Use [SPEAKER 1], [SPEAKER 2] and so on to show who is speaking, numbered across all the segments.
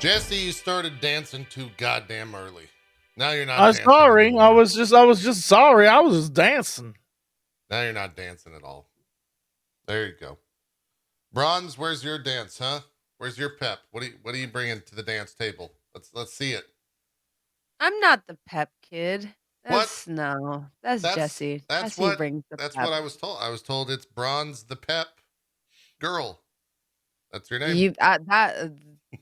[SPEAKER 1] Jesse, you started dancing too goddamn early. Now you're not
[SPEAKER 2] I'm
[SPEAKER 1] dancing
[SPEAKER 2] sorry.
[SPEAKER 1] anymore.
[SPEAKER 2] I was just sorry. I was just dancing.
[SPEAKER 1] Now you're not dancing at all. There you go. Bronze, where's your dance, huh? Where's your pep? What are you bringing to the dance table? Let's see it.
[SPEAKER 3] I'm not the pep kid.
[SPEAKER 1] What?
[SPEAKER 3] That's Jesse.
[SPEAKER 1] That's
[SPEAKER 3] Jesse
[SPEAKER 1] what
[SPEAKER 3] brings the
[SPEAKER 1] that's
[SPEAKER 3] pep.
[SPEAKER 1] what I was told. I was told it's Bronze the Pep Girl. That's your name.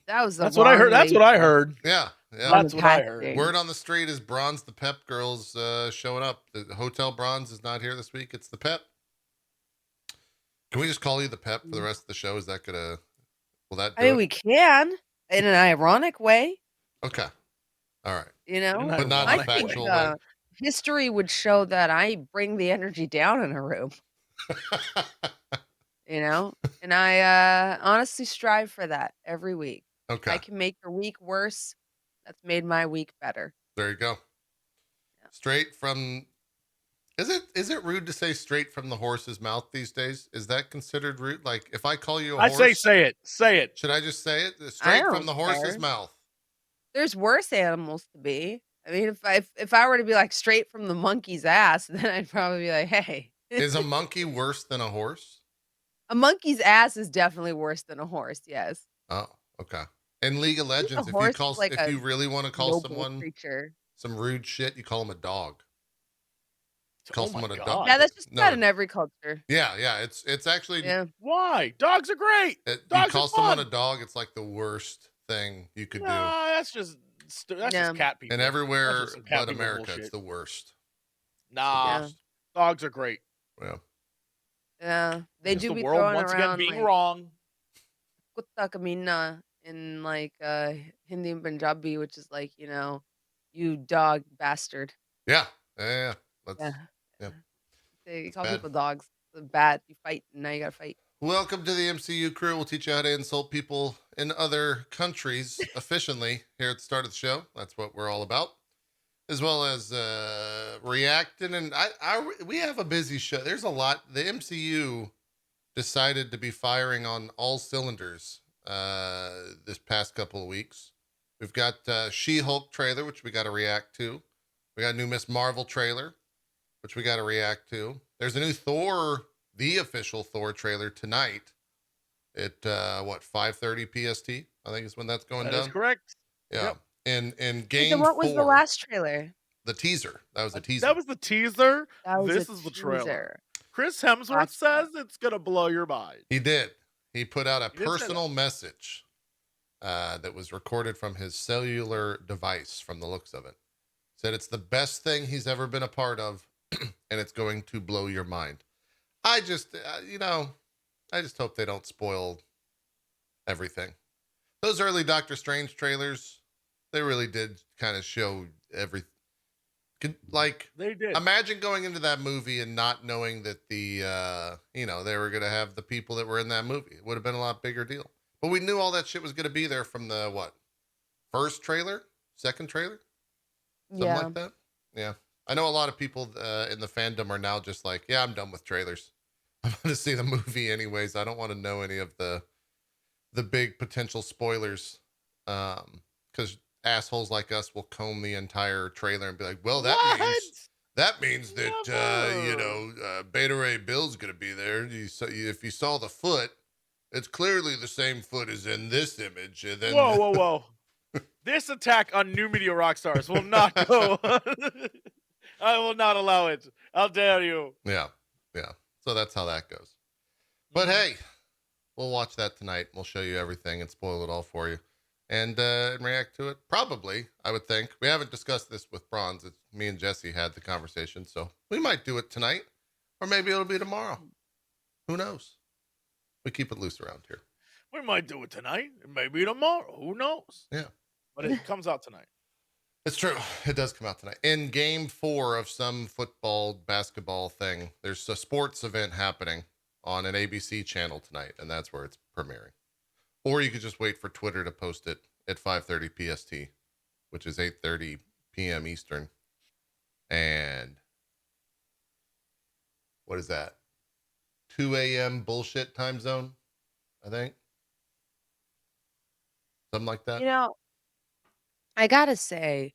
[SPEAKER 3] That was the
[SPEAKER 2] That's what I heard.
[SPEAKER 3] wrong
[SPEAKER 2] That's
[SPEAKER 3] way
[SPEAKER 2] what I heard.
[SPEAKER 1] Yeah.
[SPEAKER 2] That's what I heard.
[SPEAKER 1] Word on the street is Bronze the Pep Girl's showing up. The Hotel Bronze is not here this week. It's the Pep. Can we just call you the Pep for the rest of the show? Is that gonna? Will that do
[SPEAKER 3] I mean,
[SPEAKER 1] it?
[SPEAKER 3] we can in an ironic way.
[SPEAKER 1] Okay. All right.
[SPEAKER 3] You know,
[SPEAKER 1] but not in a factual way.
[SPEAKER 3] History would show that I bring the energy down in a room. You know, and I honestly strive for that every week.
[SPEAKER 1] Okay.
[SPEAKER 3] I can make your week worse. That's made my week better.
[SPEAKER 1] There you go. Yeah. Straight from. Is it rude to say straight from the horse's mouth these days? Is that considered rude? Like if I call you a horse,
[SPEAKER 2] I say it.
[SPEAKER 1] Should I just say it straight from the horse's mouth?
[SPEAKER 3] There's worse animals to be. I mean, if I were to be like straight from the monkey's ass, then I'd probably be like, hey.
[SPEAKER 1] Is a monkey worse than a horse?
[SPEAKER 3] A monkey's ass is definitely worse than a horse. Yes.
[SPEAKER 1] Oh, okay. In League of Legends, if you really want to call someone some rude shit, you call them a dog. Call someone a dog.
[SPEAKER 3] Yeah, that's just not in every culture.
[SPEAKER 1] Yeah. It's actually.
[SPEAKER 3] Yeah.
[SPEAKER 2] Why? Dogs are great.
[SPEAKER 1] You call someone a dog, it's like the worst thing you could do.
[SPEAKER 2] That's just cat people.
[SPEAKER 1] And everywhere but America, it's the worst.
[SPEAKER 2] Nah, dogs are great.
[SPEAKER 1] Yeah.
[SPEAKER 3] Yeah, they do be
[SPEAKER 2] world
[SPEAKER 3] throwing
[SPEAKER 2] once
[SPEAKER 3] around
[SPEAKER 2] again being wrong.
[SPEAKER 3] Kutta kamina in like Hindi and Punjabi, which is like, you dog bastard.
[SPEAKER 1] Yeah.
[SPEAKER 3] Yeah. They call people dogs. It's bad. You fight, and now you gotta fight.
[SPEAKER 1] Welcome to the MCU Crew. We'll teach you how to insult people in other countries efficiently here at the start of the show. That's what we're all about. As well as reacting. And we have a busy show. There's a lot. The MCU decided to be firing on all cylinders this past couple of weeks. We've got She-Hulk trailer, which we got to react to. We got a new Miss Marvel trailer, which we got to react to. There's a new Thor, the official Thor trailer tonight at 5:30 PST, I think is when that's going down.
[SPEAKER 2] That is correct.
[SPEAKER 1] Yeah.
[SPEAKER 2] Yep.
[SPEAKER 1] In game
[SPEAKER 3] what was the last trailer?
[SPEAKER 1] The teaser. That was a teaser.
[SPEAKER 2] That was the teaser.
[SPEAKER 3] This
[SPEAKER 2] is the trailer. Chris Hemsworth says it's gonna blow your mind.
[SPEAKER 1] He did. He put out a personal message that was recorded from his cellular device from the looks of it. Said it's the best thing he's ever been a part of, and it's going to blow your mind. I just, I just hope they don't spoil everything. Those early Doctor Strange trailers, they really did kind of show everything. Like,
[SPEAKER 2] they did.
[SPEAKER 1] Imagine going into that movie and not knowing that they were going to have the people that were in that movie. It would have been a lot bigger deal. But we knew all that shit was going to be there from the, first trailer? Second trailer? Something like that? Yeah. I know a lot of people in the fandom are now just like, yeah, I'm done with trailers. I'm going to see the movie anyways. I don't want to know any of the big potential spoilers. Because assholes like us will comb the entire trailer and be like, well, that means that Beta Ray Bill's gonna be there. If you saw the foot, it's clearly the same foot as in this image. And then
[SPEAKER 2] whoa this attack on New Media Rockstars will not go. I will not allow it. How dare you?
[SPEAKER 1] Yeah So that's how that goes. But hey, we'll watch that tonight. We'll show you everything and spoil it all for you. And react to it. Probably, I would think. We haven't discussed this with Bronze. It's me and Jesse had the conversation, so we might do it tonight, or maybe it'll be tomorrow. Who knows? We keep it loose around here.
[SPEAKER 2] We might do it tonight, maybe tomorrow. Who knows?
[SPEAKER 1] Yeah,
[SPEAKER 2] but it comes out tonight.
[SPEAKER 1] It's true. It does come out tonight. In game 4 of some football, basketball thing, there's a sports event happening on an ABC channel tonight, and that's where it's premiering. Or you could just wait for Twitter to post it at 5:30 PST, which is 8:30 p.m. Eastern. And what is that? 2 a.m. bullshit time zone, I think. something like that.
[SPEAKER 3] You know, I gotta say,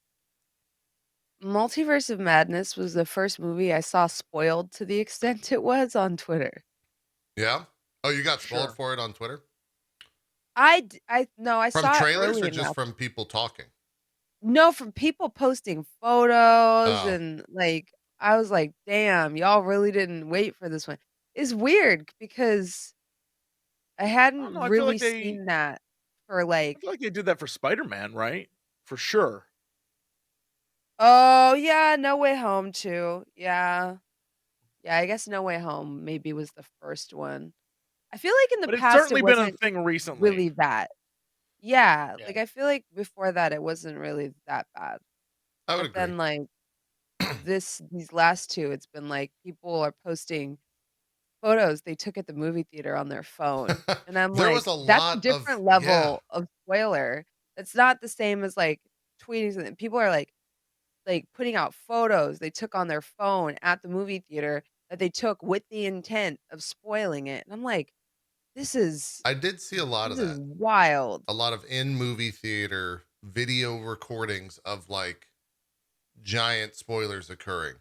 [SPEAKER 3] Multiverse of Madness was the first movie I saw spoiled to the extent it was on Twitter.
[SPEAKER 1] Yeah. Oh, you got spoiled
[SPEAKER 2] Sure.
[SPEAKER 1] for it on Twitter
[SPEAKER 3] I no, I
[SPEAKER 1] from
[SPEAKER 3] saw it
[SPEAKER 1] trailers
[SPEAKER 3] early
[SPEAKER 1] or just
[SPEAKER 3] enough.
[SPEAKER 1] from people talking?
[SPEAKER 3] No, from people posting photos
[SPEAKER 1] Oh,
[SPEAKER 3] and, like, I was like, "Damn, y'all really didn't wait for this one." It's weird because I
[SPEAKER 2] I don't know.
[SPEAKER 3] hadn't really seen that for,
[SPEAKER 2] I
[SPEAKER 3] like
[SPEAKER 2] feel like they did that for Spider-Man, right? For sure.
[SPEAKER 3] oh, yeah, No Way Home too. Yeah. Yeah, I guess No Way Home maybe was the first one. I feel like in the
[SPEAKER 2] But it's
[SPEAKER 3] past it
[SPEAKER 2] certainly been a
[SPEAKER 3] wasn't
[SPEAKER 2] thing recently.
[SPEAKER 3] really that. Yeah,
[SPEAKER 2] Yeah.
[SPEAKER 3] like, I feel like before that it wasn't really that bad.
[SPEAKER 1] I would
[SPEAKER 3] But
[SPEAKER 1] agree.
[SPEAKER 3] then, like, these last 2, it's been like people are posting photos they took at the movie theater on their phone, and I'm
[SPEAKER 1] There was
[SPEAKER 3] like,
[SPEAKER 1] a
[SPEAKER 3] "That's a
[SPEAKER 1] lot of
[SPEAKER 3] different
[SPEAKER 1] yeah.
[SPEAKER 3] level of spoiler." It's not the same as, like, tweeting something. People are, like, putting out photos they took on their phone at the movie theater that they took with the intent of spoiling it, and I'm like, "This is
[SPEAKER 1] I did see a lot
[SPEAKER 3] this
[SPEAKER 1] of
[SPEAKER 3] is
[SPEAKER 1] that.
[SPEAKER 3] wild."
[SPEAKER 1] A lot of in movie theater video recordings of like giant spoilers occurring.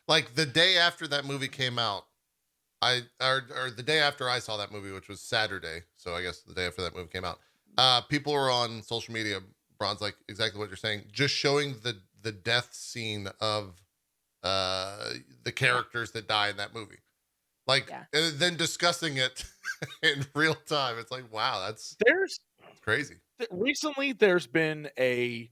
[SPEAKER 1] Like the day after that movie came out, or the day after I saw that movie, which was Saturday. So I guess the day after that movie came out, people were on social media, Bronze, like exactly what you're saying, just showing the death scene of the
[SPEAKER 3] Yeah,
[SPEAKER 1] characters that die in that movie. Like
[SPEAKER 3] yeah.
[SPEAKER 1] and then discussing it in real time. It's like, wow, that's
[SPEAKER 2] There's
[SPEAKER 1] crazy.
[SPEAKER 2] recently there's been a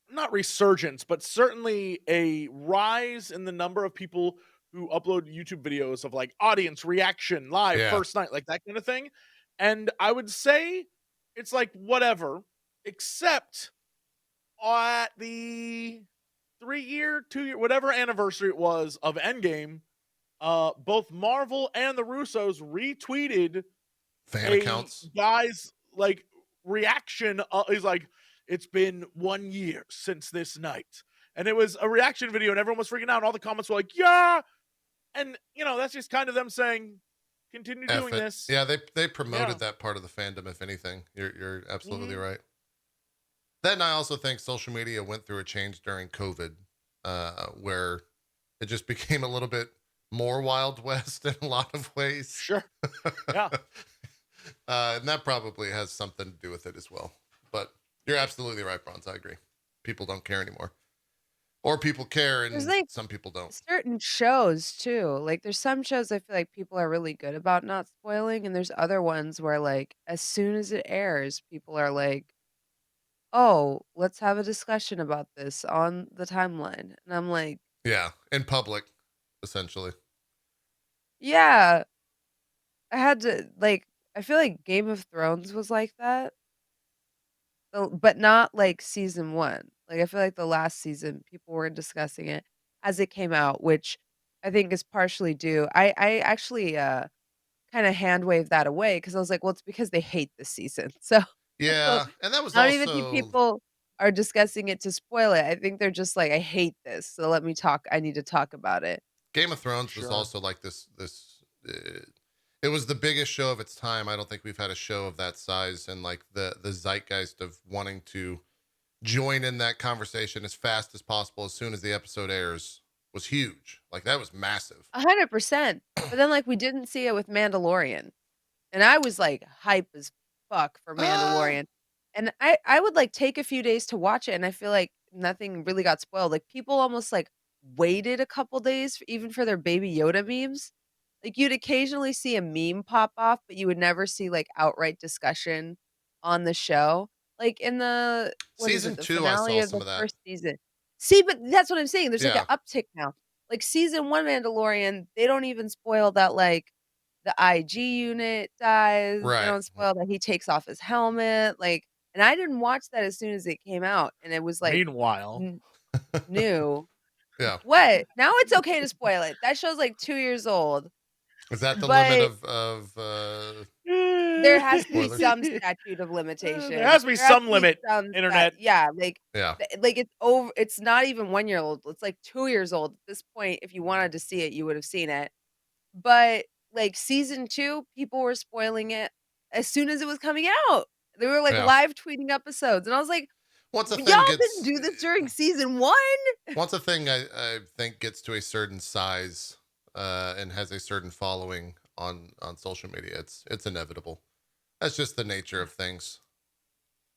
[SPEAKER 2] not resurgence, but certainly a rise in the number of people who upload YouTube videos of like audience reaction live
[SPEAKER 1] Yeah.
[SPEAKER 2] first night, like that kind of thing. And I would say it's like whatever, except at the 3 year, 2 year, whatever anniversary it was of Endgame, both Marvel and the Russos retweeted
[SPEAKER 1] Fan
[SPEAKER 2] a
[SPEAKER 1] accounts.
[SPEAKER 2] guy's like reaction. He's like, "It's been 1 year since this night," and it was a reaction video, and everyone was freaking out. And all the comments were like, "Yeah," and that's just kind of them saying, "Continue
[SPEAKER 1] F
[SPEAKER 2] doing
[SPEAKER 1] it.
[SPEAKER 2] this."
[SPEAKER 1] Yeah, they
[SPEAKER 2] Yeah.
[SPEAKER 1] promoted that part of the fandom, if anything. You're absolutely
[SPEAKER 2] Hmm.
[SPEAKER 1] right. Then I also think social media went through a change during COVID, where it just became a little bit more Wild West in a lot of ways.
[SPEAKER 2] Sure. Yeah.
[SPEAKER 1] And that probably has something to do with it as well. But you're absolutely right, Bronze. I agree. People don't care anymore. Or people care
[SPEAKER 3] There's,
[SPEAKER 1] and
[SPEAKER 3] like,
[SPEAKER 1] some people don't.
[SPEAKER 3] certain shows too, like, there's some shows I feel like people are really good about not spoiling, and there's other ones where, like, as soon as it airs, people are like, "Oh, let's have a discussion about this on the timeline," and I'm like,
[SPEAKER 1] Yeah, in public, essentially.
[SPEAKER 3] "Yeah." I had to like, I feel like Game of Thrones was like that, but not like season 1. Like, I feel like the last season, people were discussing it as it came out, which I think is partially due I actually, kinda hand waved that away because I was like, "Well, it's because they hate this season." So, I
[SPEAKER 1] Yeah, and that was
[SPEAKER 3] don't even think
[SPEAKER 1] also
[SPEAKER 3] people are discussing it to spoil it. I think they're just like, "I hate this, so let me talk I need to talk about it."
[SPEAKER 1] Game of Thrones was
[SPEAKER 2] Sure.
[SPEAKER 1] also like this it was the biggest show of its time. I don't think we've had a show of that size and like the zeitgeist of wanting to join in that conversation as fast as possible as soon as the episode airs was huge. Like that was massive.
[SPEAKER 3] 100%. But then, like, we didn't see it with Mandalorian. And I was, like, hype as fuck for
[SPEAKER 1] Uh
[SPEAKER 3] Mandalorian, and I would, like, take a few days to watch it, and I feel like nothing really got spoiled, like, people almost, like, waited a couple days even for their Baby Yoda memes. Like, you'd occasionally see a meme pop off, but you would never see, like, outright discussion on the show. Like, in the what is it?
[SPEAKER 1] season
[SPEAKER 3] The
[SPEAKER 1] 2 I
[SPEAKER 3] finale
[SPEAKER 1] saw
[SPEAKER 3] of
[SPEAKER 1] some
[SPEAKER 3] the
[SPEAKER 1] of that.
[SPEAKER 3] 1st season. See, but that's what I'm saying, there's, like, an
[SPEAKER 1] Yeah.
[SPEAKER 3] uptick now. Like, season 1 Mandalorian, they don't even spoil that, like, the IG unit dies, they
[SPEAKER 1] Right.
[SPEAKER 3] don't spoil that he takes off his helmet, like and I didn't watch that as soon as it came out, and it was, like,
[SPEAKER 2] Meanwhile,
[SPEAKER 3] n new.
[SPEAKER 1] Yeah.
[SPEAKER 3] What? Now it's okay to spoil it. That show's, like, 2 years old,
[SPEAKER 1] Is that the limit
[SPEAKER 3] but
[SPEAKER 1] of
[SPEAKER 3] there has to be
[SPEAKER 1] spoilers?
[SPEAKER 3] some statute of
[SPEAKER 2] there has
[SPEAKER 3] limitations.
[SPEAKER 2] to be
[SPEAKER 3] There has
[SPEAKER 2] some
[SPEAKER 3] to be
[SPEAKER 2] limit.
[SPEAKER 3] some
[SPEAKER 2] Internet.
[SPEAKER 3] yeah, like
[SPEAKER 1] Yeah.
[SPEAKER 3] like, it's not even 1 year old, it's, like, 2 years old. At this point, if you wanted to see it, you would have seen it. But, like, season 2, people were spoiling it as soon as it was coming out, They were like
[SPEAKER 1] Yeah.
[SPEAKER 3] live tweeting episodes, and I was like,
[SPEAKER 1] Once a
[SPEAKER 3] y'all
[SPEAKER 1] thing
[SPEAKER 3] didn't
[SPEAKER 1] gets
[SPEAKER 3] do this during season 1.
[SPEAKER 1] once a thing I think gets to a certain size and has a certain following on social media, it's inevitable. That's just the nature of things.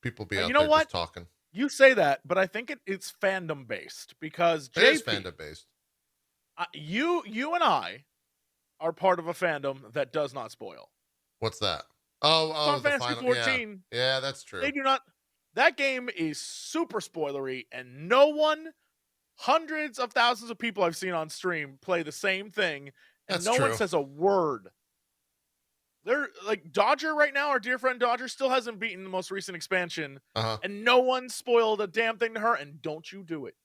[SPEAKER 1] People be
[SPEAKER 2] You
[SPEAKER 1] out
[SPEAKER 2] know
[SPEAKER 1] there
[SPEAKER 2] what?
[SPEAKER 1] just talking.
[SPEAKER 2] You say that, but I think it's fandom based because
[SPEAKER 1] It is
[SPEAKER 2] JP,
[SPEAKER 1] fandom based.
[SPEAKER 2] you and I are part of a fandom that does not spoil.
[SPEAKER 1] What's that? Oh,
[SPEAKER 2] Final
[SPEAKER 1] the
[SPEAKER 2] Fantasy
[SPEAKER 1] final. Yeah,
[SPEAKER 2] 14,
[SPEAKER 1] yeah, that's
[SPEAKER 2] they
[SPEAKER 1] true.
[SPEAKER 2] do not. That game is super spoilery, and no one, hundreds of thousands of people I've seen on stream play the same thing, and
[SPEAKER 1] That's
[SPEAKER 2] no one
[SPEAKER 1] true.
[SPEAKER 2] says a word. They're like Dodger right now, our dear friend Dodger still hasn't beaten the most recent expansion,
[SPEAKER 1] Uh-huh.
[SPEAKER 2] and no one spoiled a damn thing to her, and don't you do it.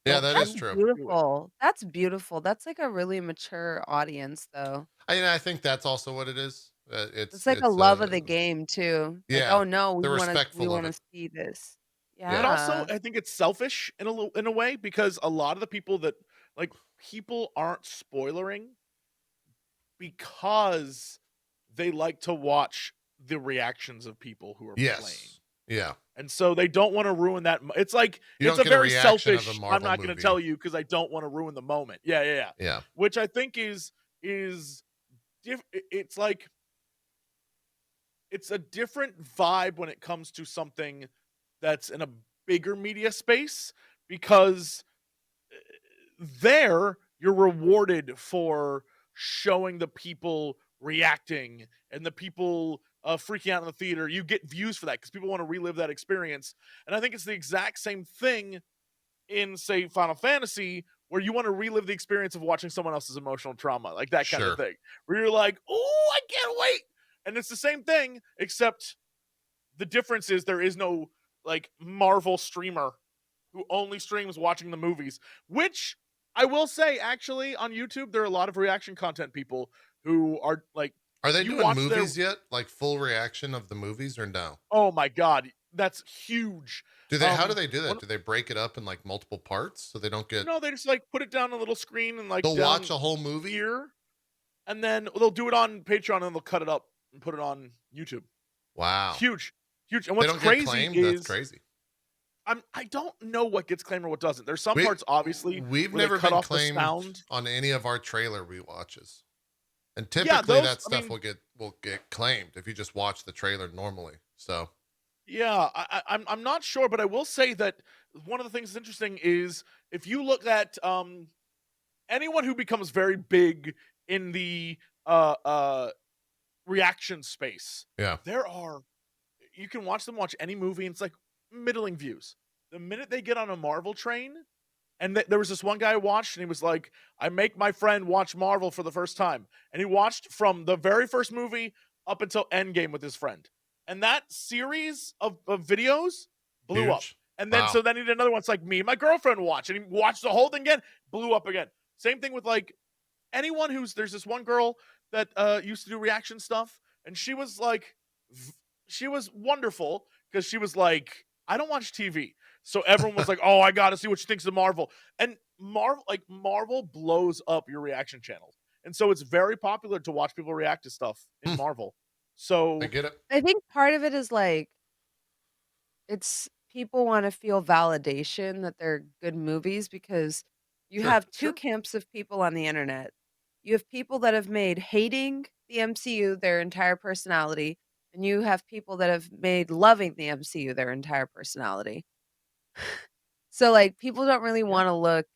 [SPEAKER 1] Yeah,
[SPEAKER 2] Don't
[SPEAKER 1] that
[SPEAKER 3] That's
[SPEAKER 1] is
[SPEAKER 2] you
[SPEAKER 1] true.
[SPEAKER 2] do it.
[SPEAKER 3] beautiful. That's beautiful. That's like a really mature audience, though.
[SPEAKER 1] I think that's also what it is.
[SPEAKER 3] It's like a
[SPEAKER 1] It's
[SPEAKER 3] love of the game too. Like,
[SPEAKER 1] yeah,
[SPEAKER 3] oh no,
[SPEAKER 1] they're
[SPEAKER 3] we
[SPEAKER 1] respectful of
[SPEAKER 3] wanna
[SPEAKER 1] it.
[SPEAKER 3] see this.
[SPEAKER 2] But
[SPEAKER 1] Yeah.
[SPEAKER 2] also,
[SPEAKER 3] Yeah.
[SPEAKER 2] I think it's selfish in a way because a lot of the people that like people aren't spoilering because they like to watch the reactions of people who are playing.
[SPEAKER 1] Yes. Yeah.
[SPEAKER 2] And so they don't want to ruin that. It's like,
[SPEAKER 1] You
[SPEAKER 2] it's
[SPEAKER 1] don't
[SPEAKER 2] a
[SPEAKER 1] get a
[SPEAKER 2] very
[SPEAKER 1] reaction of a
[SPEAKER 2] selfish, I'm
[SPEAKER 1] Marvel
[SPEAKER 2] not going to
[SPEAKER 1] movie.
[SPEAKER 2] tell you because I don't want to ruin the moment. Yeah.
[SPEAKER 1] Yeah.
[SPEAKER 2] Which I think is, it's like, it's a different vibe when it comes to something that's in a bigger media space because there you're rewarded for showing the people reacting and the people freaking out in the theater. You get views for that because people want to relive that experience. And I think it's the exact same thing in, say, Final Fantasy, where you want to relive the experience of watching someone else's emotional trauma, like that kind of
[SPEAKER 1] Sure.
[SPEAKER 2] thing, where you're like, oh, I can't wait. And it's the same thing, except the difference is there is no like Marvel streamer who only streams watching the movies, which I will say actually on YouTube there are a lot of reaction content people who are like,
[SPEAKER 1] Are they
[SPEAKER 2] you
[SPEAKER 1] doing
[SPEAKER 2] watch their,
[SPEAKER 1] movies yet? Like full reaction of the movies or no?
[SPEAKER 2] oh my god, that's huge.
[SPEAKER 1] How do they do
[SPEAKER 2] One,
[SPEAKER 1] that? Do they break it up in like multiple parts so they don't get
[SPEAKER 2] no, they just like put it down on a little screen and like
[SPEAKER 1] they'll
[SPEAKER 2] down
[SPEAKER 1] watch a whole movie?
[SPEAKER 2] here, and then they'll do it on Patreon and they'll cut it up and put it on YouTube.
[SPEAKER 1] Wow.
[SPEAKER 2] Huge. And
[SPEAKER 1] They
[SPEAKER 2] what's
[SPEAKER 1] don't get
[SPEAKER 2] crazy
[SPEAKER 1] claimed?
[SPEAKER 2] is
[SPEAKER 1] That's crazy.
[SPEAKER 2] I don't know what gets claimed or what doesn't. There's some
[SPEAKER 1] We-
[SPEAKER 2] parts obviously
[SPEAKER 1] We've
[SPEAKER 2] where they
[SPEAKER 1] never
[SPEAKER 2] cut
[SPEAKER 1] been
[SPEAKER 2] off the
[SPEAKER 1] claimed
[SPEAKER 2] sound.
[SPEAKER 1] on any of our trailer rewatches. And
[SPEAKER 2] Yeah,
[SPEAKER 1] typically
[SPEAKER 2] those,
[SPEAKER 1] that
[SPEAKER 2] I
[SPEAKER 1] stuff
[SPEAKER 2] mean,
[SPEAKER 1] will get claimed if you just watch the trailer normally. So
[SPEAKER 2] yeah, I'm not sure, but I will say that one of the things that's interesting is if you look at anyone who becomes very big in the uh uh reaction space,
[SPEAKER 1] yeah.
[SPEAKER 2] you can watch them watch any movie and it's like middling views. The minute they get on a Marvel train, and there was this one guy I watched, and he was like, I make my friend watch Marvel for the first time. And he watched from the very first movie up until Endgame with his friend. And that series of videos blew up.
[SPEAKER 1] Huge.
[SPEAKER 2] And then,
[SPEAKER 1] Wow.
[SPEAKER 2] so then he did another one. It's like me and my girlfriend watch. And he watched the whole thing again, blew up again. Same thing with like anyone there's this one girl that used to do reaction stuff. And she was like, she was wonderful because she was like, I don't watch TV. So everyone was like, "Oh, I got to see what she thinks of Marvel." And Marvel blows up your reaction channels. And so it's very popular to watch people react to stuff in Marvel. So
[SPEAKER 1] I get it.
[SPEAKER 3] I think part of it is like it's people wanna feel validation that they're good movies because you
[SPEAKER 1] Sure.
[SPEAKER 3] have 2 camps of people on the internet. You have people that have made hating the MCU their entire personality, and you have people that have made loving the MCU their entire personality. So, like, people don't really
[SPEAKER 2] yeah,
[SPEAKER 3] wanna look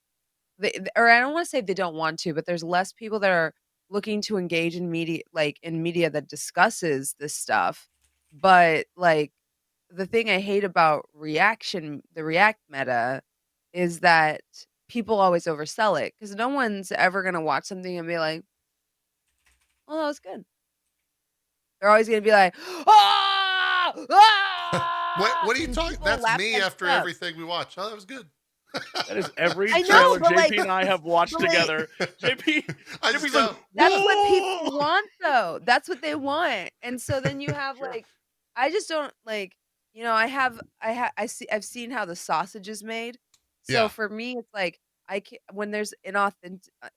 [SPEAKER 3] or I don't wanna say they don't want to, but there's less people that are looking to engage in media that discusses this stuff. But, like, the thing I hate about the React meta is that people always oversell it because no one's ever gonna watch something and be like, "Oh, that was good." They're always gonna be like, "Ah! Ah!"
[SPEAKER 1] What are you
[SPEAKER 3] And
[SPEAKER 1] talking?
[SPEAKER 3] people
[SPEAKER 1] That's
[SPEAKER 3] laugh
[SPEAKER 1] me
[SPEAKER 3] at
[SPEAKER 1] after
[SPEAKER 3] stuff.
[SPEAKER 1] everything we watch. Oh, that was good.
[SPEAKER 2] that is every
[SPEAKER 3] I know,
[SPEAKER 2] trailer
[SPEAKER 3] but,
[SPEAKER 2] JP
[SPEAKER 3] like
[SPEAKER 2] and I have watched
[SPEAKER 3] but, like
[SPEAKER 2] together. JP,
[SPEAKER 1] I just
[SPEAKER 2] JP's like,
[SPEAKER 1] go,
[SPEAKER 3] that's what
[SPEAKER 2] "Whoa!"
[SPEAKER 3] people want, though. That's what they want, and so then you have,
[SPEAKER 2] Sure.
[SPEAKER 3] like I just don't, like I've seen how the sausage is made. So
[SPEAKER 1] yeah.
[SPEAKER 3] for me, it's like, when there's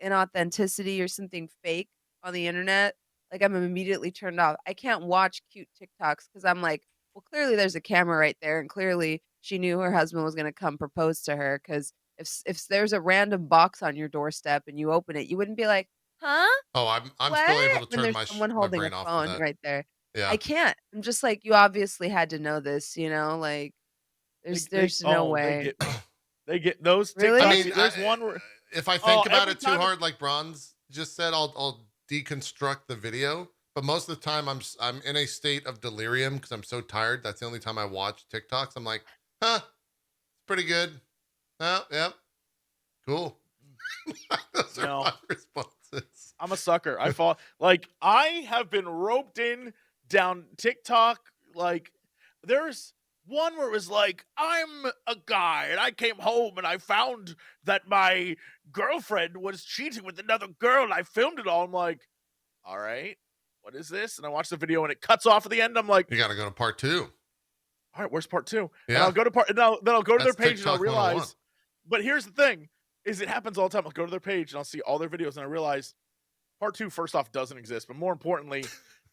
[SPEAKER 3] inauthenticity or something fake on the internet, like, I'm immediately turned off. I can't watch cute TikToks because 'cause I'm like, well, clearly there's a camera right there, and clearly she knew her husband was gonna come propose to her. Because if there's a random box on your doorstep and you open it, you wouldn't be like, "Huh?
[SPEAKER 1] Oh, I'm still able
[SPEAKER 3] What?"
[SPEAKER 1] to
[SPEAKER 3] When
[SPEAKER 1] turn
[SPEAKER 3] there's someone
[SPEAKER 1] my
[SPEAKER 3] holding a
[SPEAKER 1] brain off for
[SPEAKER 3] phone
[SPEAKER 1] that.
[SPEAKER 3] right there. I
[SPEAKER 1] Yeah.
[SPEAKER 3] can't. I'm just like, "You obviously had to know this," like, there's no
[SPEAKER 2] They
[SPEAKER 3] way.
[SPEAKER 2] get me. They get those
[SPEAKER 1] I
[SPEAKER 3] Really?
[SPEAKER 2] TikToks.
[SPEAKER 1] mean,
[SPEAKER 2] There's one where
[SPEAKER 1] if I think about
[SPEAKER 2] every
[SPEAKER 1] it too
[SPEAKER 2] time
[SPEAKER 1] hard, like Bronze just said, I'll deconstruct the video. But most of the time, I'm in a state of delirium because I'm so tired. That's the only time I watch TikToks. I'm like, huh, pretty good. Oh, yep, cool. Those are
[SPEAKER 2] no,
[SPEAKER 1] my responses.
[SPEAKER 2] I'm a sucker. I fall like I have been roped in down TikTok. Like there's one where it was like, I'm a guy and I came home and I found that my girlfriend was cheating with another girl and I filmed it all. I'm like, all right, what is this? And I watch the video and it cuts off at the end. I'm like,
[SPEAKER 1] You got to go to part 2.
[SPEAKER 2] all right, where's part 2? And
[SPEAKER 1] Yeah,
[SPEAKER 2] I'll go to part, and then I'll go to their
[SPEAKER 1] that's
[SPEAKER 2] page and I'll
[SPEAKER 1] TikTok 101.
[SPEAKER 2] realize. But here's the thing: is it happens all the time. I'll go to their page and I'll see all their videos and I realize part 2, first off, doesn't exist. But more importantly,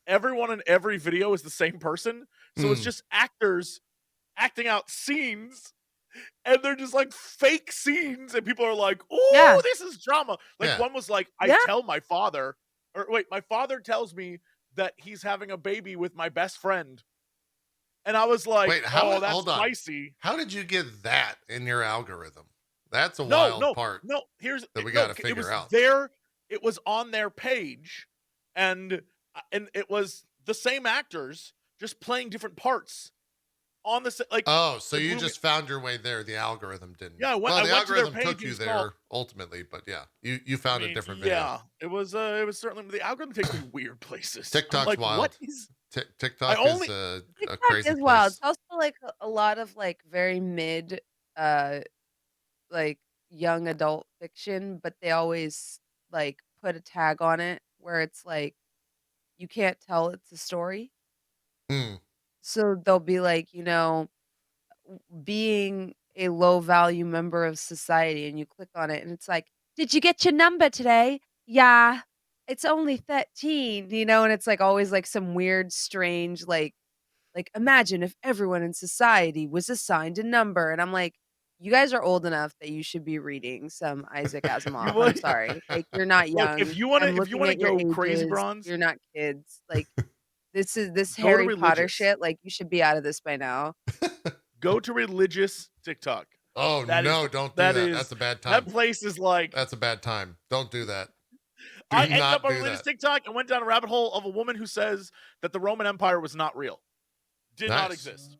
[SPEAKER 2] everyone in every video is the same person, so it's
[SPEAKER 1] Mm.
[SPEAKER 2] just actors acting out scenes. And they're just like fake scenes, and people are like, "Ooh,
[SPEAKER 3] Yeah.
[SPEAKER 2] this is drama." Like
[SPEAKER 1] Yeah.
[SPEAKER 2] one was like, "I
[SPEAKER 3] Yeah.
[SPEAKER 2] tell my father, or wait, my father tells me that he's having a baby with my best friend," and I was like,
[SPEAKER 1] Wait,
[SPEAKER 2] "Oh, that's
[SPEAKER 1] hold on.
[SPEAKER 2] spicy."
[SPEAKER 1] How did you get that in your algorithm? That's a
[SPEAKER 2] No,
[SPEAKER 1] wild
[SPEAKER 2] no,
[SPEAKER 1] part
[SPEAKER 2] no. Here's
[SPEAKER 1] that we
[SPEAKER 2] no.
[SPEAKER 1] got to
[SPEAKER 2] It
[SPEAKER 1] figure
[SPEAKER 2] was
[SPEAKER 1] out.
[SPEAKER 2] there. It was on their page, and it was the same actors just playing different parts on the like.
[SPEAKER 1] Oh, so
[SPEAKER 2] It
[SPEAKER 1] you
[SPEAKER 2] blew me.
[SPEAKER 1] just found your way there. The algorithm didn't.
[SPEAKER 2] Yeah,
[SPEAKER 1] Well,
[SPEAKER 2] I
[SPEAKER 1] the
[SPEAKER 2] went to their
[SPEAKER 1] algorithm
[SPEAKER 2] page
[SPEAKER 1] took
[SPEAKER 2] and
[SPEAKER 1] you
[SPEAKER 2] it's called.
[SPEAKER 1] there ultimately, but yeah, you
[SPEAKER 2] I
[SPEAKER 1] found a
[SPEAKER 2] mean,
[SPEAKER 1] different video.
[SPEAKER 2] yeah, it was certainly the algorithm takes me weird places. I'm
[SPEAKER 1] TikTok's
[SPEAKER 2] like, what
[SPEAKER 1] wild.
[SPEAKER 2] is? I
[SPEAKER 1] TikTok is
[SPEAKER 2] only
[SPEAKER 1] a
[SPEAKER 3] TikTok
[SPEAKER 1] crazy
[SPEAKER 3] is wild. It's
[SPEAKER 1] place.
[SPEAKER 3] also, like, a lot of, like, very mid, uh, like, young adult fiction, but they always, like, put a tag on it where it's like, you can't tell it's a story.
[SPEAKER 1] Mm.
[SPEAKER 3] So they'll be like, being a low value member of society, and you click on it and it's like, "Did you get your number today?" "Yeah, it's only 13," and it's like always like some weird, strange, like imagine if everyone in society was assigned a number, and I'm like, "You guys are old enough that you should be reading some Isaac
[SPEAKER 2] you
[SPEAKER 3] Asimov. I'm
[SPEAKER 2] would
[SPEAKER 3] sorry. Like, you're not
[SPEAKER 2] look
[SPEAKER 3] young. I'm
[SPEAKER 2] if you
[SPEAKER 3] looking
[SPEAKER 2] wanna
[SPEAKER 3] at your
[SPEAKER 2] go crazy,
[SPEAKER 3] ages.
[SPEAKER 2] bronze.
[SPEAKER 3] You're not kids. Like, this
[SPEAKER 2] Go to
[SPEAKER 3] Harry Potter
[SPEAKER 2] religious.
[SPEAKER 3] shit, like, you should be out of this by now."
[SPEAKER 2] Go to religious TikTok.
[SPEAKER 1] Oh
[SPEAKER 2] That is
[SPEAKER 1] no, don't do
[SPEAKER 2] that
[SPEAKER 1] that. That's
[SPEAKER 2] is
[SPEAKER 1] a bad
[SPEAKER 2] that
[SPEAKER 1] time.
[SPEAKER 2] place is like.
[SPEAKER 1] That's a bad time. Don't do that. Do
[SPEAKER 2] I ended up
[SPEAKER 1] not
[SPEAKER 2] on
[SPEAKER 1] do
[SPEAKER 2] religious
[SPEAKER 1] that.
[SPEAKER 2] TikTok and went down a rabbit hole of a woman who says that the Roman Empire was not real, did not
[SPEAKER 1] Nice.
[SPEAKER 2] exist.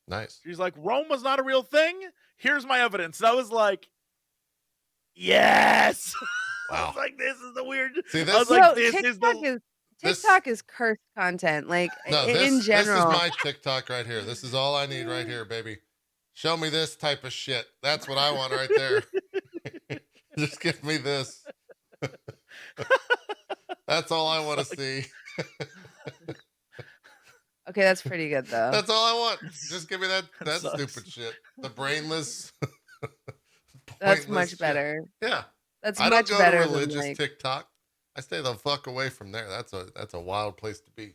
[SPEAKER 1] Nice.
[SPEAKER 2] She's like, Rome was not a real thing. Here's my evidence. And I was like, yes. I
[SPEAKER 1] Wow.
[SPEAKER 2] was like, this is the weird.
[SPEAKER 1] See,
[SPEAKER 2] I was
[SPEAKER 1] this
[SPEAKER 2] like,
[SPEAKER 3] Yo,
[SPEAKER 2] this is the.
[SPEAKER 1] this
[SPEAKER 3] TikTok is cursed content, like,
[SPEAKER 1] no,
[SPEAKER 3] in
[SPEAKER 1] this is
[SPEAKER 3] general.
[SPEAKER 1] my TikTok right here. This is all I need right here, baby. Show me this type of shit. That's what I want right there. Just give me this. That's all I want to see.
[SPEAKER 3] Okay, that's pretty good, though.
[SPEAKER 1] That's all I want. Just give me that
[SPEAKER 2] sucks.
[SPEAKER 1] stupid shit. The brainless,
[SPEAKER 3] That's
[SPEAKER 1] pointless
[SPEAKER 3] much
[SPEAKER 1] shit.
[SPEAKER 3] better.
[SPEAKER 1] Yeah.
[SPEAKER 3] That's
[SPEAKER 1] I don't
[SPEAKER 3] much
[SPEAKER 1] go to
[SPEAKER 3] better than,
[SPEAKER 1] religious
[SPEAKER 3] like,
[SPEAKER 1] TikTok. I stay the fuck away from there. That's a wild place to be.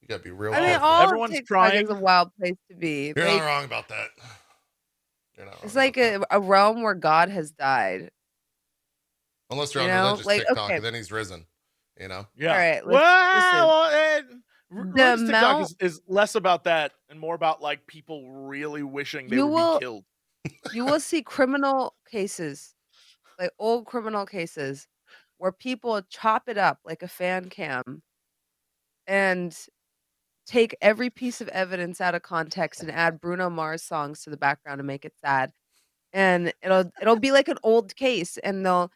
[SPEAKER 1] You gotta be real
[SPEAKER 3] I mean,
[SPEAKER 1] careful.
[SPEAKER 3] all of
[SPEAKER 2] Everyone's
[SPEAKER 3] TikTok is a
[SPEAKER 2] trying.
[SPEAKER 3] wild place to be.
[SPEAKER 1] You're
[SPEAKER 3] Like,
[SPEAKER 1] not wrong about that. You're not wrong
[SPEAKER 3] it's
[SPEAKER 1] about
[SPEAKER 3] like
[SPEAKER 1] that.
[SPEAKER 3] a realm where God has died,
[SPEAKER 1] Unless you're on religious
[SPEAKER 3] Like,
[SPEAKER 1] TikTok,
[SPEAKER 3] okay,
[SPEAKER 1] and then he's risen. You know.
[SPEAKER 2] Yeah.
[SPEAKER 3] alright, listen.
[SPEAKER 2] Well, and
[SPEAKER 3] The
[SPEAKER 2] religious TikTok
[SPEAKER 3] amount
[SPEAKER 2] is less about that and more about like people really wishing they
[SPEAKER 3] you
[SPEAKER 2] would be
[SPEAKER 3] will
[SPEAKER 2] killed.
[SPEAKER 3] you will see criminal cases, like, old criminal cases, where people chop it up like a fan cam and take every piece of evidence out of context and add Bruno Mars songs to the background to make it sad. And it'll be like an old case, and they'll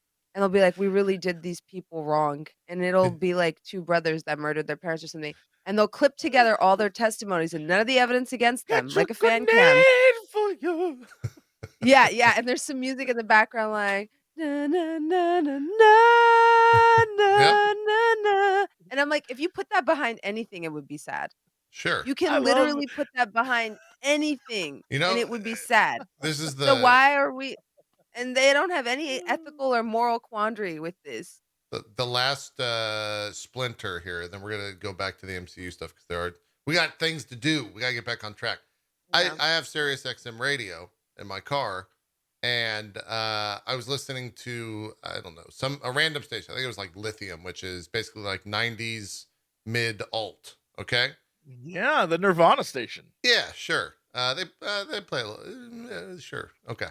[SPEAKER 3] be like, "We really did these people wrong." And it'll be like 2 brothers that murdered their parents or something, and they'll clip together all their testimonies and none of the evidence against them,
[SPEAKER 2] Got your
[SPEAKER 3] like a fan cam.
[SPEAKER 2] grenade for you.
[SPEAKER 3] Yeah, yeah, and there's some music in the background like, "Na na na na na
[SPEAKER 1] Yep.
[SPEAKER 3] na na na," and I'm like, if you put that behind anything, it would be sad.
[SPEAKER 1] Sure.
[SPEAKER 3] You
[SPEAKER 2] I
[SPEAKER 3] can
[SPEAKER 2] love.
[SPEAKER 3] literally put that behind anything,
[SPEAKER 1] You
[SPEAKER 3] and
[SPEAKER 1] know,
[SPEAKER 3] it would be sad.
[SPEAKER 1] this is
[SPEAKER 3] So
[SPEAKER 1] the
[SPEAKER 3] why are we and they don't have any ethical or moral quandary with this.
[SPEAKER 1] the last splinter here. Then we're gonna go back to the MCU stuff because there are We got things to do. We gotta get back on track.
[SPEAKER 3] Yeah.
[SPEAKER 1] I have Sirius XM radio in my car, and I was listening to, I don't know, a random station. I think it was like Lithium, which is basically like 90s mid alt. Okay.
[SPEAKER 2] Yeah, the Nirvana station.
[SPEAKER 1] Yeah, sure. They play a little, sure. Okay.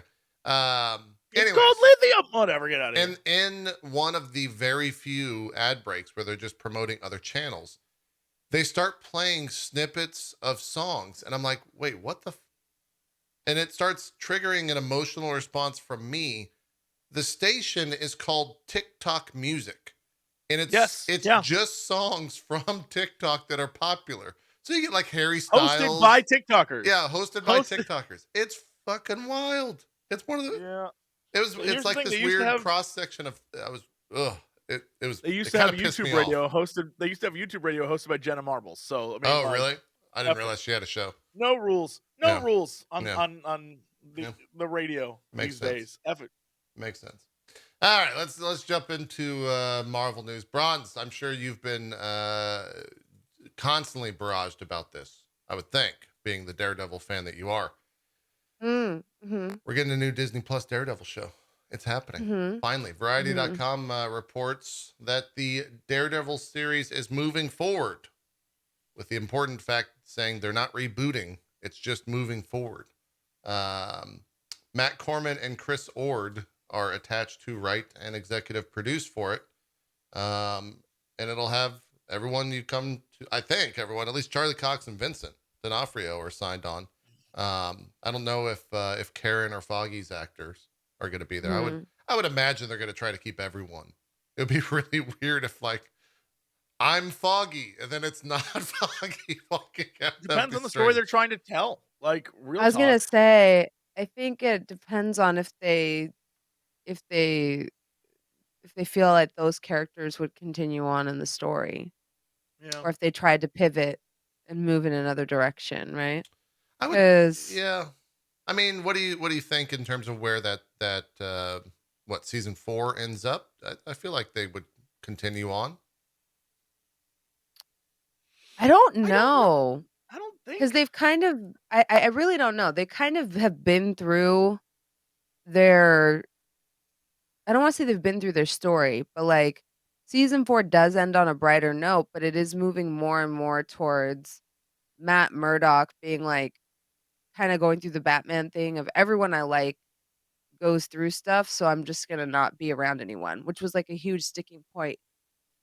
[SPEAKER 2] It's
[SPEAKER 1] Anyways,
[SPEAKER 2] called Lithium. Whatever, get out of here.
[SPEAKER 1] in one of the very few ad breaks where they're just promoting other channels, they start playing snippets of songs, and I'm like, wait, what the? And it starts triggering an emotional response from me. The station is called TikTok Music, and it's just songs from TikTok that are popular. So you get like Harry Styles,
[SPEAKER 2] hosted by TikTokers.
[SPEAKER 1] Yeah, hosted by TikTokers. It's fucking wild. It's one of the.
[SPEAKER 2] Yeah.
[SPEAKER 1] It's like this weird cross section of. It was.
[SPEAKER 2] They used to have YouTube radio hosted. They used to have YouTube radio hosted by Jenna Marbles. So I mean,
[SPEAKER 1] really? I didn't realize she had a show.
[SPEAKER 2] No rules. No rules on the radio
[SPEAKER 1] Makes
[SPEAKER 2] these days. Effort.
[SPEAKER 1] Makes sense. All right, let's jump into Marvel news. Bronze, I'm sure you've been constantly barraged about this. I would think, being the Daredevil fan that you are.
[SPEAKER 3] Mm-hmm.
[SPEAKER 1] We're getting a new Disney Plus Daredevil show. It's happening.
[SPEAKER 3] Mm-hmm.
[SPEAKER 1] Finally. Variety.com reports that the Daredevil series is moving forward, with the important fact saying they're not rebooting. It's just moving forward. Matt Corman and Chris Ord are attached to write and executive produce for it. And it'll have everyone you come to, I think everyone, at least Charlie Cox and Vincent D'Onofrio are signed on. I don't know if Karen or Foggy's actors are going to be there. I would imagine they're going to try to keep everyone. It would be really weird if like I'm Foggy and then it's not Foggy.
[SPEAKER 2] Depends on the story they're trying to tell. Like real.
[SPEAKER 3] I was gonna say, I think it depends on if they feel like those characters would continue on in the story, or if they tried to pivot and move in another direction, right?
[SPEAKER 1] Yeah. I mean, what do you think in terms of where that what season 4 ends up? I feel like they would continue on.
[SPEAKER 3] I don't know.
[SPEAKER 2] I don't think,
[SPEAKER 3] because they've kind of. I really don't know. They kind of have been through their. I don't want to say they've been through their story, but like season 4 does end on a brighter note, but it is moving more and more towards Matt Murdock being like kind of going through the Batman thing of everyone I like goes through stuff, so I'm just gonna not be around anyone, which was like a huge sticking point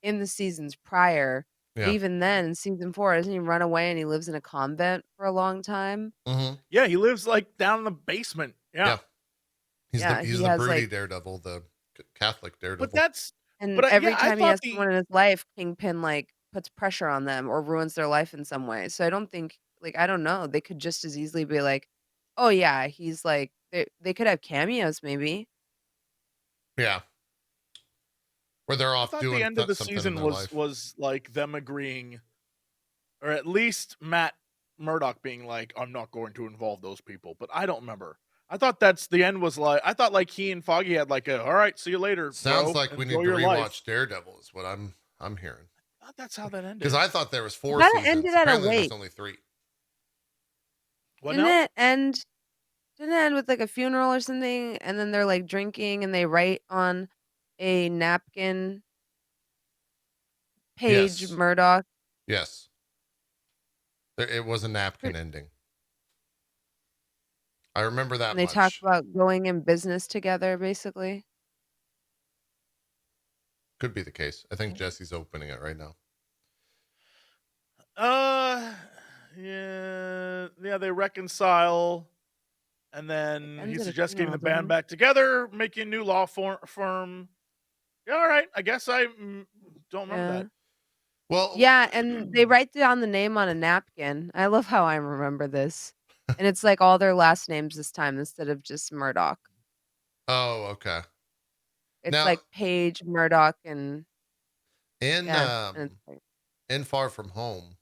[SPEAKER 3] in the seasons prior.
[SPEAKER 1] Yeah.
[SPEAKER 3] But even then, in season 4, doesn't he run away and he lives in a convent for a long time?
[SPEAKER 1] Mm-hmm.
[SPEAKER 2] Yeah, he lives like down in the basement. Yeah.
[SPEAKER 1] He's the broody Daredevil, the Catholic Daredevil.
[SPEAKER 2] But that's
[SPEAKER 3] every time he has someone in his life, Kingpin like puts pressure on them or ruins their life in some way. So I don't think I don't know. They could just as easily be like, oh yeah, he's like they could have cameos maybe.
[SPEAKER 1] Yeah. Where they're off doing
[SPEAKER 2] the end of the
[SPEAKER 1] something
[SPEAKER 2] season
[SPEAKER 1] in their life.
[SPEAKER 2] was like them agreeing, or at least Matt Murdock being like, I'm not going to involve those people, but I don't remember. I thought the end was like, I thought like he and Foggy had like all right, see you later.
[SPEAKER 1] Sounds
[SPEAKER 2] bro.
[SPEAKER 1] like we need to rewatch Daredevil is what I'm hearing.
[SPEAKER 2] I thought that's how that ended.
[SPEAKER 1] Because I thought there was 4 seasons.
[SPEAKER 3] Ended at
[SPEAKER 1] Apparently
[SPEAKER 3] a
[SPEAKER 1] there's only 3.
[SPEAKER 3] Didn't it end with like a funeral or something, and then they're like drinking and they write on a napkin Page Murdock?
[SPEAKER 1] Yes. It was a napkin ending. I remember that
[SPEAKER 3] and they talk about going in business together, basically.
[SPEAKER 1] Could be the case. I think Jesse's opening it right now.
[SPEAKER 2] Yeah, they reconcile, and then he suggests getting the band back together, making a new law firm. Yeah, all right. I guess I don't remember that.
[SPEAKER 1] Well,
[SPEAKER 3] yeah, and they write down the name on a napkin. I love how I remember this. And it's like all their last names this time instead of just Murdoch.
[SPEAKER 1] Oh, okay.
[SPEAKER 3] It's like Page, Murdoch, and
[SPEAKER 1] in Far From Home,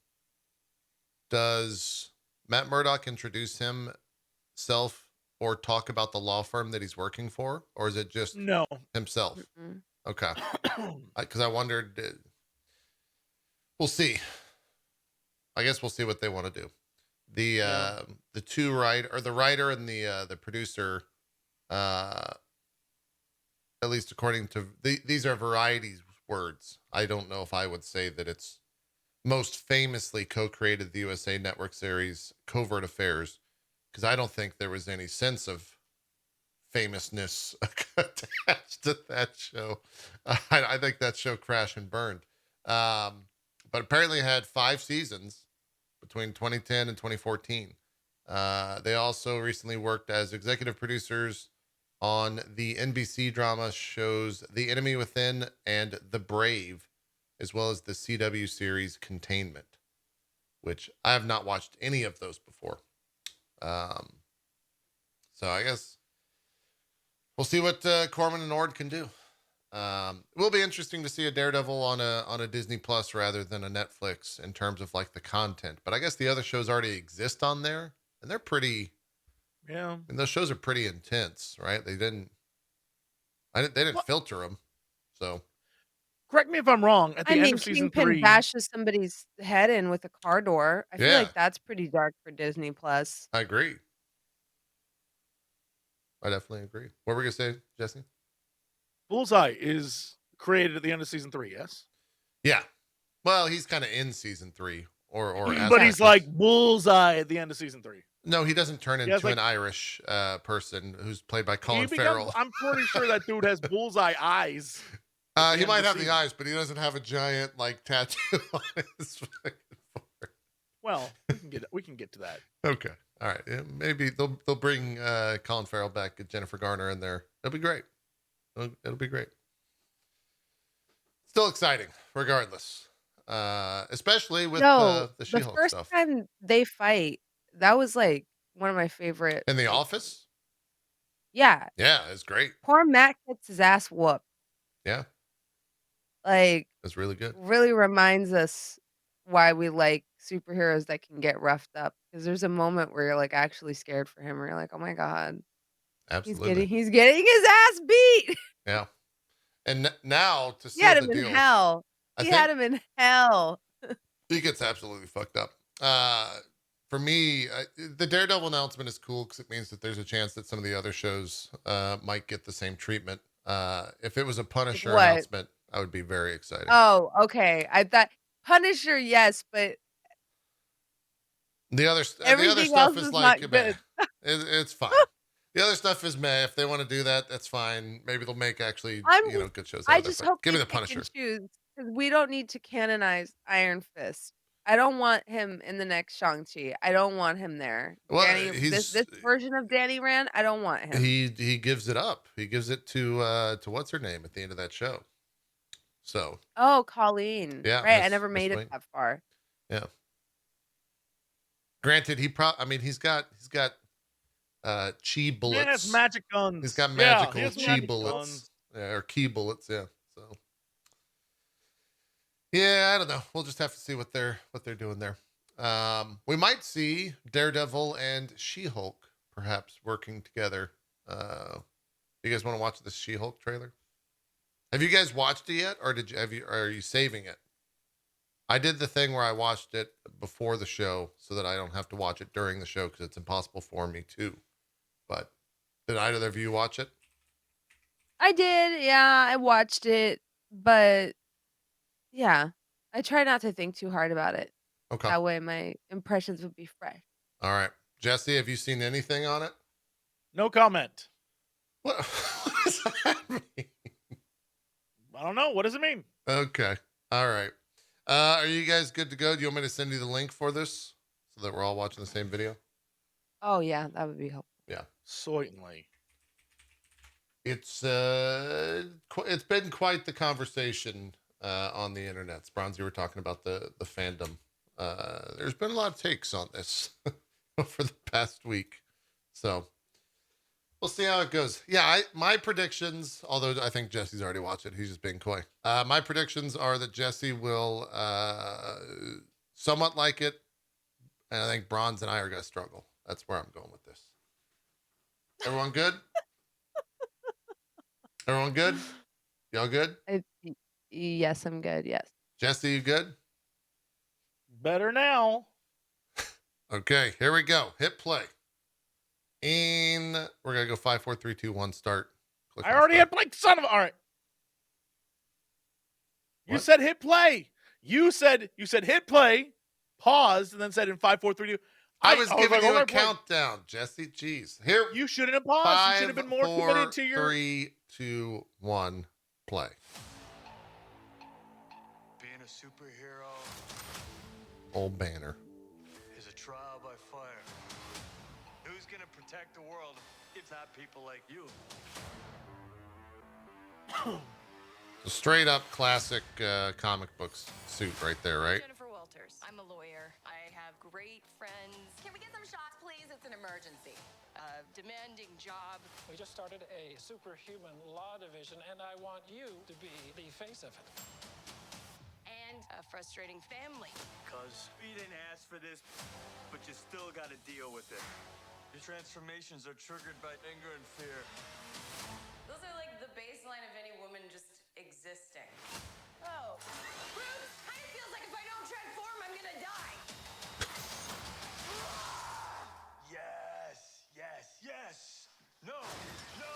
[SPEAKER 1] does Matt Murdock introduce himself or talk about the law firm that he's working for, or is it just himself?
[SPEAKER 3] Mm-mm.
[SPEAKER 1] Okay, because I wondered. We'll see. I guess we'll see what they want to do. The
[SPEAKER 2] Yeah.
[SPEAKER 1] the writer and the producer, uh, at least according to these are Variety's words. I don't know if I would say that it's most famously co-created the USA Network series Covert Affairs, because I don't think there was any sense of famousness attached to that show. I think that show crashed and burned. But apparently it had 5 seasons between 2010 and 2014. They also recently worked as executive producers on the NBC drama shows The Enemy Within and The Brave, as well as the CW series Containment, which I have not watched any of those before. So I guess we'll see what Corman and Ord can do. It will be interesting to see a Daredevil on a Disney Plus rather than a Netflix in terms of like the content. But I guess the other shows already exist on there, and they're pretty.
[SPEAKER 2] Yeah.
[SPEAKER 1] And those shows are pretty intense, right? They didn't filter them, so.
[SPEAKER 2] Correct me if I'm wrong. At the
[SPEAKER 3] I
[SPEAKER 2] end
[SPEAKER 3] mean,
[SPEAKER 2] of season
[SPEAKER 3] Kingpin
[SPEAKER 2] 3,
[SPEAKER 3] bashes somebody's head in with a car door. I feel
[SPEAKER 1] Yeah,
[SPEAKER 3] like that's pretty dark for Disney Plus.
[SPEAKER 1] I agree. I definitely agree. What were we gonna say, Jesse?
[SPEAKER 2] Bullseye is created at the end of season 3. Yes.
[SPEAKER 1] Yeah. Well, he's kind of in season 3, or as
[SPEAKER 2] But
[SPEAKER 1] much
[SPEAKER 2] he's
[SPEAKER 1] as-
[SPEAKER 2] like Bullseye at the end of season 3.
[SPEAKER 1] No, he doesn't turn
[SPEAKER 2] He has,
[SPEAKER 1] into
[SPEAKER 2] like-
[SPEAKER 1] an Irish person who's played by
[SPEAKER 2] He
[SPEAKER 1] Colin
[SPEAKER 2] becomes,
[SPEAKER 1] Farrell.
[SPEAKER 2] I'm pretty sure that dude has bullseye eyes. at the
[SPEAKER 1] He
[SPEAKER 2] end
[SPEAKER 1] might
[SPEAKER 2] of the
[SPEAKER 1] have the
[SPEAKER 2] season.
[SPEAKER 1] eyes, but he doesn't have a giant like tattoo on his fucking forehead.
[SPEAKER 2] Well, we can get to that.
[SPEAKER 1] Okay, all right. Yeah, maybe they'll bring Colin Farrell back, get Jennifer Garner in there. It'll be great. It'll be great. Still exciting, regardless. Especially with
[SPEAKER 3] No,
[SPEAKER 1] the
[SPEAKER 3] the
[SPEAKER 1] She-Hulk
[SPEAKER 3] first
[SPEAKER 1] stuff.
[SPEAKER 3] time they fight, that was like one of my favorite.
[SPEAKER 1] In The
[SPEAKER 3] like,
[SPEAKER 1] Office?
[SPEAKER 3] Yeah,
[SPEAKER 1] Yeah, it's great.
[SPEAKER 3] poor Matt gets his ass whooped.
[SPEAKER 1] Yeah,
[SPEAKER 3] Like,
[SPEAKER 1] it's really good.
[SPEAKER 3] really reminds us why we like superheroes that can get roughed up. Because there's a moment where you're like actually scared for him, where you're like, oh my god,
[SPEAKER 1] Absolutely.
[SPEAKER 3] he's getting his ass beat.
[SPEAKER 1] Yeah. And now to
[SPEAKER 3] He had
[SPEAKER 1] seal
[SPEAKER 3] him
[SPEAKER 1] the
[SPEAKER 3] in
[SPEAKER 1] deal,
[SPEAKER 3] hell.
[SPEAKER 1] I
[SPEAKER 3] He
[SPEAKER 1] think
[SPEAKER 3] had him in hell.
[SPEAKER 1] he gets absolutely fucked up. For me, the Daredevil announcement is cool because it means that there's a chance that some of the other shows might get the same treatment. If it was a Punisher
[SPEAKER 3] what?
[SPEAKER 1] announcement, I would be very excited.
[SPEAKER 3] Oh, okay. I thought Punisher, yes, but
[SPEAKER 1] The other
[SPEAKER 3] everything
[SPEAKER 1] stuff
[SPEAKER 3] else
[SPEAKER 1] is
[SPEAKER 3] is
[SPEAKER 1] like
[SPEAKER 3] not
[SPEAKER 1] meh.
[SPEAKER 3] good.
[SPEAKER 1] It's fine. The other stuff is meh. If they want to do that, that's fine. Maybe they'll make actually good shows out
[SPEAKER 3] I
[SPEAKER 1] of it.
[SPEAKER 3] just
[SPEAKER 1] But
[SPEAKER 3] hope
[SPEAKER 1] give
[SPEAKER 3] they
[SPEAKER 1] me the
[SPEAKER 3] pick
[SPEAKER 1] Punisher.
[SPEAKER 3] and choose, because we don't need to canonize Iron Fist. I don't want him in the next Shang-Chi. I don't want him there.
[SPEAKER 1] Well,
[SPEAKER 3] This version of Danny Rand, I don't want him.
[SPEAKER 1] He gives it up. He gives it to what's her name at the end of that show. So
[SPEAKER 3] Oh, Colleen.
[SPEAKER 1] yeah,
[SPEAKER 3] Right, I never made
[SPEAKER 1] Wayne.
[SPEAKER 3] it that far.
[SPEAKER 1] Yeah. Granted, he's got chi bullets.
[SPEAKER 2] Man has magic guns.
[SPEAKER 1] He's got
[SPEAKER 2] Yeah,
[SPEAKER 1] magical
[SPEAKER 2] he has
[SPEAKER 1] chi
[SPEAKER 2] magic
[SPEAKER 1] bullets.
[SPEAKER 2] guns.
[SPEAKER 1] Yeah, or key bullets, yeah. So yeah, I don't know. We'll just have to see what they're doing there. We might see Daredevil and She-Hulk perhaps working together. You guys want to watch the She-Hulk trailer? Have you guys watched it yet, or are you saving it? I did the thing where I watched it before the show so that I don't have to watch it during the show because it's impossible for me to. But did either of you watch it?
[SPEAKER 3] I did, yeah, I watched it, but yeah, I try not to think too hard about it.
[SPEAKER 1] Okay.
[SPEAKER 3] That way my impressions would be fresh.
[SPEAKER 1] All right. Jesse, have you seen anything on it?
[SPEAKER 2] No comment.
[SPEAKER 1] What does that mean?
[SPEAKER 2] I don't know. What does it mean?
[SPEAKER 1] Okay. All right. Are you guys good to go? Do you want me to send you the link for this so that we're all watching the same video?
[SPEAKER 3] Oh yeah, that would be helpful.
[SPEAKER 1] Yeah.
[SPEAKER 2] Certainly.
[SPEAKER 1] It's it's been quite the conversation on the internet. Bronze, you were talking about the fandom. There's been a lot of takes on this for the past week. So we'll see how it goes. Yeah, my predictions, although I think Jesse's already watched it. He's just being coy. My predictions are that Jesse will somewhat like it. And I think Bronze and I are going to struggle. That's where I'm going with this. Everyone good? Everyone good? Y'all good?
[SPEAKER 3] Yes, I'm good. Yes.
[SPEAKER 1] Jesse, you good?
[SPEAKER 2] Better now.
[SPEAKER 1] Okay, here we go. Hit play. And we're gonna go 5, 4, 3, 2, 1. Start. Click
[SPEAKER 2] I
[SPEAKER 1] on
[SPEAKER 2] already
[SPEAKER 1] start.
[SPEAKER 2] had Blake. Son of a. All right. You
[SPEAKER 1] What?
[SPEAKER 2] said hit play. You said hit play, paused, and then said in 5, 4, 3, 2.
[SPEAKER 1] I was giving
[SPEAKER 2] like,
[SPEAKER 1] you
[SPEAKER 2] hold
[SPEAKER 1] a
[SPEAKER 2] on, Blake.
[SPEAKER 1] countdown, Jesse. Jeez. Here.
[SPEAKER 2] You shouldn't have paused. You should have
[SPEAKER 1] 5,
[SPEAKER 2] been more
[SPEAKER 1] 4,
[SPEAKER 2] committed to your.
[SPEAKER 1] 3, 2, 1. Play.
[SPEAKER 4] Being a superhero
[SPEAKER 1] Old banner.
[SPEAKER 4] is a trial by fire. Who's gonna protect the world if not people like you?
[SPEAKER 1] So straight up classic comic books suit right there, right?
[SPEAKER 5] Jennifer Walters. I'm a lawyer. I have great friends. Can we get some shots, please? It's an emergency. Demanding job.
[SPEAKER 6] We just started a superhuman law division, and I want you to be the face of it.
[SPEAKER 5] And a frustrating family.
[SPEAKER 4] Cause you didn't ask for this, but you still gotta deal with it. Your transformations are triggered by anger and fear.
[SPEAKER 5] Those are like the baseline of any woman just existing. Oh. Bruce, kind of feels like if I don't transform, I'm gonna die.
[SPEAKER 4] Yes, yes, yes. No, no.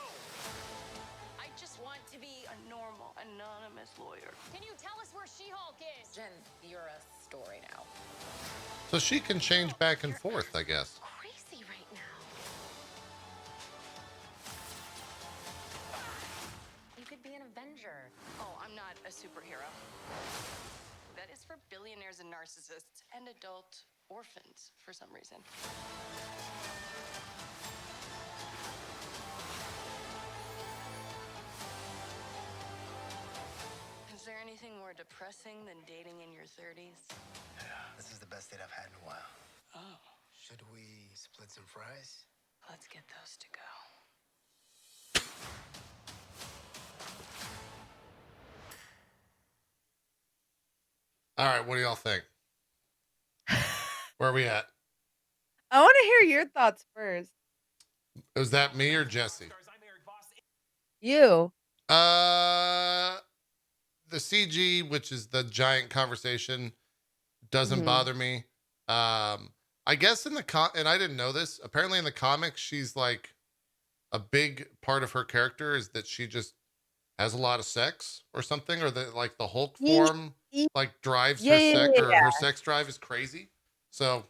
[SPEAKER 5] I just want to be a normal, anonymous lawyer.
[SPEAKER 7] Can you tell us where She-Hulk is?
[SPEAKER 5] Jen, you're a story now.
[SPEAKER 1] So she can change back and forth, I guess.
[SPEAKER 5] Crazy right now.
[SPEAKER 7] You could be an Avenger.
[SPEAKER 5] Oh, I'm not a superhero. That is for billionaires and narcissists and adult orphans for some reason. Is there anything more depressing than dating in your 30s?
[SPEAKER 8] Yeah, this is the best date I've had in a while.
[SPEAKER 5] Oh,
[SPEAKER 8] Should we split some fries?
[SPEAKER 5] let's get those to go.
[SPEAKER 1] All right, what do y'all think? Where are we at?
[SPEAKER 3] I want to hear your thoughts first.
[SPEAKER 1] Was that me or Jesse?
[SPEAKER 3] You.
[SPEAKER 1] The CG, which is the giant conversation, doesn't
[SPEAKER 3] Mhm.
[SPEAKER 1] bother me. I guess in the and I didn't know this. Apparently in the comics, she's like a big part of her character is that she just has a lot of sex or something, or that like the Hulk
[SPEAKER 3] Ye-
[SPEAKER 1] form
[SPEAKER 3] ye-
[SPEAKER 1] like drives
[SPEAKER 3] Yeah,
[SPEAKER 1] her
[SPEAKER 3] yeah,
[SPEAKER 1] sex,
[SPEAKER 3] yeah,
[SPEAKER 1] or
[SPEAKER 3] yeah.
[SPEAKER 1] her sex drive is crazy. So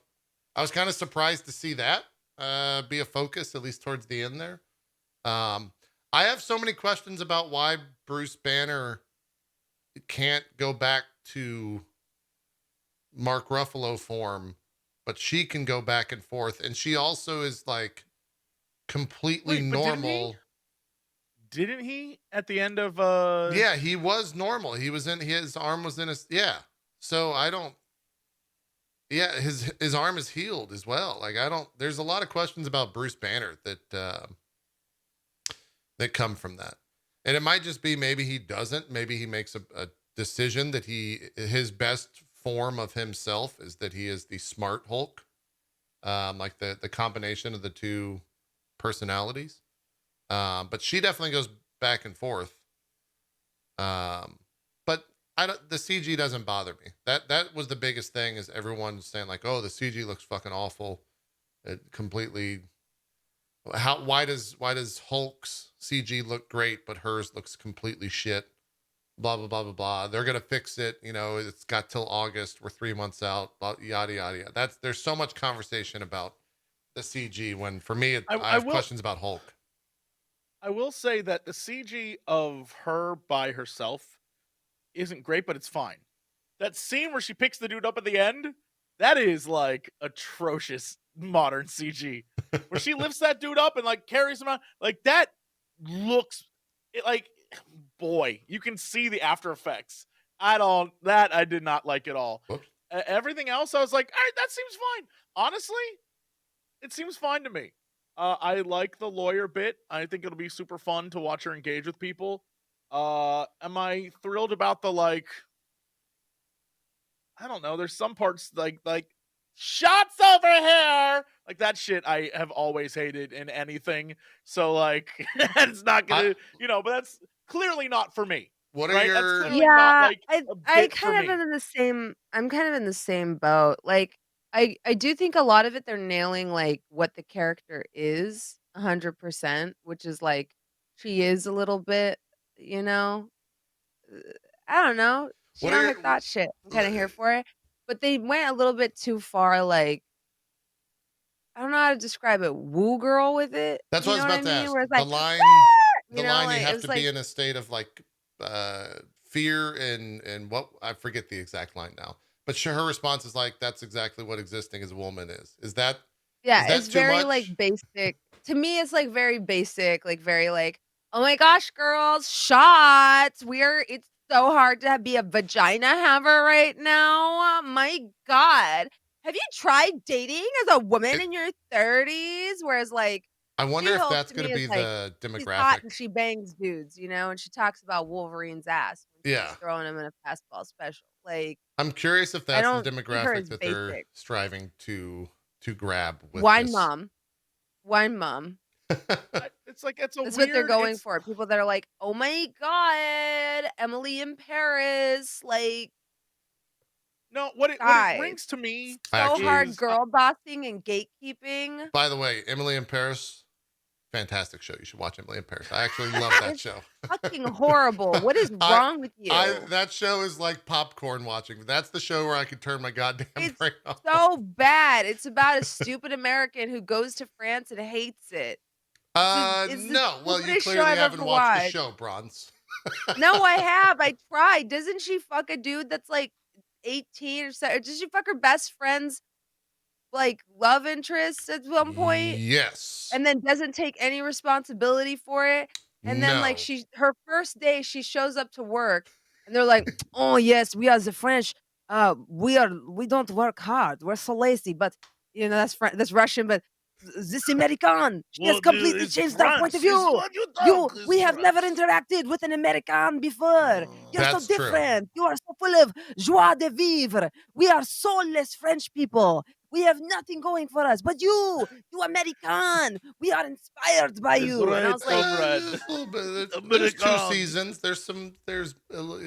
[SPEAKER 1] I was kind of surprised to see that be a focus, at least towards the end there. I have so many questions about why Bruce Banner can't go back to Mark Ruffalo form, but she can go back and forth. And she also is like completely
[SPEAKER 2] Wait, but
[SPEAKER 1] normal.
[SPEAKER 2] Didn't he at the end of
[SPEAKER 1] Yeah, he was normal. He was in his arm was in his So I don't his arm is healed as well. Like there's a lot of questions about Bruce Banner that come from that. And it might just be maybe he doesn't. Maybe he makes a decision that his best form of himself is that he is the smart Hulk. Like the combination of the two personalities. But she definitely goes back and forth. But the CG doesn't bother me. That was the biggest thing is everyone saying like, oh, the CG looks fucking awful. It completely why does Hulk's CG look great, but hers looks completely shit? Blah, blah, blah, blah, blah. They're going to fix it. You know, it's got till August. We're 3 months out, blah, yada, yada, yada. There's so much conversation about the CG when for me, I have questions about Hulk.
[SPEAKER 2] I will say that the CG of her by herself isn't great, but it's fine. That scene where she picks the dude up at the end, that is like atrocious modern CG. Where she lifts that dude up and like carries him out, like that looks like, boy, you can see the after effects. I did not like at all. Everything else, I was like, all right, that seems fine. Honestly, it seems fine to me. I like the lawyer bit. I think it'll be super fun to watch her engage with people. Am I thrilled about the like? I don't know. There's some parts like shots over here, like that shit. I have always hated in anything. So like, it's not gonna, but that's clearly not for me.
[SPEAKER 1] What are
[SPEAKER 2] Right? That's
[SPEAKER 1] your?
[SPEAKER 2] clearly not like
[SPEAKER 3] I
[SPEAKER 2] a
[SPEAKER 3] I
[SPEAKER 2] bit for
[SPEAKER 3] kind of
[SPEAKER 2] me.
[SPEAKER 3] am in the same I'm kind of in the same boat. Like I do think a lot of it they're nailing like what the character is 100%, which is like she is a little bit, you know, uh, I don't know. She
[SPEAKER 1] What are
[SPEAKER 3] on
[SPEAKER 1] your?
[SPEAKER 3] her thought shit. I'm kind of here for it. But they went a little bit too far like I don't know how to describe it. Woo girl with it.
[SPEAKER 1] That's
[SPEAKER 3] You
[SPEAKER 1] what I
[SPEAKER 3] know
[SPEAKER 1] was
[SPEAKER 3] what I
[SPEAKER 1] about to
[SPEAKER 3] mean?
[SPEAKER 1] ask.
[SPEAKER 3] Where it's
[SPEAKER 1] The
[SPEAKER 3] like,
[SPEAKER 1] line,
[SPEAKER 3] "Ah!"
[SPEAKER 1] the
[SPEAKER 3] You know,
[SPEAKER 1] line you
[SPEAKER 3] like it
[SPEAKER 1] have
[SPEAKER 3] was
[SPEAKER 1] to be
[SPEAKER 3] like
[SPEAKER 1] in a state of like fear and what I forget the exact line now. But her response is like, "That's exactly what existing as a woman is." Is
[SPEAKER 3] yeah,
[SPEAKER 1] that
[SPEAKER 3] it's
[SPEAKER 1] too
[SPEAKER 3] very, like,
[SPEAKER 1] much?
[SPEAKER 3] basic. To me, it's, like, very basic, like, very, like, "Oh my gosh, girls, shots. It's so hard to be a vagina haver right now. My god. Have you tried dating as a woman
[SPEAKER 1] It,
[SPEAKER 3] in your 30s?" Whereas, like,
[SPEAKER 1] I wonder if
[SPEAKER 3] She-Hulk
[SPEAKER 1] that's
[SPEAKER 3] to
[SPEAKER 1] going
[SPEAKER 3] me
[SPEAKER 1] to
[SPEAKER 3] is,
[SPEAKER 1] be
[SPEAKER 3] like,
[SPEAKER 1] the
[SPEAKER 3] she's hot
[SPEAKER 1] demographic.
[SPEAKER 3] and she bangs dudes, you know, and she talks about Wolverine's ass when she's
[SPEAKER 1] Yeah,
[SPEAKER 3] throwing him in a fastball special. Like,
[SPEAKER 1] I'm curious if
[SPEAKER 3] I
[SPEAKER 1] that's the
[SPEAKER 3] don't see her
[SPEAKER 1] demographic
[SPEAKER 3] as
[SPEAKER 1] that they're
[SPEAKER 3] basic.
[SPEAKER 1] striving to grab with
[SPEAKER 3] Wine
[SPEAKER 1] this.
[SPEAKER 3] mom. Wine mom.
[SPEAKER 2] It's like it's a
[SPEAKER 3] That's what they're
[SPEAKER 2] weird.
[SPEAKER 3] going
[SPEAKER 2] It's
[SPEAKER 3] for. People that are like, "Oh my god, Emily in Paris." Like,
[SPEAKER 2] no, what it
[SPEAKER 3] guys,
[SPEAKER 2] rings to me
[SPEAKER 3] so hard
[SPEAKER 1] Actually,
[SPEAKER 2] is
[SPEAKER 3] girl bossing and gatekeeping.
[SPEAKER 1] by the way, Emily in Paris, fantastic show. You should watch Emily in Paris. I actually love that
[SPEAKER 3] It's
[SPEAKER 1] show.
[SPEAKER 3] fucking horrible. What is
[SPEAKER 1] I
[SPEAKER 3] wrong with
[SPEAKER 1] I
[SPEAKER 3] you?
[SPEAKER 1] that show is like popcorn watching. That's the show where I could turn my goddamn
[SPEAKER 3] It's
[SPEAKER 1] brain off.
[SPEAKER 3] so bad. It's about a stupid American who goes to France and hates it. It's the
[SPEAKER 1] No. Well, you
[SPEAKER 3] stupidest show
[SPEAKER 1] clearly
[SPEAKER 3] I've
[SPEAKER 1] haven't
[SPEAKER 3] ever
[SPEAKER 1] watched the
[SPEAKER 3] watched.
[SPEAKER 1] show, Bronze.
[SPEAKER 3] No, I have. I tried. Doesn't she fuck a dude that's like 18 or so? Does she fuck her best friend's like love interest at one point?
[SPEAKER 1] Yes.
[SPEAKER 3] And then doesn't take any responsibility for it. And then like
[SPEAKER 1] No.
[SPEAKER 3] her first day she shows up to work and they're like, "Oh yes, we are the French. We don't work hard. We're so lazy." But you know that's Russian, but this American, she has
[SPEAKER 2] well, dude,
[SPEAKER 3] completely
[SPEAKER 2] it's
[SPEAKER 3] changed our point of
[SPEAKER 2] France. It's
[SPEAKER 3] view.
[SPEAKER 2] what you talk
[SPEAKER 3] We
[SPEAKER 2] is
[SPEAKER 3] have never
[SPEAKER 2] France.
[SPEAKER 3] interacted with an American before. You're so
[SPEAKER 1] That's true.
[SPEAKER 3] different. You are so full of joie de vivre. We are soulless French people. We have nothing going for us. But you American, we are inspired by
[SPEAKER 2] It's
[SPEAKER 3] you. And I
[SPEAKER 2] right,
[SPEAKER 3] was like,
[SPEAKER 2] comrade.
[SPEAKER 1] Just a little bit. There's two
[SPEAKER 2] American.
[SPEAKER 1] seasons.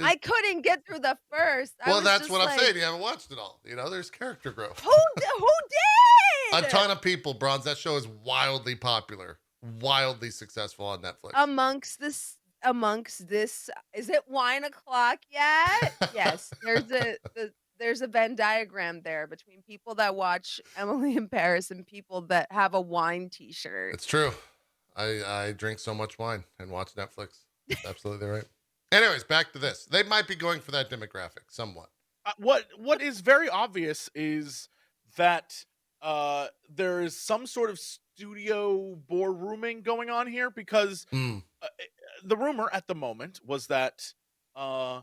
[SPEAKER 3] I couldn't get through the first. I
[SPEAKER 1] Well,
[SPEAKER 3] was
[SPEAKER 1] that's
[SPEAKER 3] just
[SPEAKER 1] what I'm
[SPEAKER 3] like,
[SPEAKER 1] saying. You haven't watched it all. You know, there's character growth.
[SPEAKER 3] who
[SPEAKER 1] A
[SPEAKER 3] did?
[SPEAKER 1] ton of people, Bronze. That show is wildly popular, wildly successful on Netflix.
[SPEAKER 3] Amongst this, is it wine o'clock yet? Yes, there's a Venn diagram there between people that watch Emily in Paris and people that have a wine T-shirt.
[SPEAKER 1] It's true. I drink so much wine and watch Netflix. That's absolutely right. Anyways, back to this. They might be going for that demographic somewhat.
[SPEAKER 2] What is very obvious is that there is some sort of studio boardrooming going on here because the rumor at the moment was that a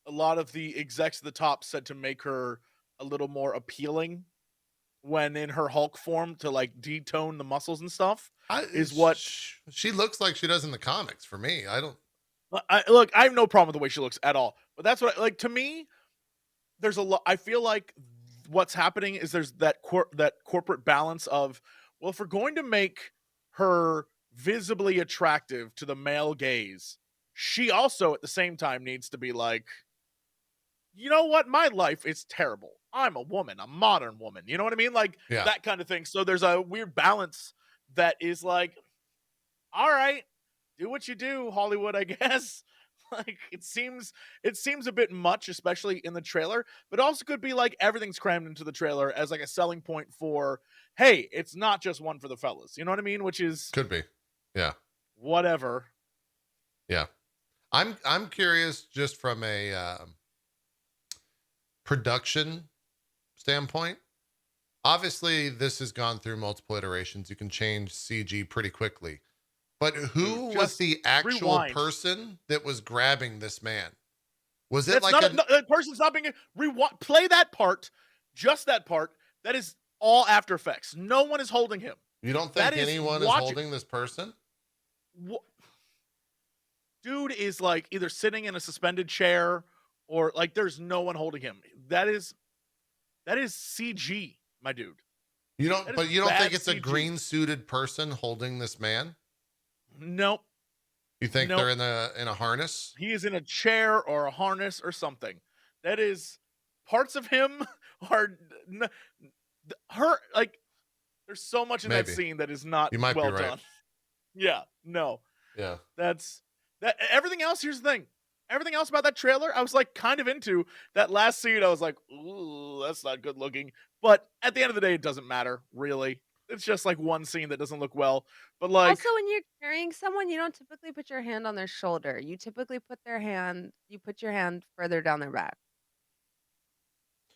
[SPEAKER 2] lot of the execs at the top said to make her a little more appealing when in her Hulk form to like detone the muscles and stuff.
[SPEAKER 1] She looks like she does in the comics for me. I don't.
[SPEAKER 2] Look, I have no problem with the way she looks at all, but that's what like to me. There's a lot. I feel like what's happening is there's that corporate balance of, well, if we're going to make her visibly attractive to the male gaze, she also at the same time needs to be like, you know what, my life is terrible. I'm a woman, a modern woman. You know what I mean? Like that kind of thing. So there's a weird balance that is like, all right, do what you do, Hollywood, I guess. Like it seems a bit much, especially in the trailer, but also could be like everything's crammed into the trailer as like a selling point for, hey, it's not just one for the fellas. You know what I mean? Which is
[SPEAKER 1] could be. Yeah.
[SPEAKER 2] Whatever.
[SPEAKER 1] Yeah. I'm curious just from a production standpoint. Obviously, this has gone through multiple iterations. You can change CG pretty quickly. But who was the actual person that was grabbing this man? Was it
[SPEAKER 2] that person's not being play that part, just that part. That is all After Effects. No one is holding him.
[SPEAKER 1] You don't think anyone is holding this person?
[SPEAKER 2] Dude is like either sitting in a suspended chair or like there's no one holding him. That is CG, my dude.
[SPEAKER 1] You don't think it's CG. A green suited person holding this man?
[SPEAKER 2] Nope.
[SPEAKER 1] You think
[SPEAKER 2] Nope.
[SPEAKER 1] they're in a harness?
[SPEAKER 2] He is in a chair or a harness or something. That is parts of him are her like. There's so much in that
[SPEAKER 1] Maybe.
[SPEAKER 2] scene that is not
[SPEAKER 1] You might be
[SPEAKER 2] well
[SPEAKER 1] right.
[SPEAKER 2] done. Yeah, no.
[SPEAKER 1] Yeah.
[SPEAKER 2] That's that everything else, here's the thing. Everything else about that trailer, I was like kind of into. That last scene, I was like, ooh, that's not good looking. But at the end of the day, it doesn't matter, really. It's just like one scene that doesn't look well. But like,
[SPEAKER 3] Also, when you're carrying someone, you don't typically put your hand on their shoulder. You typically you put your hand further down their back.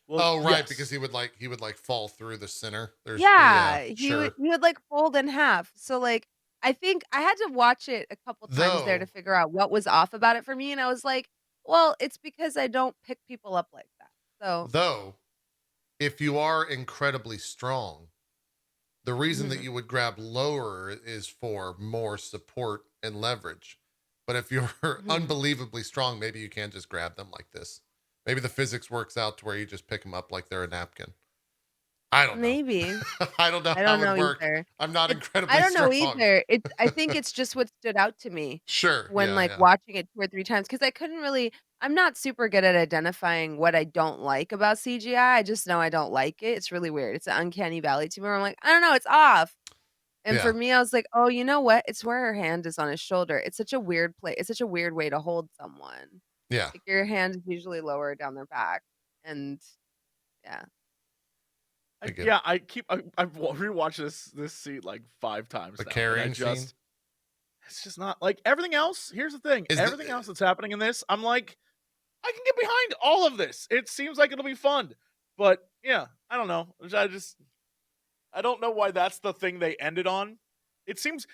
[SPEAKER 2] well,
[SPEAKER 1] Oh, right,
[SPEAKER 2] yes.
[SPEAKER 1] because he would like fall through the center. There's
[SPEAKER 3] Yeah,
[SPEAKER 1] sure.
[SPEAKER 3] he would like fold in half. So like I think I had to watch it a couple times there to
[SPEAKER 1] Though,
[SPEAKER 3] figure out what was off about it for me, and I was like, well, it's because I don't pick people up like that. So
[SPEAKER 1] though, if you are incredibly strong, the reason that
[SPEAKER 3] mhm.
[SPEAKER 1] you would grab lower is for more support and leverage. But if you're
[SPEAKER 3] Mhm.
[SPEAKER 1] unbelievably strong, maybe you can't just grab them like this. Maybe the physics works out to where you just pick them up like they're a napkin. I don't know.
[SPEAKER 3] Maybe.
[SPEAKER 1] I don't know
[SPEAKER 3] I
[SPEAKER 1] how
[SPEAKER 3] don't
[SPEAKER 1] it would
[SPEAKER 3] know
[SPEAKER 1] work.
[SPEAKER 3] either.
[SPEAKER 1] I'm not
[SPEAKER 3] I
[SPEAKER 1] incredibly
[SPEAKER 3] don't know
[SPEAKER 1] strong.
[SPEAKER 3] either. I think it's just what stood out to me
[SPEAKER 1] Sure.
[SPEAKER 3] when,
[SPEAKER 1] Yeah.
[SPEAKER 3] like,
[SPEAKER 1] Yeah.
[SPEAKER 3] watching it 2 or 3 times because I couldn't really I'm not super good at identifying what I don't like about CGI, I just know I don't like it, it's really weird, it's an uncanny valley to me where I'm like, "I don't know, it's off." And for
[SPEAKER 1] Yeah.
[SPEAKER 3] me, I was like, "Oh, you know what? It's where her hand is on his shoulder." It's such a weird it's such a weird way to hold someone.
[SPEAKER 1] Yeah.
[SPEAKER 3] Like, your hand is usually lower down their back, and yeah.
[SPEAKER 1] I get
[SPEAKER 2] Yeah, I've rewatched this scene like 5 times
[SPEAKER 1] the
[SPEAKER 2] now, and I
[SPEAKER 1] carrying scene.
[SPEAKER 2] just it's just not like everything else. Here's the thing:
[SPEAKER 1] Is the
[SPEAKER 2] everything else that's happening in this, I'm like, I can get behind all of this. It seems like it'll be fun, but yeah, I don't know. I don't know why that's the thing they ended on. It seems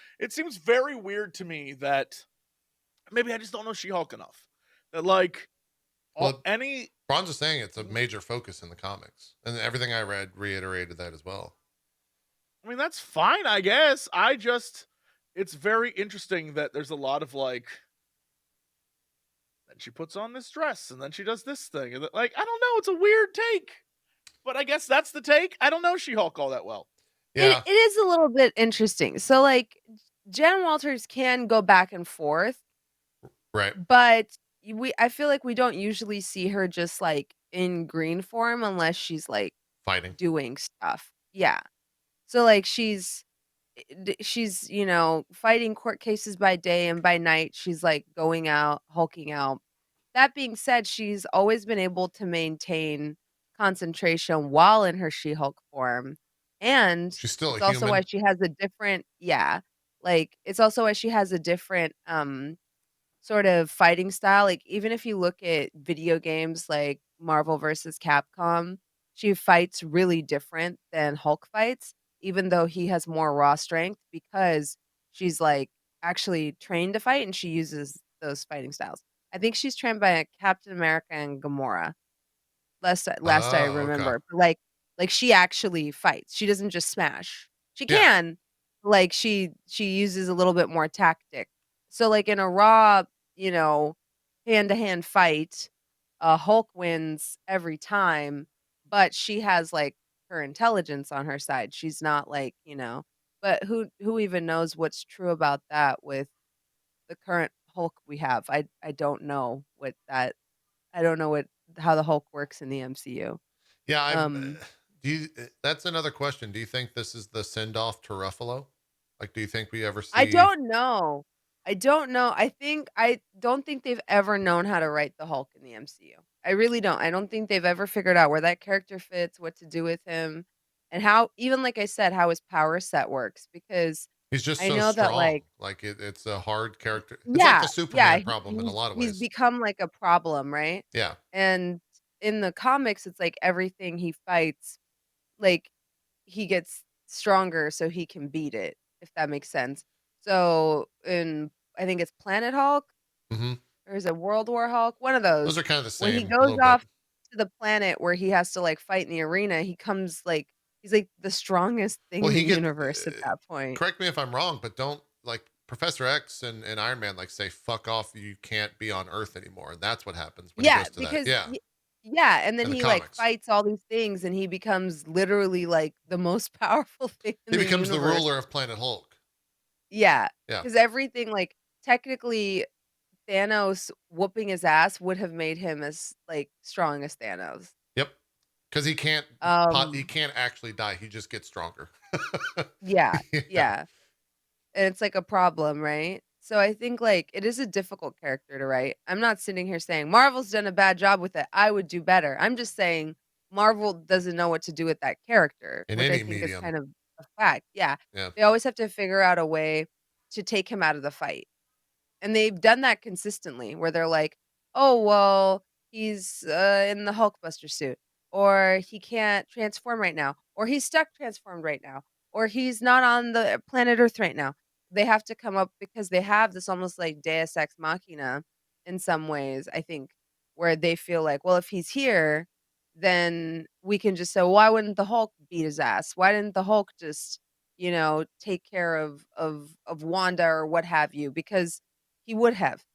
[SPEAKER 2] very weird to me that maybe I just don't know She-Hulk enough. That like
[SPEAKER 1] well,
[SPEAKER 2] any
[SPEAKER 1] Bronze is saying it's a major focus in the comics, and everything I read reiterated that as well.
[SPEAKER 2] I mean, that's fine, I guess. It's very interesting that there's a lot of like, then she puts on this dress and then she does this thing. And like, I don't know. It's a weird take, but I guess that's the take. I don't know She Hulk all that well.
[SPEAKER 1] Yeah.
[SPEAKER 3] It is a little bit interesting. So, like, Jen Walters can go back and forth,
[SPEAKER 1] Right.
[SPEAKER 3] but I feel like we don't usually see her just, like, in green form unless she's, like,
[SPEAKER 1] Fighting.
[SPEAKER 3] doing stuff. Yeah. So, like, she's, fighting court cases by day, and by night, she's, like, going out, hulking out. That being said, she's always been able to maintain concentration while in her She-Hulk form, and
[SPEAKER 1] She's still a
[SPEAKER 3] it's also why
[SPEAKER 1] human.
[SPEAKER 3] she has a different yeah, like, it's also why she has a different, sort of fighting style, like, even if you look at video games like Marvel vs. Capcom, she fights really different than Hulk fights, even though he has more raw strength because she's, like, actually trained to fight and she uses those fighting styles. I think she's trained by Captain America and Gamora. Last I
[SPEAKER 1] Oh, okay.
[SPEAKER 3] remember, but, like, she actually fights, she doesn't just smash. She
[SPEAKER 1] Yeah.
[SPEAKER 3] can, like, she uses a little bit more tactic. So, like, in a raw, you know, hand-to-hand fight, Hulk wins every time, but she has, like, her intelligence on her side, she's not, like, but who even knows what's true about that with the current Hulk we have? I don't know what that I don't know what how the Hulk works in the MCU.
[SPEAKER 1] Yeah.
[SPEAKER 3] Um,
[SPEAKER 1] Do you? That's another question. Do you think this is the send off to Ruffalo? Like, do you think we ever
[SPEAKER 3] I
[SPEAKER 1] see?
[SPEAKER 3] don't know. I don't know. I don't think they've ever known how to write the Hulk in the MCU. I really don't. I don't think they've ever figured out where that character fits, what to do with him, and how even like I said, how his power set works because
[SPEAKER 1] He's just
[SPEAKER 3] I
[SPEAKER 1] so
[SPEAKER 3] know that
[SPEAKER 1] strong.
[SPEAKER 3] like
[SPEAKER 1] Like it's a hard character. It's like
[SPEAKER 3] yeah,
[SPEAKER 1] the
[SPEAKER 3] yeah,
[SPEAKER 1] Superman problem in a lot of
[SPEAKER 3] he's
[SPEAKER 1] ways.
[SPEAKER 3] become like a problem, right?
[SPEAKER 1] Yeah.
[SPEAKER 3] And in the comics, it's like everything he fights, like he gets stronger so he can beat it, if that makes sense. So in I think it's Planet Hulk
[SPEAKER 1] Hmm.
[SPEAKER 3] or is it World War Hulk? One of
[SPEAKER 1] Those
[SPEAKER 3] those.
[SPEAKER 1] are kind of the
[SPEAKER 3] When he
[SPEAKER 1] same a
[SPEAKER 3] goes
[SPEAKER 1] little bit.
[SPEAKER 3] off to the planet where he has to like fight in the arena, he comes like he's like the strongest thing
[SPEAKER 1] Well,
[SPEAKER 3] in the
[SPEAKER 1] he get.
[SPEAKER 3] universe at that point.
[SPEAKER 1] Correct me if I'm wrong, but don't like Professor X and Iron Man like say fuck off. You can't be on Earth anymore. That's what happens when he
[SPEAKER 3] Yeah,
[SPEAKER 1] goes to that.
[SPEAKER 3] because
[SPEAKER 1] Yeah.
[SPEAKER 3] yeah, and then
[SPEAKER 1] In the
[SPEAKER 3] he like
[SPEAKER 1] comics,
[SPEAKER 3] fights all these things and he becomes literally like the most powerful thing in
[SPEAKER 1] he
[SPEAKER 3] the
[SPEAKER 1] becomes the
[SPEAKER 3] universe.
[SPEAKER 1] ruler of Planet Hulk.
[SPEAKER 3] Yeah,
[SPEAKER 1] Yeah.
[SPEAKER 3] because everything like technically Thanos whooping his ass would have made him as like strong as Thanos.
[SPEAKER 1] Yep. Because he can't
[SPEAKER 3] Um,
[SPEAKER 1] actually die. He just gets stronger.
[SPEAKER 3] yeah,
[SPEAKER 1] Yeah.
[SPEAKER 3] yeah. And it's like a problem, right? So I think like it is a difficult character to write. I'm not sitting here saying Marvel's done a bad job with it. I would do better. I'm just saying Marvel doesn't know what to do with that character,
[SPEAKER 1] In
[SPEAKER 3] which I
[SPEAKER 1] any
[SPEAKER 3] think is
[SPEAKER 1] medium.
[SPEAKER 3] kind of a fact. Yeah.
[SPEAKER 1] Yeah.
[SPEAKER 3] They always have to figure out a way to take him out of the fight. And they've done that consistently where they're like, "Oh, well, he's in the Hulkbuster suit, or he can't transform right now, or he's stuck transformed right now, or he's not on the planet Earth right now." They have to come up because they have this almost like Deus Ex Machina in some ways, I think, where they feel like, well, if he's here, then we can just say, well, why wouldn't the Hulk beat his ass? Why didn't the Hulk just, take care of Wanda or what have you? Because he would have.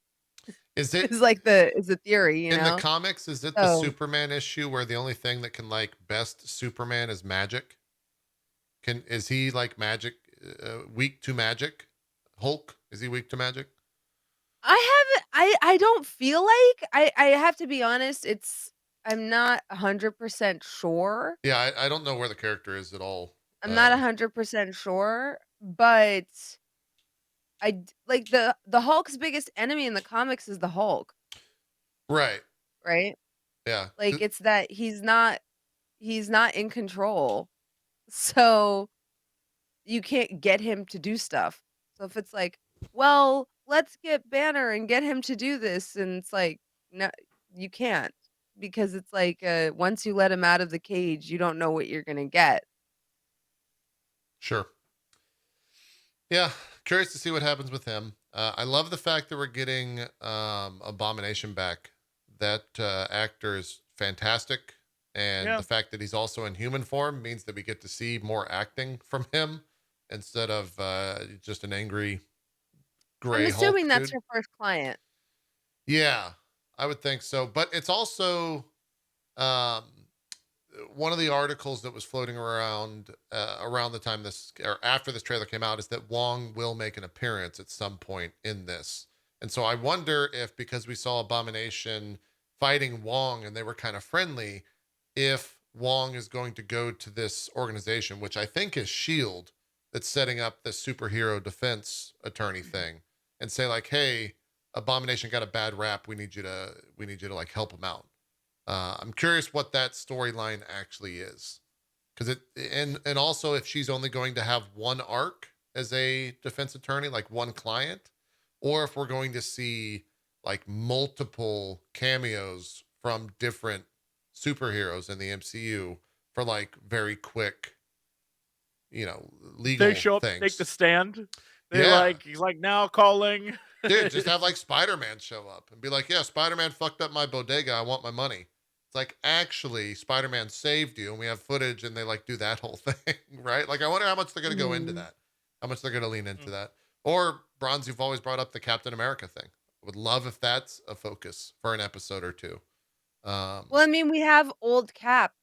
[SPEAKER 1] Is it
[SPEAKER 3] Is the theory,
[SPEAKER 1] in the comics? Is it the
[SPEAKER 3] So,
[SPEAKER 1] Superman issue where the only thing that can like best Superman is magic? Is he like magic, weak to magic? Hulk, is he weak to magic?
[SPEAKER 3] I don't feel like I have to be honest, I'm not 100% sure.
[SPEAKER 1] Yeah, I don't know where the character is at all.
[SPEAKER 3] I'm not 100% sure, but like the Hulk's biggest enemy in the comics is the Hulk,
[SPEAKER 1] Right.
[SPEAKER 3] right?
[SPEAKER 1] Yeah.
[SPEAKER 3] Like it's that he's not in control. So you can't get him to do stuff. So if it's like, well, let's get Banner and get him to do this, and it's like, no, you can't because it's like once you let him out of the cage, you don't know what you're gonna get.
[SPEAKER 1] Sure. Yeah, curious to see what happens with him. I love the fact that we're getting Abomination back. That actor is fantastic, and
[SPEAKER 2] Yeah.
[SPEAKER 1] the fact that he's also in human form means that we get to see more acting from him instead of just an angry
[SPEAKER 3] I'm
[SPEAKER 1] gray Hulk
[SPEAKER 3] assuming that's
[SPEAKER 1] dude.
[SPEAKER 3] her first client.
[SPEAKER 1] Yeah, I would think so. But it's also um, one of the articles that was floating around the time this or after this trailer came out is that Wong will make an appearance at some point in this. And so I wonder if because we saw Abomination fighting Wong and they were kind of friendly, if Wong is going to go to this organization, which I think is Shield, that's setting up the superhero defense attorney thing, and say like, "Hey, Abomination got a bad rap. We need you to like help him out." I'm curious what that storyline actually is, because and also if she's only going to have one arc as a defense attorney, like one client, or if we're going to see like multiple cameos from different superheroes in the MCU for like very quick, legal
[SPEAKER 2] They show up, take the
[SPEAKER 1] things.
[SPEAKER 2] stand.
[SPEAKER 1] Yeah.
[SPEAKER 2] He's like now calling.
[SPEAKER 1] Dude, just have like Spider-Man show up and be like, yeah, Spider-Man fucked up my bodega. I want my money. It's like, actually, Spider-Man saved you, and we have footage, and they like do that whole thing, right? Like, I wonder how much they're going to go into
[SPEAKER 3] Mhm.
[SPEAKER 1] that, how much they're going to lean into
[SPEAKER 2] Mm.
[SPEAKER 1] that. Or, Bronze, you've always brought up the Captain America thing. I would love if that's a focus for an episode or two.
[SPEAKER 3] Well, I mean, we have old Cap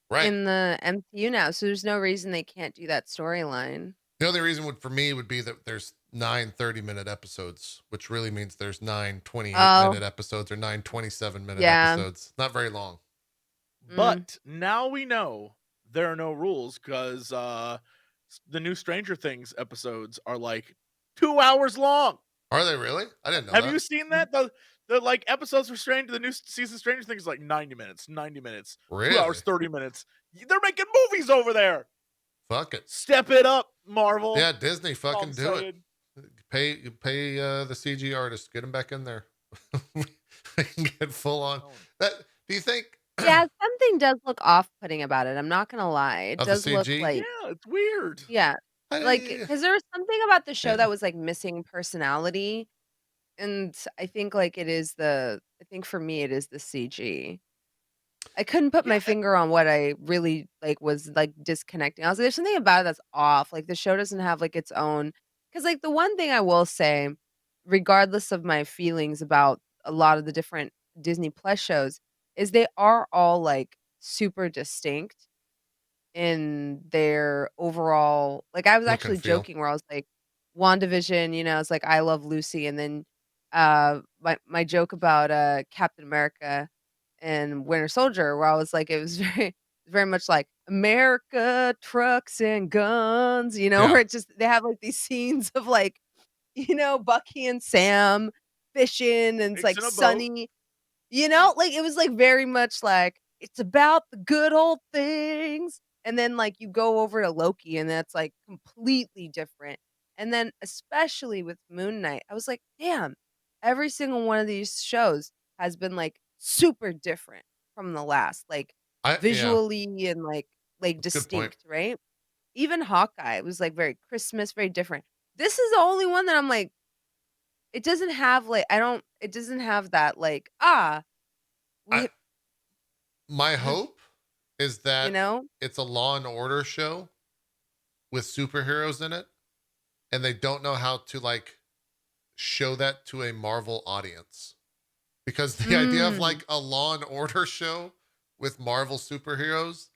[SPEAKER 1] Right.
[SPEAKER 3] in the MCU now, so there's no reason they can't do that storyline.
[SPEAKER 1] The only reason for me would be that there's 9 30-minute episodes, which really means there's 9 28-minute
[SPEAKER 3] Oh,
[SPEAKER 1] episodes or 9 27-minute
[SPEAKER 3] yeah.
[SPEAKER 1] episodes. Not very long.
[SPEAKER 3] Mm.
[SPEAKER 2] But now we know there are no rules because the new Stranger Things episodes are like 2 hours long.
[SPEAKER 1] Are they really? I didn't know
[SPEAKER 2] Have
[SPEAKER 1] that.
[SPEAKER 2] you seen that? The like episodes for Stranger, the new season of Stranger Things is like 90 minutes, 90 minutes, 2 hours,
[SPEAKER 1] Really?
[SPEAKER 2] 30 minutes. They're making movies over there.
[SPEAKER 1] Fuck it.
[SPEAKER 2] Step it up, Marvel.
[SPEAKER 1] Yeah, Disney,
[SPEAKER 2] That's all
[SPEAKER 1] fucking
[SPEAKER 2] I'm
[SPEAKER 1] do it.
[SPEAKER 2] saying.
[SPEAKER 1] Pay the CG artist, get him back in there. We can get full on. That do you think
[SPEAKER 3] Yeah, something does look off-putting about it, I'm not gonna lie. It
[SPEAKER 1] of the
[SPEAKER 3] does look
[SPEAKER 1] CG?
[SPEAKER 3] like
[SPEAKER 2] Yeah, it's weird.
[SPEAKER 3] yeah, like,
[SPEAKER 1] I,
[SPEAKER 3] because there was something about the show
[SPEAKER 1] yeah,
[SPEAKER 3] that was, like, missing personality, and I think for me, it is the CG. I couldn't put my
[SPEAKER 2] Yeah,
[SPEAKER 3] finger on what I really, like, was, like, disconnecting. I was like, "There's something about it that's off." Like, the show doesn't have, like, its own. Because like, the one thing I will say, regardless of my feelings about a lot of the different Disney Plus shows, is they are all, like, super distinct in their overall like, I was
[SPEAKER 1] look and
[SPEAKER 3] actually
[SPEAKER 1] feel.
[SPEAKER 3] joking where I was like, WandaVision, you know, it's like I Love Lucy, and then my joke about Captain America and Winter Soldier, where I was like, it was very much like America, trucks and guns, you know,
[SPEAKER 1] Yeah.
[SPEAKER 3] where it just they have like these scenes of like, you know, Bucky and Sam fishing, and it's
[SPEAKER 2] Takes
[SPEAKER 3] like
[SPEAKER 2] in a boat.
[SPEAKER 3] sunny, you know, like it was like very much like it's about the good old things. And then like you go over to Loki and that's like completely different. And then especially with Moon Knight, I was like, damn, every single one of these shows has been like super different from the last, like
[SPEAKER 1] Yeah,
[SPEAKER 3] visually and like
[SPEAKER 1] that's a good point.
[SPEAKER 3] distinct, right? Even Hawkeye was like very Christmas, very different. This is the only one that I'm like, it doesn't have like it doesn't have that like,
[SPEAKER 1] I
[SPEAKER 3] we
[SPEAKER 1] my hope is
[SPEAKER 3] you
[SPEAKER 1] that
[SPEAKER 3] know?
[SPEAKER 1] it's a Law and Order show with superheroes in it, and they don't know how to like show that to a Marvel audience. Because the idea of
[SPEAKER 3] Mm.
[SPEAKER 1] like a Law and Order show with Marvel superheroes,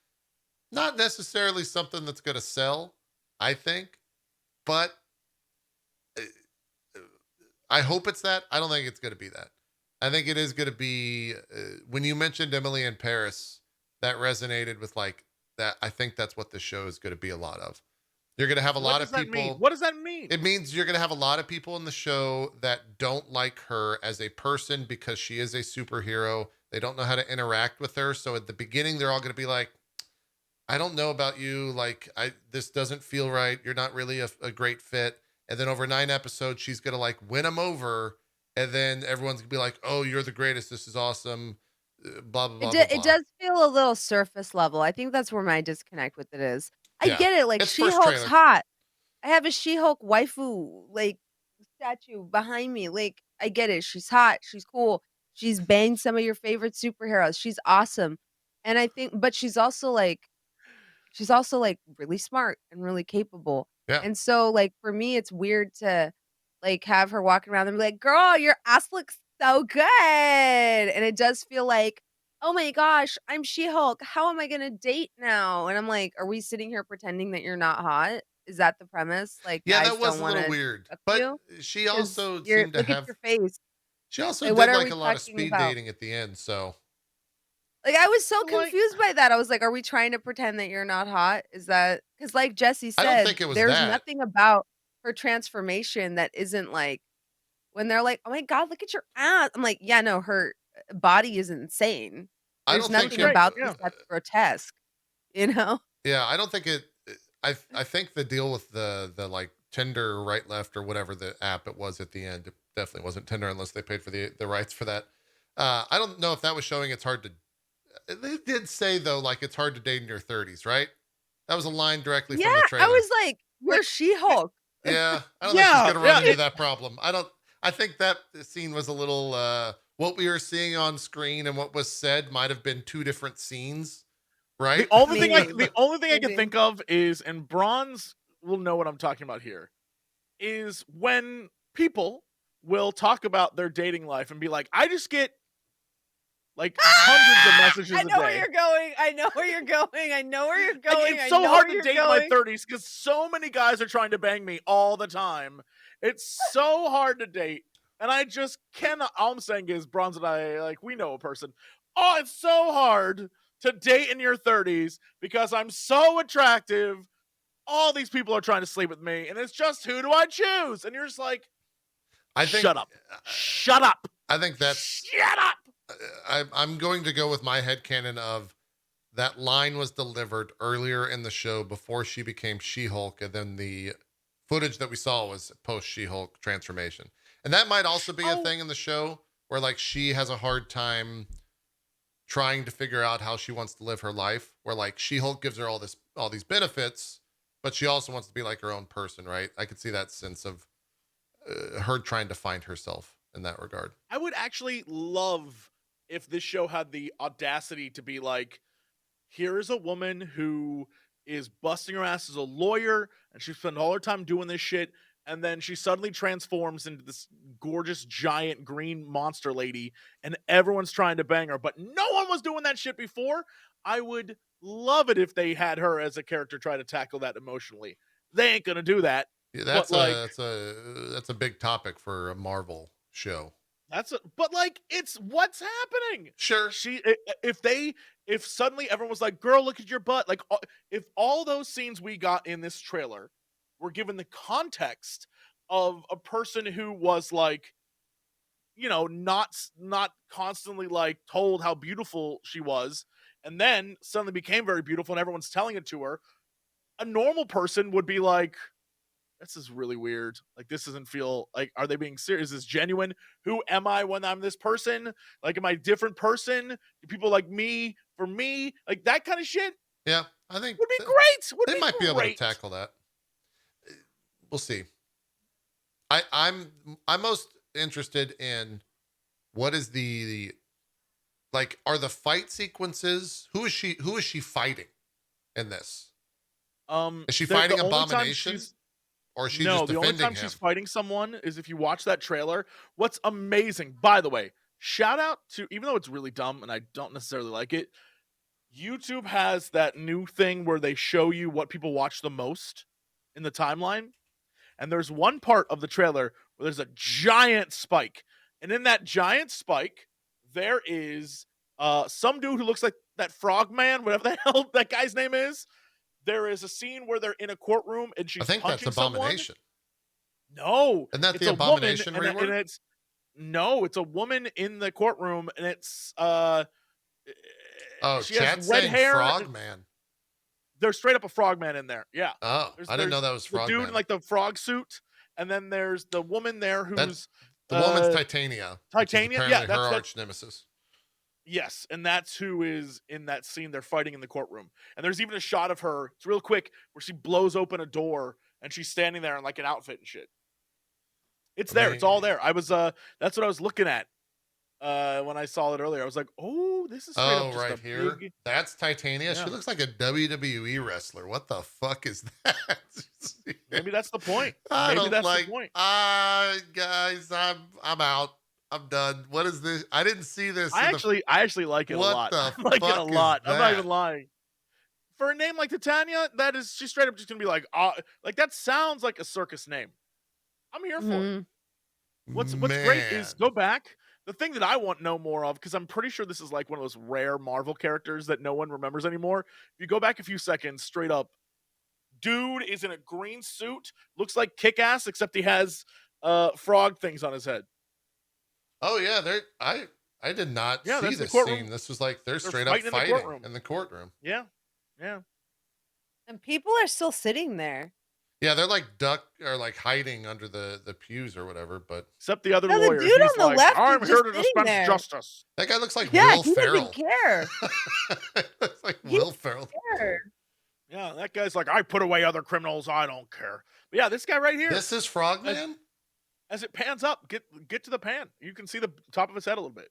[SPEAKER 1] not necessarily something that's going to sell, I think, but uh, I hope it's that. I don't think it's going to be that. I think it is going to be when you mentioned Emily in Paris, that resonated with like that. I think that's what this show is going to be a lot of. You're going to have a
[SPEAKER 2] What
[SPEAKER 1] lot
[SPEAKER 2] does
[SPEAKER 1] of
[SPEAKER 2] that mean?
[SPEAKER 1] people.
[SPEAKER 2] What does that mean?
[SPEAKER 1] It means you're going to have a lot of people in the show that don't like her as a person because she is a superhero. They don't know how to interact with her. So at the beginning, they're all going to be like, I don't know about you. Like, this doesn't feel right. You're not really a great fit. And then over 9 episodes, she's going to like win them over. And then everyone's going to be like, oh, you're the greatest. This is awesome. Blah, blah, blah, blah,
[SPEAKER 3] It
[SPEAKER 1] blah.
[SPEAKER 3] does feel a little surface level. I think that's where my disconnect with it is. I
[SPEAKER 1] Yeah.
[SPEAKER 3] get it, like,
[SPEAKER 1] It's first
[SPEAKER 3] She-Hulk's
[SPEAKER 1] trailer.
[SPEAKER 3] hot. I have a She-Hulk waifu, like, statue behind me, like, I get it, she's hot, she's cool, she's banged some of your favorite superheroes, she's awesome, and I think but she's also, like, really smart and really capable,
[SPEAKER 1] Yeah.
[SPEAKER 3] and so, like, for me, it's weird to, like, have her walking around and be like, "Girl, your ass looks so good," and it does feel like, "Oh my gosh, I'm She-Hulk, how am I gonna date now?" And I'm like, "Are we sitting here pretending that you're not hot? Is that the premise? Like,
[SPEAKER 1] Yeah,
[SPEAKER 3] guys
[SPEAKER 1] that was
[SPEAKER 3] don't
[SPEAKER 1] a little
[SPEAKER 3] wanna
[SPEAKER 1] weird.
[SPEAKER 3] fuck
[SPEAKER 1] But
[SPEAKER 3] you?
[SPEAKER 1] she
[SPEAKER 3] 'Cause
[SPEAKER 1] also
[SPEAKER 3] you're
[SPEAKER 1] seemed to
[SPEAKER 3] look at
[SPEAKER 1] have,
[SPEAKER 3] your face.
[SPEAKER 1] she also
[SPEAKER 3] Like, what
[SPEAKER 1] did
[SPEAKER 3] are
[SPEAKER 1] like
[SPEAKER 3] we
[SPEAKER 1] a lot of
[SPEAKER 3] talking
[SPEAKER 1] speed
[SPEAKER 3] about?"
[SPEAKER 1] dating at the end. So
[SPEAKER 3] Like, I was so
[SPEAKER 2] Like,
[SPEAKER 3] confused by that. I was like, "Are we trying to pretend that you're not hot? Is that?" Because, like Jesse
[SPEAKER 1] I don't
[SPEAKER 3] said,
[SPEAKER 1] think it was
[SPEAKER 3] there's
[SPEAKER 1] that.
[SPEAKER 3] nothing about her transformation that isn't like when they're like, "Oh my god, look at your ass." I'm like, "Yeah, no, her body is insane.
[SPEAKER 1] I
[SPEAKER 3] There's
[SPEAKER 1] don't
[SPEAKER 2] looks
[SPEAKER 1] think
[SPEAKER 3] nothing
[SPEAKER 1] it.
[SPEAKER 2] great.
[SPEAKER 3] about
[SPEAKER 2] Yeah.
[SPEAKER 3] this that's grotesque." You know?
[SPEAKER 1] Yeah, I don't think it. I think the deal with the like Tinder right left or whatever the app it was at the end, it definitely wasn't Tinder unless they paid for the rights for that. I don't know if that was showing it's hard to. They did say though, like it's hard to date in your 30s, right? That was a line directly
[SPEAKER 3] Yeah,
[SPEAKER 1] from the
[SPEAKER 3] I
[SPEAKER 1] trailer.
[SPEAKER 3] was like, "You're
[SPEAKER 2] Like,
[SPEAKER 3] She-Hulk."
[SPEAKER 1] Yeah, I don't think she's
[SPEAKER 2] yeah,
[SPEAKER 1] gonna run
[SPEAKER 2] yeah.
[SPEAKER 1] into that problem. I don't. I think that scene was a little. What we were seeing on screen and what was said might have been two different scenes, right?
[SPEAKER 3] Maybe,
[SPEAKER 2] The only thing I can
[SPEAKER 3] maybe.
[SPEAKER 2] think of is, and Bronze will know what I'm talking about here, is when people will talk about their dating life and be like, I just get like hundreds of
[SPEAKER 3] I
[SPEAKER 2] messages a
[SPEAKER 3] know where
[SPEAKER 2] day.
[SPEAKER 3] you're going. I know where you're going. I know where you're
[SPEAKER 2] Like,
[SPEAKER 3] going.
[SPEAKER 2] it's
[SPEAKER 3] I
[SPEAKER 2] so
[SPEAKER 3] know
[SPEAKER 2] hard
[SPEAKER 3] where
[SPEAKER 2] to
[SPEAKER 3] you're
[SPEAKER 2] date in my
[SPEAKER 3] going.
[SPEAKER 2] 30s because so many guys are trying to bang me all the time. It's so hard to date. And I just cannot. All I'm saying is, Bronze and I, like, we know a person. Oh, it's so hard to date in your 30s because I'm so attractive. All these people are trying to sleep with me. And it's just, who do I choose? And you're just like,
[SPEAKER 1] I think.
[SPEAKER 2] shut up. Shut up.
[SPEAKER 1] I think that's.
[SPEAKER 2] Shut up.
[SPEAKER 1] I'm going to go with my headcanon of that line was delivered earlier in the show before she became She-Hulk, and then the footage that we saw was post She-Hulk transformation. And that might also be a
[SPEAKER 2] Oh,
[SPEAKER 1] thing in the show where like she has a hard time trying to figure out how she wants to live her life, where like She-Hulk gives her all these benefits, but she also wants to be like her own person, right? I could see that sense of her trying to find herself in that regard.
[SPEAKER 2] I would actually love if this show had the audacity to be like, here is a woman who is busting her ass as a lawyer and she spent all her time doing this shit, and then she suddenly transforms into this gorgeous giant green monster lady and everyone's trying to bang her, but no one was doing that shit before. I would love it if they had her as a character try to tackle that emotionally. They ain't gonna do that.
[SPEAKER 1] Yeah,
[SPEAKER 2] But like
[SPEAKER 1] that's a big topic for a Marvel show.
[SPEAKER 2] but like it's what's happening.
[SPEAKER 1] Sure.
[SPEAKER 2] If suddenly everyone was like, "Girl, look at your butt," like if all those scenes we got in this trailer were given the context of a person who was like, not constantly like told how beautiful she was, and then suddenly became very beautiful, and everyone's telling it to her, a normal person would be like, this is really weird. Like, this doesn't feel like, are they being serious? Is this genuine? Who am I when I'm this person? Like, am I a different person? Do people like me for me? Like, that kind of shit
[SPEAKER 1] Yeah, I think
[SPEAKER 2] would be great.
[SPEAKER 1] they might be able to tackle that. We'll see. I'm most interested in what is the like, are the fight sequences, who is she fighting in this? Is she fighting Abomination? Or is she just
[SPEAKER 2] the only
[SPEAKER 1] defending
[SPEAKER 2] time
[SPEAKER 1] him?
[SPEAKER 2] she's fighting someone is if you watch that trailer. What's amazing, by the way, shout out to, even though it's really dumb and I don't necessarily like it, YouTube has that new thing where they show you what people watch the most in the timeline. And there's one part of the trailer where there's a giant spike. And in that giant spike, there is some dude who looks like that frogman, whatever the hell that guy's name is. There is a scene where they're in a courtroom and she's
[SPEAKER 1] I think
[SPEAKER 2] punching
[SPEAKER 1] that's Abomination.
[SPEAKER 2] someone. No.
[SPEAKER 1] Isn't that
[SPEAKER 2] it's
[SPEAKER 1] the
[SPEAKER 2] a
[SPEAKER 1] Abomination
[SPEAKER 2] woman,
[SPEAKER 1] rework?
[SPEAKER 2] and it's it's a woman in the courtroom, and it's she
[SPEAKER 1] Chat's
[SPEAKER 2] has red
[SPEAKER 1] saying
[SPEAKER 2] hair.
[SPEAKER 1] Frogman.
[SPEAKER 2] There's straight up a frogman in there. Yeah.
[SPEAKER 1] Oh, I didn't know that was
[SPEAKER 2] the
[SPEAKER 1] Frogman.
[SPEAKER 2] dude in like the frog suit, and then there's the woman there who's
[SPEAKER 1] the woman's Titania.
[SPEAKER 2] Titania,
[SPEAKER 1] yeah,
[SPEAKER 2] that's
[SPEAKER 1] her arch nemesis.
[SPEAKER 2] Yes, and that's who is in that scene. They're fighting in the courtroom, and there's even a shot of her. It's real quick where she blows open a door and she's standing there in like an outfit and shit. It's there. It's all there. I was that's what I was looking at when I saw it earlier. I was like, oh, this is straight up just
[SPEAKER 1] right
[SPEAKER 2] a
[SPEAKER 1] here.
[SPEAKER 2] big...
[SPEAKER 1] That's Titania.
[SPEAKER 2] Yeah.
[SPEAKER 1] She looks like a WWE wrestler. What the fuck is that?
[SPEAKER 2] Maybe that's the point.
[SPEAKER 1] I
[SPEAKER 2] Maybe
[SPEAKER 1] don't
[SPEAKER 2] that's
[SPEAKER 1] like,
[SPEAKER 2] the point.
[SPEAKER 1] Guys, I'm out. I'm done. What is this? I didn't see this.
[SPEAKER 2] I actually like it a lot.
[SPEAKER 1] I
[SPEAKER 2] like it a lot. I'm not even
[SPEAKER 1] that?
[SPEAKER 2] lying. For a name like Titania, that is, she's straight up just gonna be like that sounds like a circus name. I'm here for it. What's great is, go back. The thing that I want to know more of, because I'm pretty sure this is like one of those rare Marvel characters that no one remembers anymore. If you go back a few seconds, straight up, dude is in a green suit, looks like Kick-Ass, except he has frog things on his head.
[SPEAKER 1] Oh yeah, I did not see this scene. This was like they're straight up fighting in the courtroom.
[SPEAKER 2] Yeah, yeah.
[SPEAKER 3] And people are still sitting there.
[SPEAKER 1] Yeah, they're like like hiding under the pews or whatever. But
[SPEAKER 2] except the other
[SPEAKER 3] no,
[SPEAKER 2] lawyer,
[SPEAKER 3] the dude on the
[SPEAKER 2] like,
[SPEAKER 3] left,
[SPEAKER 2] I'm here to dispense
[SPEAKER 3] there.
[SPEAKER 2] justice.
[SPEAKER 1] That guy looks like
[SPEAKER 3] yeah,
[SPEAKER 1] Will Ferrell.
[SPEAKER 3] He doesn't care.
[SPEAKER 1] Looks like Will Ferrell.
[SPEAKER 2] Yeah, that guy's like, I put away other criminals. I don't care. But yeah, this guy right here.
[SPEAKER 1] This is Frogman.
[SPEAKER 2] As it pans up, get to the pan. You can see the top of his head a little bit.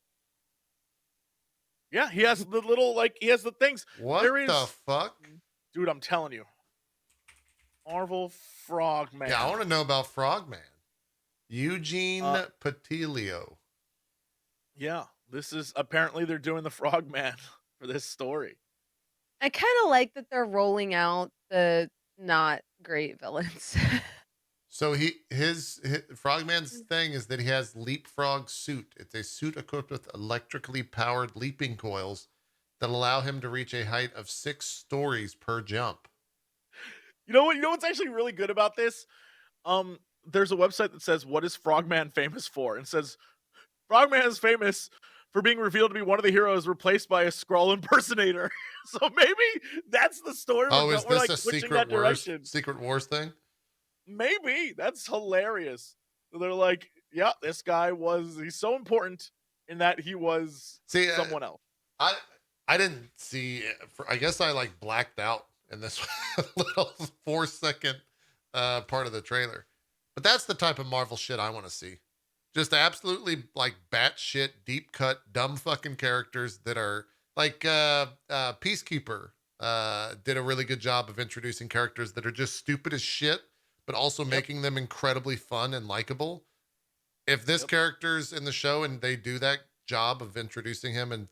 [SPEAKER 2] Yeah, he has the little, like, he has the things.
[SPEAKER 1] What the fuck?
[SPEAKER 2] Dude, I'm telling you. Marvel Frogman.
[SPEAKER 1] Yeah, I want to know about Frogman. Eugene Patilio.
[SPEAKER 2] Yeah, this is, apparently they're doing the Frogman for this story.
[SPEAKER 3] I kind of like that they're rolling out the not great villains.
[SPEAKER 1] So his Frogman's thing is that he has leapfrog suit. It's a suit equipped with electrically powered leaping coils that allow him to reach a height of 6 stories per jump.
[SPEAKER 2] You know what's actually really good about this? There's a website that says, what is Frogman famous for? And it says, Frogman is famous for being revealed to be one of the heroes replaced by a Skrull impersonator. So maybe that's the story.
[SPEAKER 1] Oh, is this
[SPEAKER 2] like
[SPEAKER 1] a Secret Wars thing?
[SPEAKER 2] Maybe. That's hilarious. They're like, yeah, this guy he's so important in that he was someone else.
[SPEAKER 1] I didn't see, I guess I like blacked out in this little 4-second part of the trailer. But that's the type of Marvel shit I want to see. Just absolutely like batshit, deep cut, dumb fucking characters that are like Peacekeeper did a really good job of introducing characters that are just stupid as shit, but also making them incredibly fun and likable. If this character's in the show and they do that job of introducing him in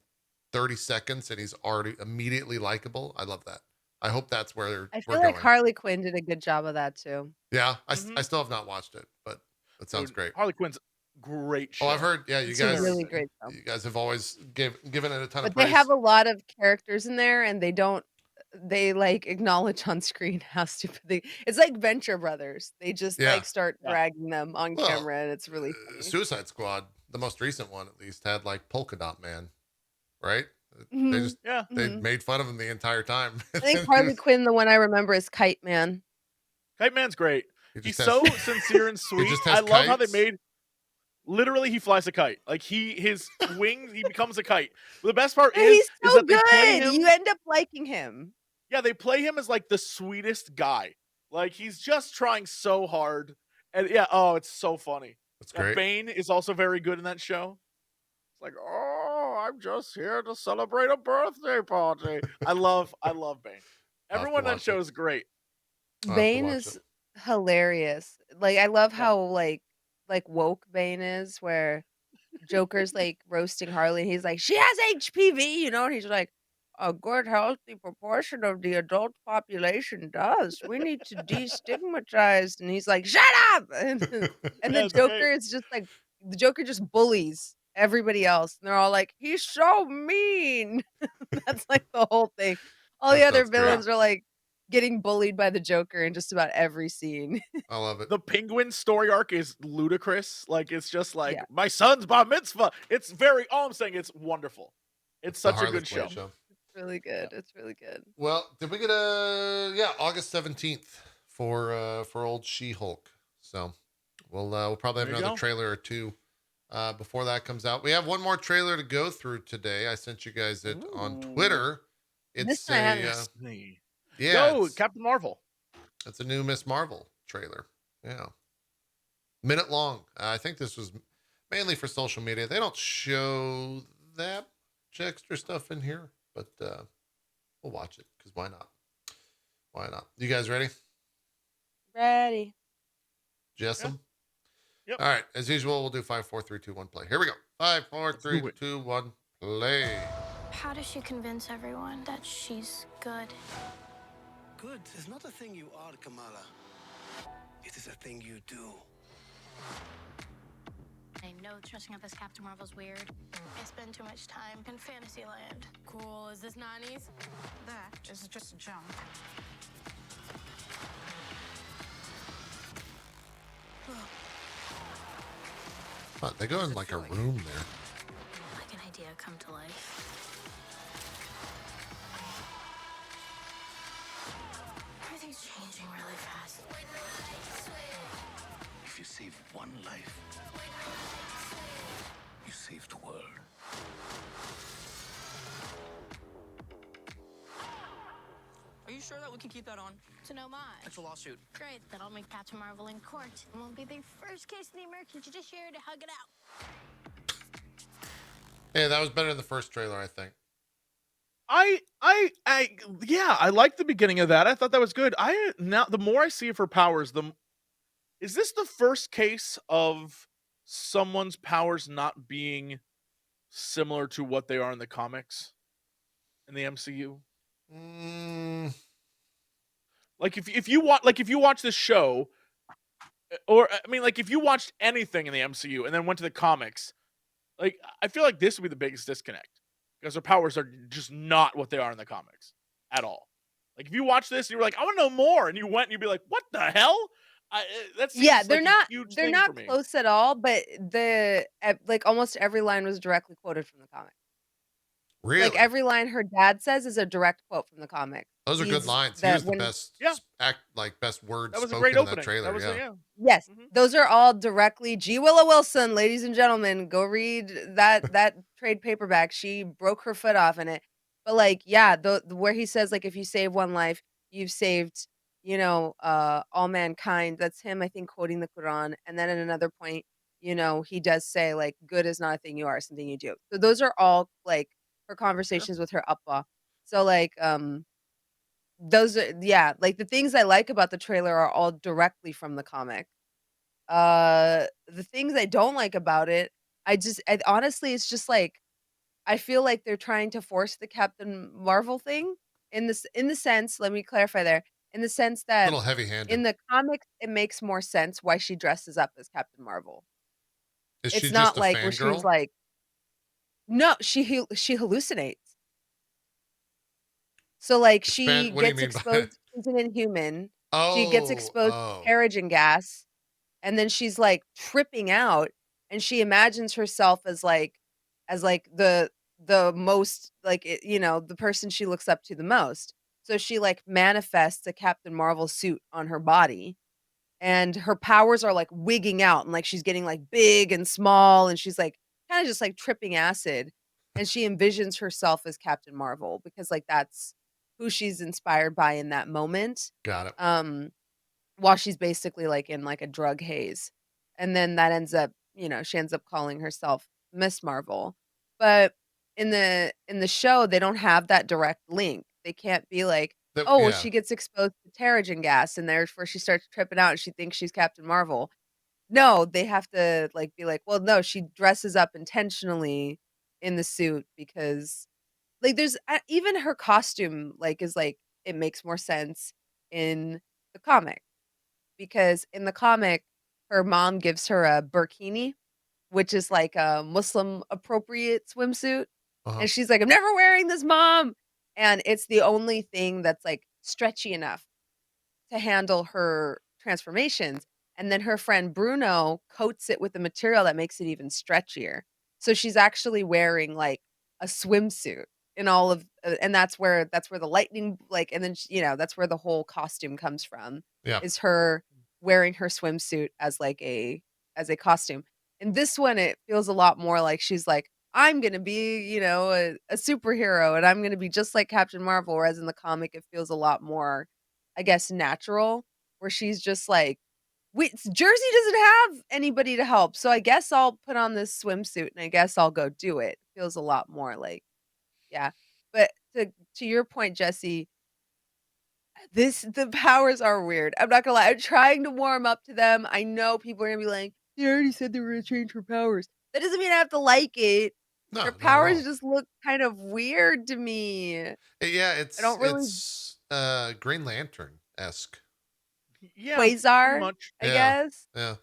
[SPEAKER 1] 30 seconds and he's already immediately likable, I love that. I hope that's where
[SPEAKER 3] I
[SPEAKER 1] we're
[SPEAKER 3] feel like
[SPEAKER 1] going.
[SPEAKER 3] Harley Quinn did a good job of that too.
[SPEAKER 1] Yeah, I
[SPEAKER 2] Mhm.
[SPEAKER 1] still have not watched it, but it sounds
[SPEAKER 2] Dude,
[SPEAKER 1] great.
[SPEAKER 2] Harley Quinn's great show.
[SPEAKER 1] Oh, I've heard. Yeah, you
[SPEAKER 3] It's a
[SPEAKER 1] guys,
[SPEAKER 3] really great show.
[SPEAKER 1] you guys have always given it a ton of
[SPEAKER 3] But they have
[SPEAKER 1] praise.
[SPEAKER 3] a lot of characters in there, and they like acknowledge on screen how stupid they. It's like Venture Brothers. They just
[SPEAKER 1] Yeah.
[SPEAKER 3] like start
[SPEAKER 2] Yeah.
[SPEAKER 3] dragging them on
[SPEAKER 1] Well,
[SPEAKER 3] camera, and it's really funny.
[SPEAKER 1] Suicide Squad, the most recent one at least, had like Polka Dot Man, right? They
[SPEAKER 3] Mhm,
[SPEAKER 1] just
[SPEAKER 2] Yeah.
[SPEAKER 1] they
[SPEAKER 3] mhm.
[SPEAKER 1] made fun of him the entire time.
[SPEAKER 3] I think Harley Quinn, the one I remember is Kite Man.
[SPEAKER 2] Kite Man's great.
[SPEAKER 1] He
[SPEAKER 2] He's
[SPEAKER 1] just has,
[SPEAKER 2] so sincere and sweet.
[SPEAKER 1] just has
[SPEAKER 2] I love how they
[SPEAKER 1] kites.
[SPEAKER 2] made. Literally, he flies a kite. Like his wings, he becomes a kite. But the best part
[SPEAKER 3] And he's
[SPEAKER 2] is
[SPEAKER 3] so
[SPEAKER 2] that they play
[SPEAKER 3] good.
[SPEAKER 2] him.
[SPEAKER 3] You end up liking him.
[SPEAKER 2] Yeah, they play him as like the sweetest guy. Like he's just trying so hard. And yeah, oh, it's so funny.
[SPEAKER 1] That's
[SPEAKER 2] Yeah,
[SPEAKER 1] great.
[SPEAKER 2] Bane is also very good in that show. It's like, oh, I'm just here to celebrate a birthday party. I love Bane.
[SPEAKER 1] I'll have to
[SPEAKER 2] Everyone on that
[SPEAKER 1] watch
[SPEAKER 2] show
[SPEAKER 1] it.
[SPEAKER 2] is great.
[SPEAKER 1] I'll have to
[SPEAKER 3] Bane
[SPEAKER 1] watch
[SPEAKER 3] is
[SPEAKER 1] it.
[SPEAKER 3] hilarious. Like I love
[SPEAKER 2] Yeah.
[SPEAKER 3] how like woke Bane is, where Joker's like roasting Harley. And he's like, she has HPV, you know, and he's like, a good healthy proportion of the adult population does. We need to destigmatize. And he's like, shut up. And the
[SPEAKER 2] Yeah, it's
[SPEAKER 3] Joker
[SPEAKER 2] great.
[SPEAKER 3] is just like, the Joker just bullies everybody else. And they're all like, he's so mean. That's like the whole thing. All the
[SPEAKER 1] That
[SPEAKER 3] other
[SPEAKER 1] sounds great.
[SPEAKER 3] villains are like getting bullied by the Joker in just about every scene.
[SPEAKER 1] I love it.
[SPEAKER 2] The Penguin story arc is ludicrous. Like it's just like
[SPEAKER 3] Yeah.
[SPEAKER 2] my son's bar mitzvah. It's very. All I'm saying, it's wonderful. It's
[SPEAKER 1] The
[SPEAKER 2] such a
[SPEAKER 1] Harley
[SPEAKER 2] good
[SPEAKER 1] Quinn
[SPEAKER 2] show.
[SPEAKER 3] Really good. It's really good.
[SPEAKER 1] Well, did we get August 17th for old She-Hulk. So we'll probably have
[SPEAKER 2] There you
[SPEAKER 1] another
[SPEAKER 2] go.
[SPEAKER 1] trailer or two before that comes out. We have one more trailer to go through today. I sent you guys it on
[SPEAKER 2] Ooh.
[SPEAKER 1] Twitter.
[SPEAKER 3] This
[SPEAKER 1] It's
[SPEAKER 3] one I haven't
[SPEAKER 2] Disney.
[SPEAKER 1] yeah,
[SPEAKER 2] Yo,
[SPEAKER 1] it's,
[SPEAKER 2] Captain Marvel.
[SPEAKER 1] it's a new Miss Marvel trailer. Yeah. Minute long. I think this was mainly for social media. They don't show that much extra stuff in here, but we'll watch it because why not? Why not? You guys ready?
[SPEAKER 3] Ready.
[SPEAKER 1] Jessam?
[SPEAKER 2] Yep.
[SPEAKER 1] All right. As usual, we'll do 5, 4, 3, 2, 1, play. Here we go. 5, 4, 3,
[SPEAKER 2] do it.
[SPEAKER 1] 2, 1, play.
[SPEAKER 7] How does she convince everyone that she's good?
[SPEAKER 8] Good is not a thing you are, Kamala. It is a thing you do.
[SPEAKER 7] I know dressing up as Captain Marvel's weird. I spend too much time in Fantasyland.
[SPEAKER 5] Cool. Is this 90s?
[SPEAKER 7] That is just junk.
[SPEAKER 1] Huh, they go in like a room there.
[SPEAKER 7] Like an idea come to life. Everything's changing really fast.
[SPEAKER 8] If you save one life, you saved the world.
[SPEAKER 5] Are you sure that we can keep that on?
[SPEAKER 7] To no mind.
[SPEAKER 5] It's a lawsuit.
[SPEAKER 7] Great, that'll make Captain Marvel in court. It won't be the first case in the American judiciary to hug it out.
[SPEAKER 1] Hey, that was better than the first trailer, I think.
[SPEAKER 2] Yeah, I like the beginning of that. I thought that was good. Now the more I see of her powers, is this the first case of someone's powers not being similar to what they are in the comics in the MCU? Like if you watch this show, or I mean, like if you watched anything in the MCU and then went to the comics, like I feel like this would be the biggest disconnect because her powers are just not what they are in the comics at all. Like if you watch this and you were like, I want to know more, and you went and you'd be like, what the hell? That seems
[SPEAKER 3] Yeah, they're
[SPEAKER 2] like a
[SPEAKER 3] not
[SPEAKER 2] huge
[SPEAKER 3] they're
[SPEAKER 2] thing
[SPEAKER 3] not
[SPEAKER 2] for me.
[SPEAKER 3] close at all, but like almost every line was directly quoted from the comic.
[SPEAKER 1] Really?
[SPEAKER 3] Like every line her dad says is a direct quote from the comic.
[SPEAKER 1] Those are good
[SPEAKER 3] He's-
[SPEAKER 1] lines. He
[SPEAKER 3] that
[SPEAKER 1] was the
[SPEAKER 3] when-
[SPEAKER 1] best
[SPEAKER 2] Yeah.
[SPEAKER 1] best words
[SPEAKER 2] That was a
[SPEAKER 1] spoken
[SPEAKER 2] great
[SPEAKER 1] in that
[SPEAKER 2] opening.
[SPEAKER 1] trailer.
[SPEAKER 2] That was
[SPEAKER 1] Yeah.
[SPEAKER 3] Yes,
[SPEAKER 2] Mhm.
[SPEAKER 3] those are all directly G. Willow Wilson, ladies and gentlemen. Go read that trade paperback. She broke her foot off in it. But like, yeah, the where he says like if you save one life, you've saved, all mankind. That's him, I think, quoting the Quran. And then at another point, he does say like good is not a thing you are, something you do. So those are all like her conversations with her Appa. So like those are, yeah, like the things I like about the trailer are all directly from the comic. The things I don't like about it, honestly, it's just like I feel like they're trying to force the Captain Marvel thing. in the sense, let me clarify there, in the sense
[SPEAKER 1] A
[SPEAKER 3] that
[SPEAKER 1] little heavy-handed.
[SPEAKER 3] in the comics, it makes more sense why she dresses up as Captain Marvel.
[SPEAKER 1] Is she
[SPEAKER 3] It's
[SPEAKER 1] just
[SPEAKER 3] not
[SPEAKER 1] a
[SPEAKER 3] like where she's
[SPEAKER 1] fangirl?
[SPEAKER 3] like no, she hallucinates. So, like, she
[SPEAKER 1] Expand. What do you
[SPEAKER 3] gets
[SPEAKER 1] mean by it?
[SPEAKER 3] exposed she's an Inhuman, she gets
[SPEAKER 1] Oh,
[SPEAKER 3] exposed to
[SPEAKER 1] oh,
[SPEAKER 3] Terrigen gas, and then she's, like, tripping out, and she imagines herself as, like, the most, like, the person she looks up to the most. So she, like, manifests a Captain Marvel suit on her body, and her powers are, like, wigging out, and, like, she's getting, like, big and small, and she's, like, kinda just, like, tripping acid, and she envisions herself as Captain Marvel because, like, that's who she's inspired by in that moment,
[SPEAKER 1] got it.
[SPEAKER 3] um, while she's basically, like, in, like, a drug haze, and then that ends up she ends up calling herself Miss Marvel, but in the show, they don't have that direct link. They can't be like, "Oh, well,
[SPEAKER 1] Yeah.
[SPEAKER 3] she gets exposed to Terrigen gas, and therefore she starts tripping out, and she thinks she's Captain Marvel." No, they have to, like, be like, "Well, no, she dresses up intentionally in the suit because" like, there's even her costume, like, is like it makes more sense in the comic, because in the comic, her mom gives her a burkini, which is like a Muslim appropriate swimsuit,
[SPEAKER 1] Uh-huh.
[SPEAKER 3] and she's like, "I'm never wearing this, mom!" And it's the only thing that's, like, stretchy enough to handle her transformations, and then her friend Bruno coats it with a material that makes it even stretchier. So she's actually wearing, like, a swimsuit in all of and that's where the lightning, like, and then that's where the whole costume comes from,
[SPEAKER 1] Yeah.
[SPEAKER 3] is her wearing her swimsuit as a costume. In this one, it feels a lot more like she's like, "I'm gonna be, a superhero, and I'm gonna be just like Captain Marvel," whereas in the comic, it feels a lot more, I guess, natural, where she's just like, Jersey doesn't have anybody to help, so I guess I'll put on this swimsuit, and I guess I'll go do it." Feels a lot more like yeah. But to your point, Jesse, the powers are weird. I'm not gonna lie, I'm trying to warm up to them. I know people are gonna be like, "They already said they were gonna change her powers." That doesn't mean I have to like it.
[SPEAKER 1] No,
[SPEAKER 3] Her
[SPEAKER 1] not at
[SPEAKER 3] powers
[SPEAKER 1] all.
[SPEAKER 3] just look kind of weird to me. I
[SPEAKER 1] Yeah,
[SPEAKER 3] don't really
[SPEAKER 1] Green Lantern-esque.
[SPEAKER 2] Yeah, pretty
[SPEAKER 3] Quasar,
[SPEAKER 2] much.
[SPEAKER 3] I
[SPEAKER 1] Yeah.
[SPEAKER 3] guess.
[SPEAKER 1] Yeah.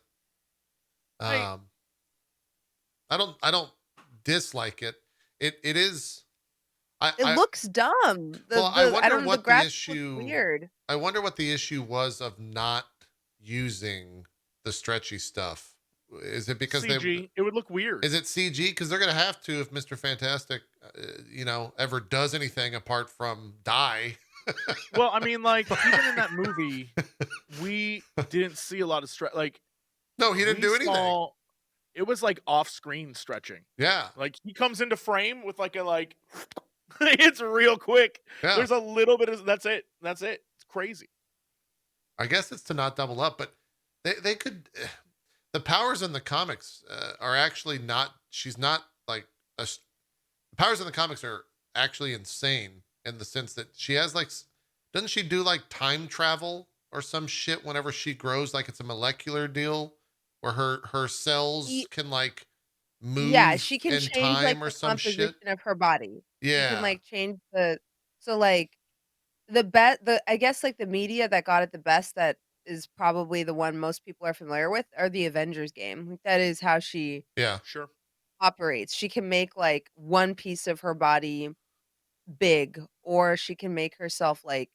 [SPEAKER 2] I
[SPEAKER 1] Um, I don't dislike it. It is
[SPEAKER 3] It
[SPEAKER 1] I
[SPEAKER 3] looks dumb.
[SPEAKER 1] well, I
[SPEAKER 3] I
[SPEAKER 1] wonder
[SPEAKER 3] don't know, the
[SPEAKER 1] what the
[SPEAKER 3] graphics look
[SPEAKER 1] issue
[SPEAKER 3] weird.
[SPEAKER 1] I wonder what the issue was of not using the stretchy stuff. Is it because they
[SPEAKER 2] CG, it would look weird.
[SPEAKER 1] is it CG? Because they're gonna have to if Mr. Fantastic, ever does anything apart from die.
[SPEAKER 2] Well, I mean, like, even in that movie, we didn't see a lot of like,
[SPEAKER 1] No, he didn't
[SPEAKER 2] we
[SPEAKER 1] do anything.
[SPEAKER 2] saw it was, like, off-screen stretching.
[SPEAKER 1] Yeah,
[SPEAKER 2] Like, he comes into frame with, like, it's real quick.
[SPEAKER 1] yeah.
[SPEAKER 2] There's a little bit of that's it. That's it. It's crazy.
[SPEAKER 1] I guess it's to not double up, but they could. The powers in the comics are actually not. She's not like the powers in the comics are actually insane in the sense that she has like. Doesn't she do like time travel or some shit whenever she grows? Like it's a molecular deal where her cells
[SPEAKER 3] Ye
[SPEAKER 1] can like
[SPEAKER 3] Yeah,
[SPEAKER 1] move
[SPEAKER 3] she can
[SPEAKER 1] in
[SPEAKER 3] change, like,
[SPEAKER 1] time or
[SPEAKER 3] the
[SPEAKER 1] some
[SPEAKER 3] composition
[SPEAKER 1] shit.
[SPEAKER 3] of her body. She can,
[SPEAKER 1] Yeah,
[SPEAKER 3] like, change the so, like, the I guess, like, the media that got it the best, that is probably the one most people are familiar with, are the Avengers game. Like, that is how she
[SPEAKER 1] yeah,
[SPEAKER 2] Sure.
[SPEAKER 3] operates. She can make, like, one piece of her body big, or she can make herself, like,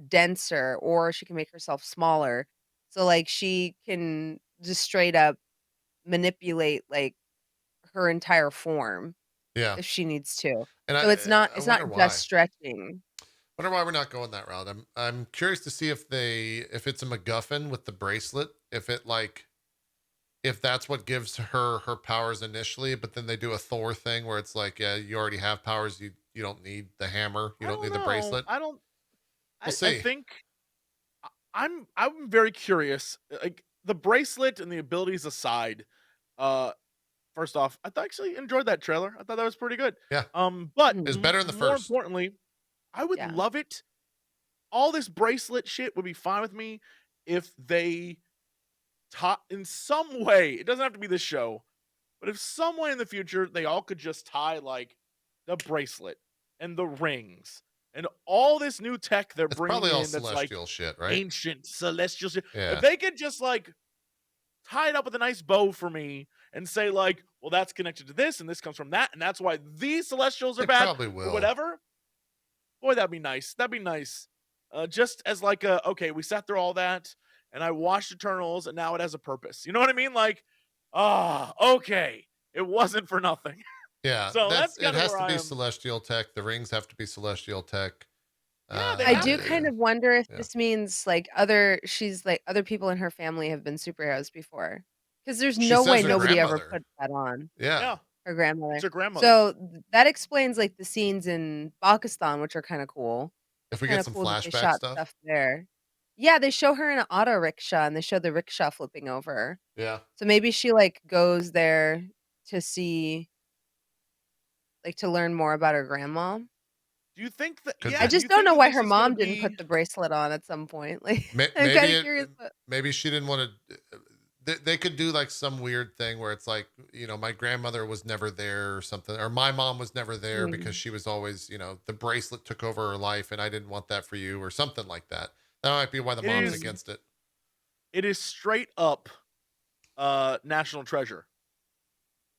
[SPEAKER 3] denser, or she can make herself smaller. So, like, she can just straight up manipulate, like, her entire form
[SPEAKER 1] yeah.
[SPEAKER 3] if she needs to.
[SPEAKER 1] And
[SPEAKER 3] So it's not
[SPEAKER 1] I
[SPEAKER 3] it's
[SPEAKER 1] wonder
[SPEAKER 3] not just
[SPEAKER 1] why.
[SPEAKER 3] stretching.
[SPEAKER 1] Wonder why we're not going that route. I'm curious to see if it's a MacGuffin with the bracelet, if that's what gives her powers initially, but then they do a Thor thing where it's like, yeah, you already have powers, you don't need the hammer, you
[SPEAKER 2] I
[SPEAKER 1] don't
[SPEAKER 2] don't
[SPEAKER 1] need the
[SPEAKER 2] know.
[SPEAKER 1] bracelet.
[SPEAKER 2] I don't
[SPEAKER 1] We'll
[SPEAKER 2] I
[SPEAKER 1] see.
[SPEAKER 2] think I'm very curious. Like, the bracelet and the abilities aside, uh first off, actually enjoyed that trailer. I thought that was pretty good.
[SPEAKER 1] Yeah,
[SPEAKER 2] But
[SPEAKER 3] Mhm.
[SPEAKER 1] it's better in the
[SPEAKER 2] more
[SPEAKER 1] first.
[SPEAKER 2] importantly, I would
[SPEAKER 3] Yeah.
[SPEAKER 2] love it. All this bracelet shit would be fine with me if they taught in some way. It doesn't have to be this show, but if some way in the future they all could just tie, like, the bracelet and the rings and all this new tech they're
[SPEAKER 1] It's
[SPEAKER 2] bringing
[SPEAKER 1] probably all
[SPEAKER 2] in that's like
[SPEAKER 1] celestial shit, right?
[SPEAKER 2] ancient celestial shit.
[SPEAKER 1] Yeah.
[SPEAKER 2] If they could just like tie it up with a nice bow for me and say like, well, that's connected to this and this comes from that, and that's why these celestials are
[SPEAKER 1] They
[SPEAKER 2] bad
[SPEAKER 1] probably
[SPEAKER 2] or
[SPEAKER 1] will.
[SPEAKER 2] whatever. Boy, that'd be nice. That'd be nice. Just as like okay, we sat through all that, and I watched Eternals, and now it has a purpose. You know what I mean? Like, okay, it wasn't for nothing.
[SPEAKER 1] Yeah,
[SPEAKER 2] So that's
[SPEAKER 1] it
[SPEAKER 2] kind of
[SPEAKER 1] has
[SPEAKER 2] where
[SPEAKER 1] to
[SPEAKER 2] I
[SPEAKER 1] be
[SPEAKER 2] am.
[SPEAKER 1] celestial tech. The rings have to be celestial tech.
[SPEAKER 2] Yeah, they
[SPEAKER 3] I
[SPEAKER 2] have
[SPEAKER 3] do
[SPEAKER 2] to.
[SPEAKER 3] kind of wonder if
[SPEAKER 1] Yeah.
[SPEAKER 3] this means like she's like other people in her family have been superheroes before. Because there's
[SPEAKER 1] She
[SPEAKER 3] no
[SPEAKER 1] says
[SPEAKER 3] way
[SPEAKER 1] her
[SPEAKER 3] nobody ever
[SPEAKER 1] grandmother.
[SPEAKER 3] put that on
[SPEAKER 1] Yeah.
[SPEAKER 2] Yeah,
[SPEAKER 3] her grandmother.
[SPEAKER 2] it's her grandmother.
[SPEAKER 3] So that explains like the scenes in Pakistan, which are kind of cool.
[SPEAKER 1] If we
[SPEAKER 3] Kind
[SPEAKER 1] get
[SPEAKER 3] of
[SPEAKER 1] some
[SPEAKER 3] cool that they
[SPEAKER 1] flashback
[SPEAKER 3] shot
[SPEAKER 1] stuff.
[SPEAKER 3] stuff there. Yeah, they show her in an auto rickshaw and they show the rickshaw flipping over.
[SPEAKER 1] Yeah.
[SPEAKER 3] So maybe she like goes there to see, like to learn more about her grandma.
[SPEAKER 2] Do you think that?
[SPEAKER 1] Could
[SPEAKER 2] Yeah,
[SPEAKER 3] I
[SPEAKER 1] be.
[SPEAKER 2] do you
[SPEAKER 3] just don't
[SPEAKER 2] think
[SPEAKER 3] know
[SPEAKER 2] that
[SPEAKER 3] why
[SPEAKER 2] this
[SPEAKER 3] her
[SPEAKER 2] is gonna
[SPEAKER 3] mom didn't
[SPEAKER 2] be?
[SPEAKER 3] put the bracelet on at some point. Like, I'm
[SPEAKER 1] Maybe
[SPEAKER 3] kind of curious.
[SPEAKER 1] maybe she didn't want to. They could do like some weird thing where it's like, my grandmother was never there or something, or my mom was never there because she was always, the bracelet took over her life and I didn't want that for you or something like that. That might be why the
[SPEAKER 2] It
[SPEAKER 1] mom's
[SPEAKER 2] is-
[SPEAKER 1] against it.
[SPEAKER 2] It is straight up, National Treasure,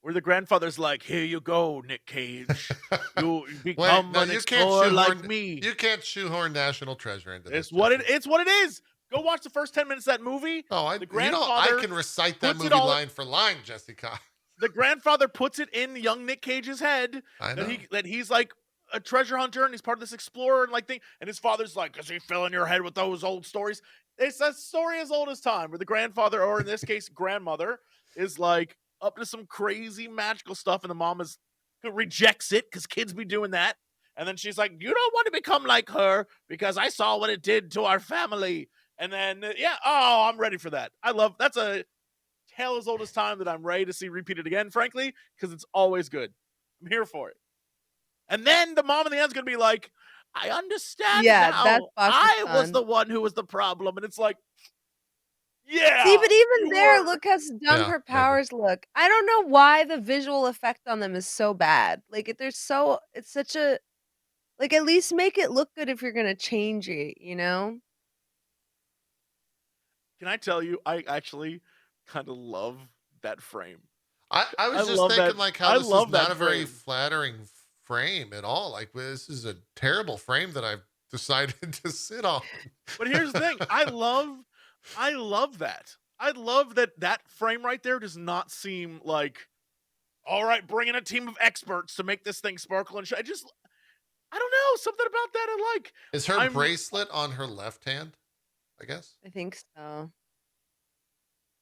[SPEAKER 2] where the grandfather's like, "Here you go, Nick Cage. You become
[SPEAKER 1] no,
[SPEAKER 2] an
[SPEAKER 1] you can't
[SPEAKER 2] explorer like
[SPEAKER 1] shoehorn-
[SPEAKER 2] me."
[SPEAKER 1] You can't shoehorn National Treasure into this.
[SPEAKER 2] It's what
[SPEAKER 1] Jesse.
[SPEAKER 2] it's what it is. Go watch the first 10 minutes of that movie.
[SPEAKER 1] Oh, I
[SPEAKER 2] The
[SPEAKER 1] I
[SPEAKER 2] grandfather
[SPEAKER 1] can recite that
[SPEAKER 2] puts it
[SPEAKER 1] movie
[SPEAKER 2] all-
[SPEAKER 1] line for line, Jessica.
[SPEAKER 2] The grandfather puts it in young Nick Cage's head
[SPEAKER 1] I know.
[SPEAKER 2] that he's like a treasure hunter and he's part of this explorer and like thing. And his father's like, "Cause he fill in your head with those old stories." It's a story as old as time, where the grandfather, or in this case, grandmother, is like up to some crazy magical stuff, and the mom rejects it because kids be doing that. And then she's like, "You don't want to become like her because I saw what it did to our family." And then I'm ready for that. That's a tale as old as time that I'm ready to see repeated again, frankly, because it's always good. I'm here for it. And then the mom in the end's gonna be like, "I understand
[SPEAKER 3] Yeah,
[SPEAKER 2] now.
[SPEAKER 3] that's
[SPEAKER 2] I was
[SPEAKER 3] Pakistan.
[SPEAKER 2] the one who was the problem." And it's like, yeah.
[SPEAKER 3] See, but even
[SPEAKER 2] you
[SPEAKER 3] there,
[SPEAKER 2] were.
[SPEAKER 3] look how dumb
[SPEAKER 1] Yeah,
[SPEAKER 3] her
[SPEAKER 1] maybe.
[SPEAKER 3] powers look. I don't know why the visual effect on them is so bad. Like, it's such a, like, at least make it look good if you're gonna change it, you know?
[SPEAKER 2] Can I tell you, I actually kind of love that frame.
[SPEAKER 1] I was
[SPEAKER 2] I
[SPEAKER 1] just
[SPEAKER 2] love
[SPEAKER 1] thinking
[SPEAKER 2] that-
[SPEAKER 1] like how
[SPEAKER 2] I
[SPEAKER 1] this is
[SPEAKER 2] love
[SPEAKER 1] not
[SPEAKER 2] that
[SPEAKER 1] a very
[SPEAKER 2] frame.
[SPEAKER 1] flattering frame at all. Like this is a terrible frame that I've decided to sit on.
[SPEAKER 2] But here's the thing. I love that. I love that frame right there does not seem like, all right, bring in a team of experts to make this thing sparkle and shine. I don't know, something about that I like.
[SPEAKER 1] Is her
[SPEAKER 2] I'm-
[SPEAKER 1] bracelet on her left hand? I guess.
[SPEAKER 3] I think so.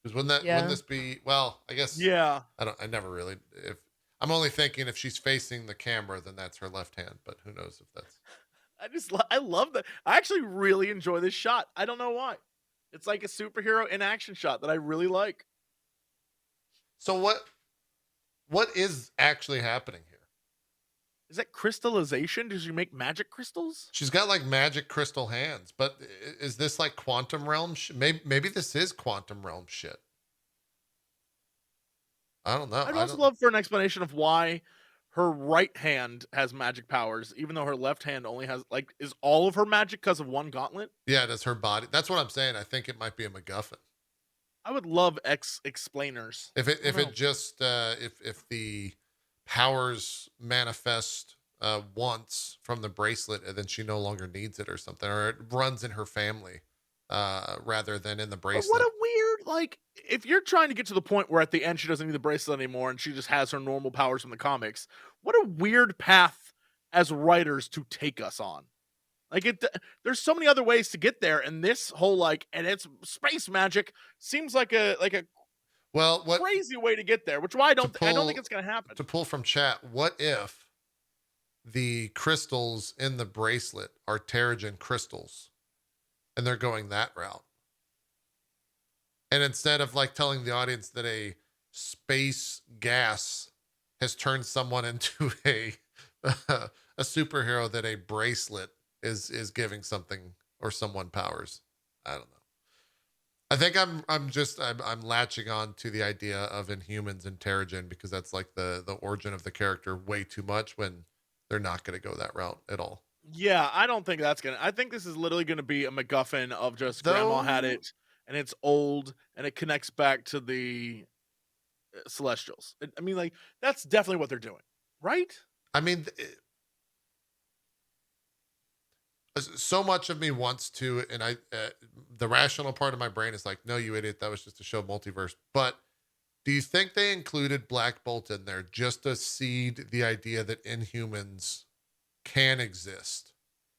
[SPEAKER 1] Because wouldn't
[SPEAKER 3] Yeah.
[SPEAKER 1] this be? Well, I guess.
[SPEAKER 2] Yeah.
[SPEAKER 1] I never really. If I'm only thinking if she's facing the camera, then that's her left hand. But who knows if that's.
[SPEAKER 2] I love that. I actually really enjoy this shot. I don't know why. It's like a superhero in action shot that I really like.
[SPEAKER 1] So what is actually happening here?
[SPEAKER 2] Is that crystallization? Does she make magic crystals?
[SPEAKER 1] She's got like magic crystal hands, but is this like quantum realm? Maybe this is quantum realm shit. I don't know.
[SPEAKER 2] I'd also love for an explanation of why her right hand has magic powers, even though her left hand only has is all of her magic because of one gauntlet?
[SPEAKER 1] Yeah, does her body? That's what I'm saying. I think it might be a MacGuffin.
[SPEAKER 2] I would love explainers.
[SPEAKER 1] If
[SPEAKER 2] I don't know.
[SPEAKER 1] if the powers manifest once from the bracelet and then she no longer needs it or something, or it runs in her family rather than in the
[SPEAKER 2] But
[SPEAKER 1] bracelet.
[SPEAKER 2] what a weird, if you're trying to get to the point where at the end she doesn't need the bracelet anymore and she just has her normal powers from the comics, what a weird path as writers to take us on. There's so many other ways to get there, and this whole and it's space magic seems like a
[SPEAKER 1] Well, what
[SPEAKER 2] crazy way to get there, which why I don't think it's gonna happen.
[SPEAKER 1] to pull from chat? What if the crystals in the bracelet are Terrigen crystals, and they're going that route? And instead of telling the audience that a space gas has turned someone into a superhero, that a bracelet is giving something or someone powers. I don't know. I think I'm latching on to the idea of Inhumans and Terrigen because that's like the origin of the character way too much when they're not going to go that route at all.
[SPEAKER 2] Yeah, I don't think that's gonna. I think this is literally gonna be a MacGuffin of just grandma had
[SPEAKER 1] Though,
[SPEAKER 2] it, and it's old, and it connects back to the Celestials. I mean, like that's definitely what they're doing, right?
[SPEAKER 1] I mean, so much of me wants to, and the rational part of my brain is like, no, you idiot, that was just to show multiverse. But do you think they included Black Bolt in there just to seed the idea that Inhumans can exist?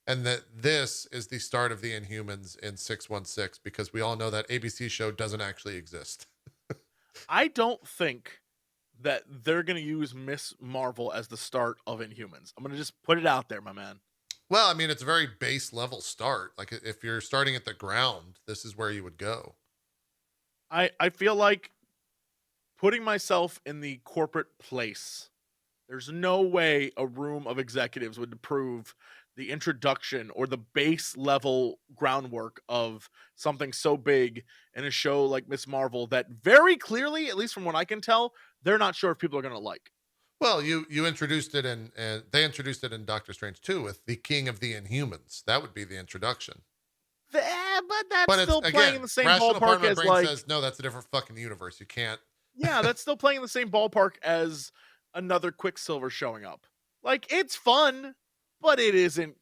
[SPEAKER 1] And that this is the start of the Inhumans in 616, because we all know that ABC show doesn't actually exist.
[SPEAKER 2] I don't think that they're gonna use Miss Marvel as the start of Inhumans. I'm gonna just put it out there, my man.
[SPEAKER 1] Well, I mean, it's a very base level start. Like if you're starting at the ground, this is where you would go.
[SPEAKER 2] I feel like putting myself in the corporate place. There's no way a room of executives would approve the introduction or the base level groundwork of something so big in a show like Miss Marvel that very clearly, at least from what I can tell, they're not sure if people are going to like.
[SPEAKER 1] Well, you introduced it in, and they introduced it in Doctor Strange 2 with the King of the Inhumans. That would be the introduction.
[SPEAKER 2] But that's
[SPEAKER 1] But it's
[SPEAKER 2] still playing
[SPEAKER 1] again,
[SPEAKER 2] in the same
[SPEAKER 1] rational part
[SPEAKER 2] ballpark
[SPEAKER 1] of my
[SPEAKER 2] as
[SPEAKER 1] brain
[SPEAKER 2] like,
[SPEAKER 1] says, no, that's a different fucking universe. You can't.
[SPEAKER 2] yeah, that's still playing in the same ballpark as another Quicksilver showing up. Like, it's fun, but it isn't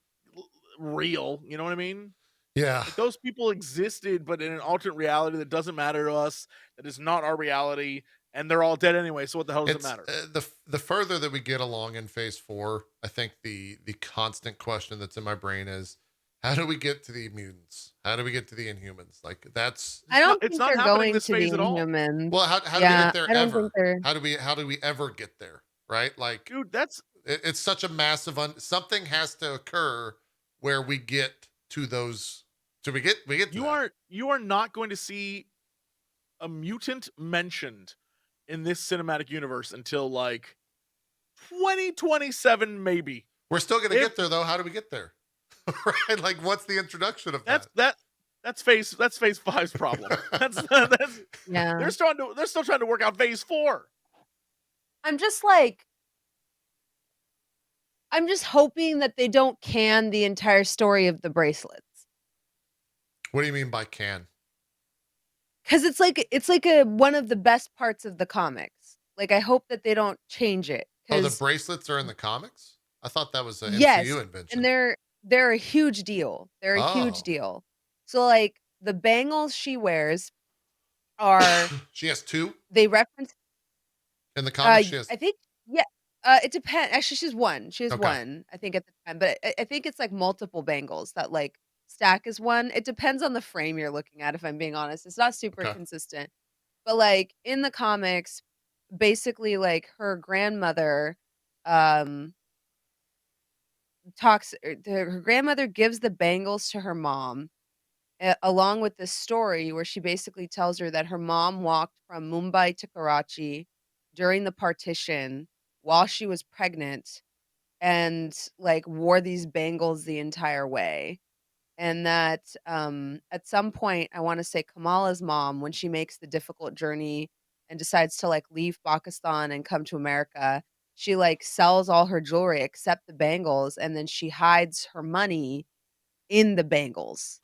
[SPEAKER 2] real. You know what I mean?
[SPEAKER 1] Yeah.
[SPEAKER 2] Like, those people existed, but in an alternate reality that doesn't matter to us, that is not our reality, and they're all dead anyway. So what the hell does it matter?
[SPEAKER 1] The further that we get along in Phase 4, I think the constant question that's in my brain is, how do we get to the mutants? How do we get to the Inhumans? Like that's
[SPEAKER 3] I don't
[SPEAKER 2] It's
[SPEAKER 3] think
[SPEAKER 2] not
[SPEAKER 3] they're
[SPEAKER 2] happening
[SPEAKER 3] going
[SPEAKER 2] this
[SPEAKER 3] to the
[SPEAKER 2] phase at all.
[SPEAKER 3] Inhumans.
[SPEAKER 1] well, how do we
[SPEAKER 3] Yeah,
[SPEAKER 1] get there
[SPEAKER 3] I don't
[SPEAKER 1] ever?
[SPEAKER 3] think they're.
[SPEAKER 1] How do we ever get there? Right? Like
[SPEAKER 2] Dude, that's
[SPEAKER 1] it's such a massive something has to occur where we get to those. So we get to that.
[SPEAKER 2] you are not going to see a mutant mentioned in this cinematic universe until like 2027, maybe.
[SPEAKER 1] We're still gonna
[SPEAKER 2] If-
[SPEAKER 1] get there though. How do we get there? Right? Like what's the introduction of that?
[SPEAKER 2] That's phase 5's problem. that's
[SPEAKER 3] Yeah.
[SPEAKER 2] they're still trying to work out phase 4.
[SPEAKER 3] I'm just hoping that they don't can the entire story of the bracelets.
[SPEAKER 1] What do you mean by can?
[SPEAKER 3] Cuz it's like a one of the best parts of the comics. Like I hope that they don't change it
[SPEAKER 1] Oh, the
[SPEAKER 3] cuz
[SPEAKER 1] bracelets are in the comics? I thought that was an
[SPEAKER 3] yes,
[SPEAKER 1] MCU invention.
[SPEAKER 3] and they're a huge deal. They're a huge
[SPEAKER 1] Oh.
[SPEAKER 3] deal. So like the bangles she wears are
[SPEAKER 1] She has two
[SPEAKER 3] they reference
[SPEAKER 1] in the comics. She has.
[SPEAKER 3] I think yeah. It depends. Actually, she's one. She has
[SPEAKER 1] Okay.
[SPEAKER 3] one. I think at the time, but I think it's like multiple bangles that like stack as one. It depends on the frame you're looking at. If I'm being honest, it's not super
[SPEAKER 1] Okay.
[SPEAKER 3] consistent. But like in the comics, basically, like her grandmother, um, her grandmother gives the bangles to her mom, along with this story where she basically tells her that her mom walked from Mumbai to Karachi during the partition while she was pregnant and like wore these bangles the entire way. And that at some point, I want to say Kamala's mom, when she makes the difficult journey and decides to like leave Pakistan and come to America, she like sells all her jewelry except the bangles, and then she hides her money in the bangles.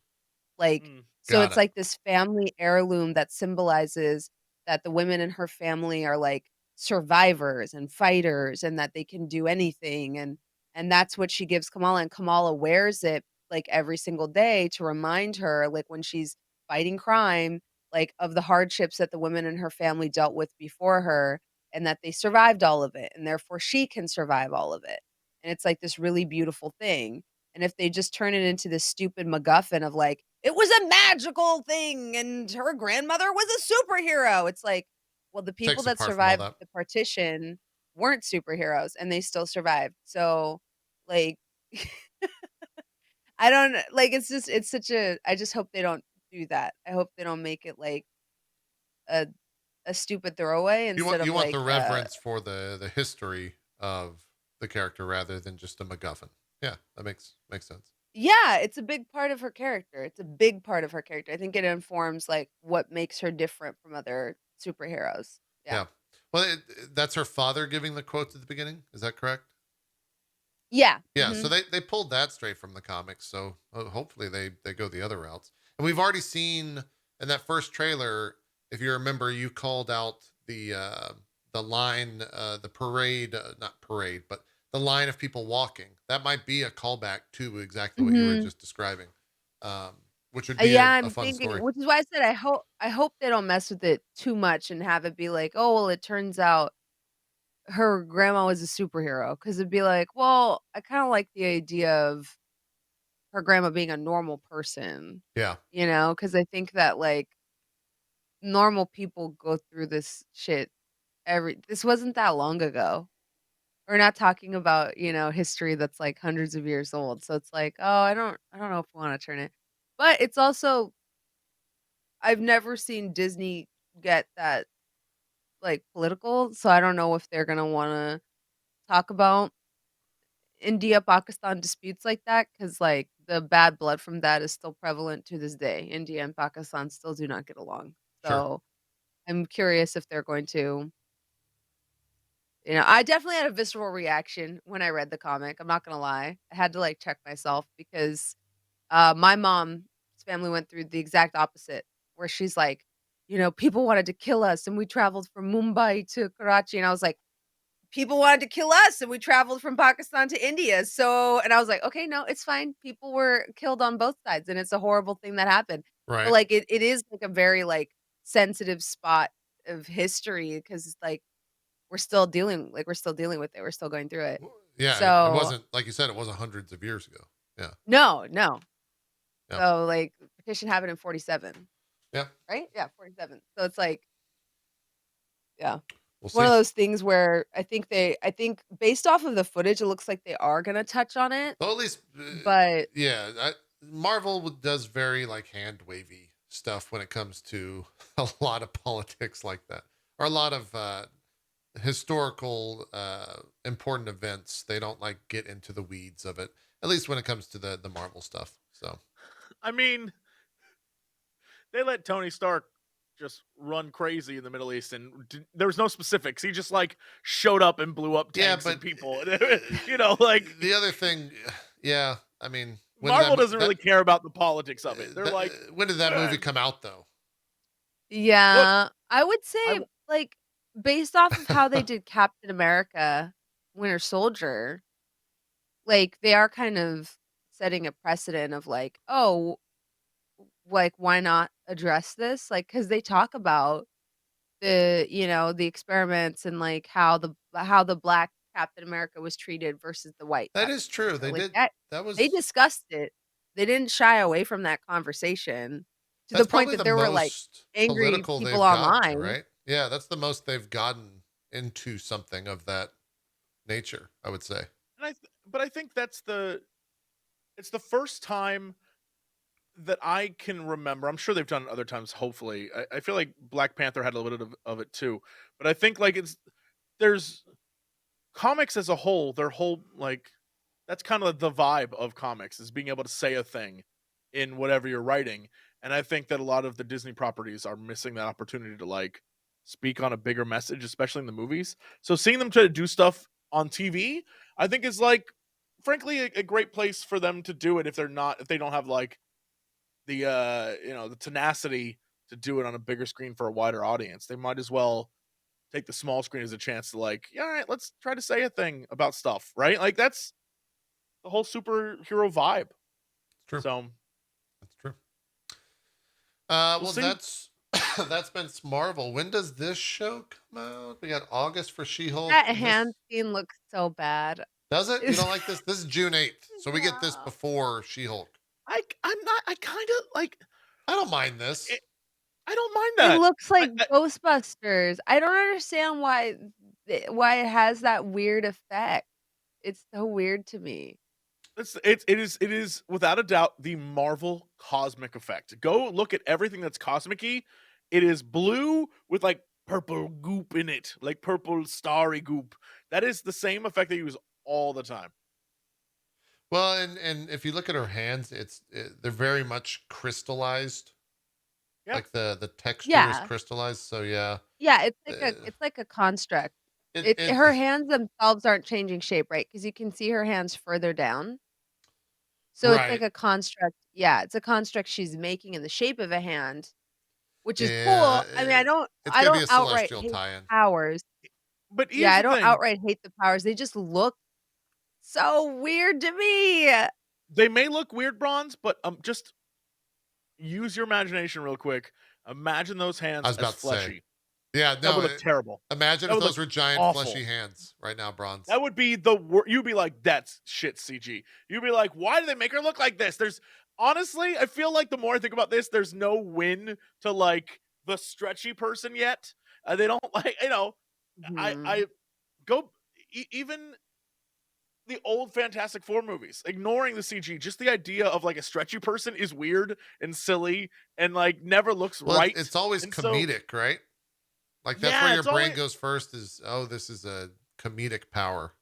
[SPEAKER 3] Like, so
[SPEAKER 1] Got
[SPEAKER 3] it's
[SPEAKER 1] it.
[SPEAKER 3] like this family heirloom that symbolizes that the women in her family are like survivors and fighters and that they can do anything, and that's what she gives Kamala, and Kamala wears it like every single day to remind her, like when she's fighting crime, like of the hardships that the women in her family dealt with before her and that they survived all of it and therefore she can survive all of it. And it's like this really beautiful thing. And if they just turn it into this stupid MacGuffin of like, it was a magical thing and her grandmother was a superhero, it's like, well, the people
[SPEAKER 1] Takes
[SPEAKER 3] that
[SPEAKER 1] apart from all
[SPEAKER 3] survived
[SPEAKER 1] that.
[SPEAKER 3] the partition weren't superheroes and they still survived. So, like, I don't like it's such a I just hope they don't do that. I hope they don't make it like a a stupid throwaway instead of
[SPEAKER 1] You want
[SPEAKER 3] like
[SPEAKER 1] the reverence for the history of the character rather than just a MacGuffin. Yeah, that makes sense.
[SPEAKER 3] yeah, it's a big part of her character. It's a big part of her character. I think it informs like what makes her different from other superheroes. Yeah.
[SPEAKER 1] Yeah. Well, that's her father giving the quotes at the beginning. Is that correct?
[SPEAKER 3] Yeah.
[SPEAKER 1] Yeah,
[SPEAKER 3] Mhm.
[SPEAKER 1] so they pulled that straight from the comics. So hopefully they go the other routes. And we've already seen in that first trailer, if you remember, you called out the line, the parade, not parade, but the line of people walking. That might be a callback to exactly what you were
[SPEAKER 3] Mhm.
[SPEAKER 1] just describing, which would be
[SPEAKER 3] Yeah,
[SPEAKER 1] a
[SPEAKER 3] I'm
[SPEAKER 1] fun
[SPEAKER 3] thinking,
[SPEAKER 1] story.
[SPEAKER 3] which is why I said I hope they don't mess with it too much and have it be like, "Oh, well, it turns out her grandma was a superhero," 'cause it'd be like, "Well, I kinda like the idea of her grandma being a normal person,"
[SPEAKER 1] Yeah,
[SPEAKER 3] you know, because I think that, like, normal people go through this shit this wasn't that long ago. We're not talking about, history that's, like, hundreds of years old, so it's like, "Oh, I don't know if we wanna turn it," but it's also I've never seen Disney get that, like, political, so I don't know if they're gonna wanna talk about India-Pakistan disputes like that, because like, the bad blood from that is still prevalent to this day. India and Pakistan still do not get along.
[SPEAKER 1] sure.
[SPEAKER 3] So, I'm curious if they're going to I definitely had a visceral reaction when I read the comic, I'm not gonna lie. I had to, like, check myself because, my mom's family went through the exact opposite, where she's like, "People wanted to kill us, and we traveled from Mumbai to Karachi," and I was like, "People wanted to kill us, and we traveled from Pakistan to India, so," and I was like, "Okay, no, it's fine. People were killed on both sides, and it's a horrible thing that happened." But,
[SPEAKER 1] Right.
[SPEAKER 3] like, it is, like, a very, like, sensitive spot of history because like, we're still dealing with it, we're still going through it.
[SPEAKER 1] Yeah, it
[SPEAKER 3] So
[SPEAKER 1] wasn't like you said. It wasn't hundreds of years ago. Yeah,
[SPEAKER 3] no, no.
[SPEAKER 1] yeah,
[SPEAKER 3] So, like, the petition happened in '47,
[SPEAKER 1] yeah.
[SPEAKER 3] right? Yeah, '47. So it's like yeah.
[SPEAKER 1] We'll
[SPEAKER 3] One of
[SPEAKER 1] see.
[SPEAKER 3] those things where I think based off of the footage, it looks like they are gonna touch on it,
[SPEAKER 1] Well, at least,
[SPEAKER 3] but
[SPEAKER 1] yeah. Marvel does very like hand wavy stuff when it comes to a lot of politics like that, or a lot of historical important events. They don't like get into the weeds of it. At least when it comes to the Marvel stuff. So
[SPEAKER 2] I mean, they let Tony Stark just run crazy in the Middle East, and there was no specifics. He just like showed up and blew up
[SPEAKER 1] yeah,
[SPEAKER 2] tanks
[SPEAKER 1] but
[SPEAKER 2] and people. Like
[SPEAKER 1] the other thing, yeah. I mean, when did
[SPEAKER 2] Marvel doesn't really care about the politics of it. They're
[SPEAKER 1] that
[SPEAKER 2] like,
[SPEAKER 1] when did that movie come out though?
[SPEAKER 2] look,
[SPEAKER 3] yeah, I would
[SPEAKER 2] I
[SPEAKER 3] say, like, based off of how they did Captain America: Winter Soldier, like, they are kind of setting a precedent of, like, "Oh, like, why not address this?" Like, because they talk about the experiments and, like, how the black Captain America was treated versus the white
[SPEAKER 1] That
[SPEAKER 3] Captain
[SPEAKER 1] is true.
[SPEAKER 3] America,
[SPEAKER 1] They
[SPEAKER 3] like,
[SPEAKER 1] did.
[SPEAKER 3] that
[SPEAKER 1] That
[SPEAKER 3] they
[SPEAKER 1] was
[SPEAKER 3] discussed it. They didn't shy away from that conversation to the
[SPEAKER 1] That's
[SPEAKER 3] point
[SPEAKER 1] probably
[SPEAKER 3] that
[SPEAKER 1] the
[SPEAKER 3] there were, like,
[SPEAKER 1] most
[SPEAKER 3] angry
[SPEAKER 1] political
[SPEAKER 3] people
[SPEAKER 1] they've gotten to,
[SPEAKER 3] online.
[SPEAKER 1] right? Yeah, that's the most they've gotten into something of that nature, I would say.
[SPEAKER 2] but I think it's the first time that I can remember. I'm sure they've done it other times. Hopefully, I feel like Black Panther had a little bit of it too. But I think like there's comics as a whole. Their whole like that's kind of the vibe of comics is being able to say a thing in whatever you're writing. And I think that a lot of the Disney properties are missing that opportunity to like speak on a bigger message, especially in the movies. So seeing them try to do stuff on TV, I think is like frankly a great place for them to do it if they don't have like the tenacity to do it on a bigger screen for a wider audience. They might as well take the small screen as a chance to like, yeah, all right, let's try to say a thing about stuff, right? Like that's the whole superhero vibe.
[SPEAKER 1] It's true.
[SPEAKER 2] So
[SPEAKER 1] That's true.
[SPEAKER 2] we'll
[SPEAKER 1] Well,
[SPEAKER 2] see.
[SPEAKER 1] that's been Marvel. When does this show come out? We got August for She-Hulk,
[SPEAKER 3] That
[SPEAKER 1] and this
[SPEAKER 3] hand scene looks so bad.
[SPEAKER 1] does it? You
[SPEAKER 3] It's
[SPEAKER 1] don't like this? This is June 8th, so we get this
[SPEAKER 3] yeah.
[SPEAKER 1] before She-Hulk.
[SPEAKER 2] I'm not. I kind of like.
[SPEAKER 1] I don't mind this.
[SPEAKER 2] It, I don't mind
[SPEAKER 3] It
[SPEAKER 2] that.
[SPEAKER 3] looks like
[SPEAKER 2] I
[SPEAKER 3] Ghostbusters. I don't understand why it has that weird effect. It's so weird to me.
[SPEAKER 2] it is without a doubt the Marvel cosmic effect. Go look at everything that's cosmic-y. It is blue with like purple goop in it, like purple starry goop. That is the same effect they use all the time.
[SPEAKER 1] Well, and if you look at her hands, they're very much crystallized.
[SPEAKER 2] Yeah.
[SPEAKER 1] Like the texture is
[SPEAKER 3] Yeah.
[SPEAKER 1] crystallized. So yeah,
[SPEAKER 3] Yeah,
[SPEAKER 1] uh,
[SPEAKER 3] it's like a construct. Her hands themselves aren't changing shape, right? Because you can see her hands further down. So it's like
[SPEAKER 1] Right.
[SPEAKER 3] a construct. Yeah, it's a construct she's making in the shape of a hand, which is
[SPEAKER 1] Yeah,
[SPEAKER 3] cool. I mean, I don't
[SPEAKER 1] it's
[SPEAKER 3] I
[SPEAKER 1] gonna be
[SPEAKER 3] don't
[SPEAKER 1] a
[SPEAKER 3] outright
[SPEAKER 1] celestial
[SPEAKER 3] hate the
[SPEAKER 1] tie-in.
[SPEAKER 3] powers.
[SPEAKER 2] But
[SPEAKER 3] Yeah,
[SPEAKER 2] here's
[SPEAKER 3] I
[SPEAKER 2] the
[SPEAKER 3] don't
[SPEAKER 2] thing.
[SPEAKER 3] outright hate the powers. They just look so weird to me.
[SPEAKER 2] They may look weird, Bronze, but just use your imagination real quick. Imagine those
[SPEAKER 1] I
[SPEAKER 2] hands
[SPEAKER 1] was
[SPEAKER 2] as
[SPEAKER 1] about to say.
[SPEAKER 2] fleshy.
[SPEAKER 1] Yeah,
[SPEAKER 2] That
[SPEAKER 1] no.
[SPEAKER 2] would look terrible.
[SPEAKER 1] Imagine
[SPEAKER 2] That
[SPEAKER 1] if
[SPEAKER 2] would look
[SPEAKER 1] those were giant
[SPEAKER 2] awful.
[SPEAKER 1] fleshy hands right now, Bronze.
[SPEAKER 2] That would be the worst. You'd be like, that's shit CG. You'd be like, why do they make her look like this? There's honestly, I feel like the more I think about this, there's no win to like the stretchy person yet. They don't like, I
[SPEAKER 3] Mhm.
[SPEAKER 2] go even the old Fantastic Four movies, ignoring the CG, just the idea of like a stretchy person is weird and silly and like never looks
[SPEAKER 1] Well,
[SPEAKER 2] right.
[SPEAKER 1] it's always
[SPEAKER 2] And so,
[SPEAKER 1] comedic, right? Like that's where
[SPEAKER 2] yeah,
[SPEAKER 1] your
[SPEAKER 2] it's
[SPEAKER 1] brain
[SPEAKER 2] always.
[SPEAKER 1] goes first is, oh, this is a comedic power.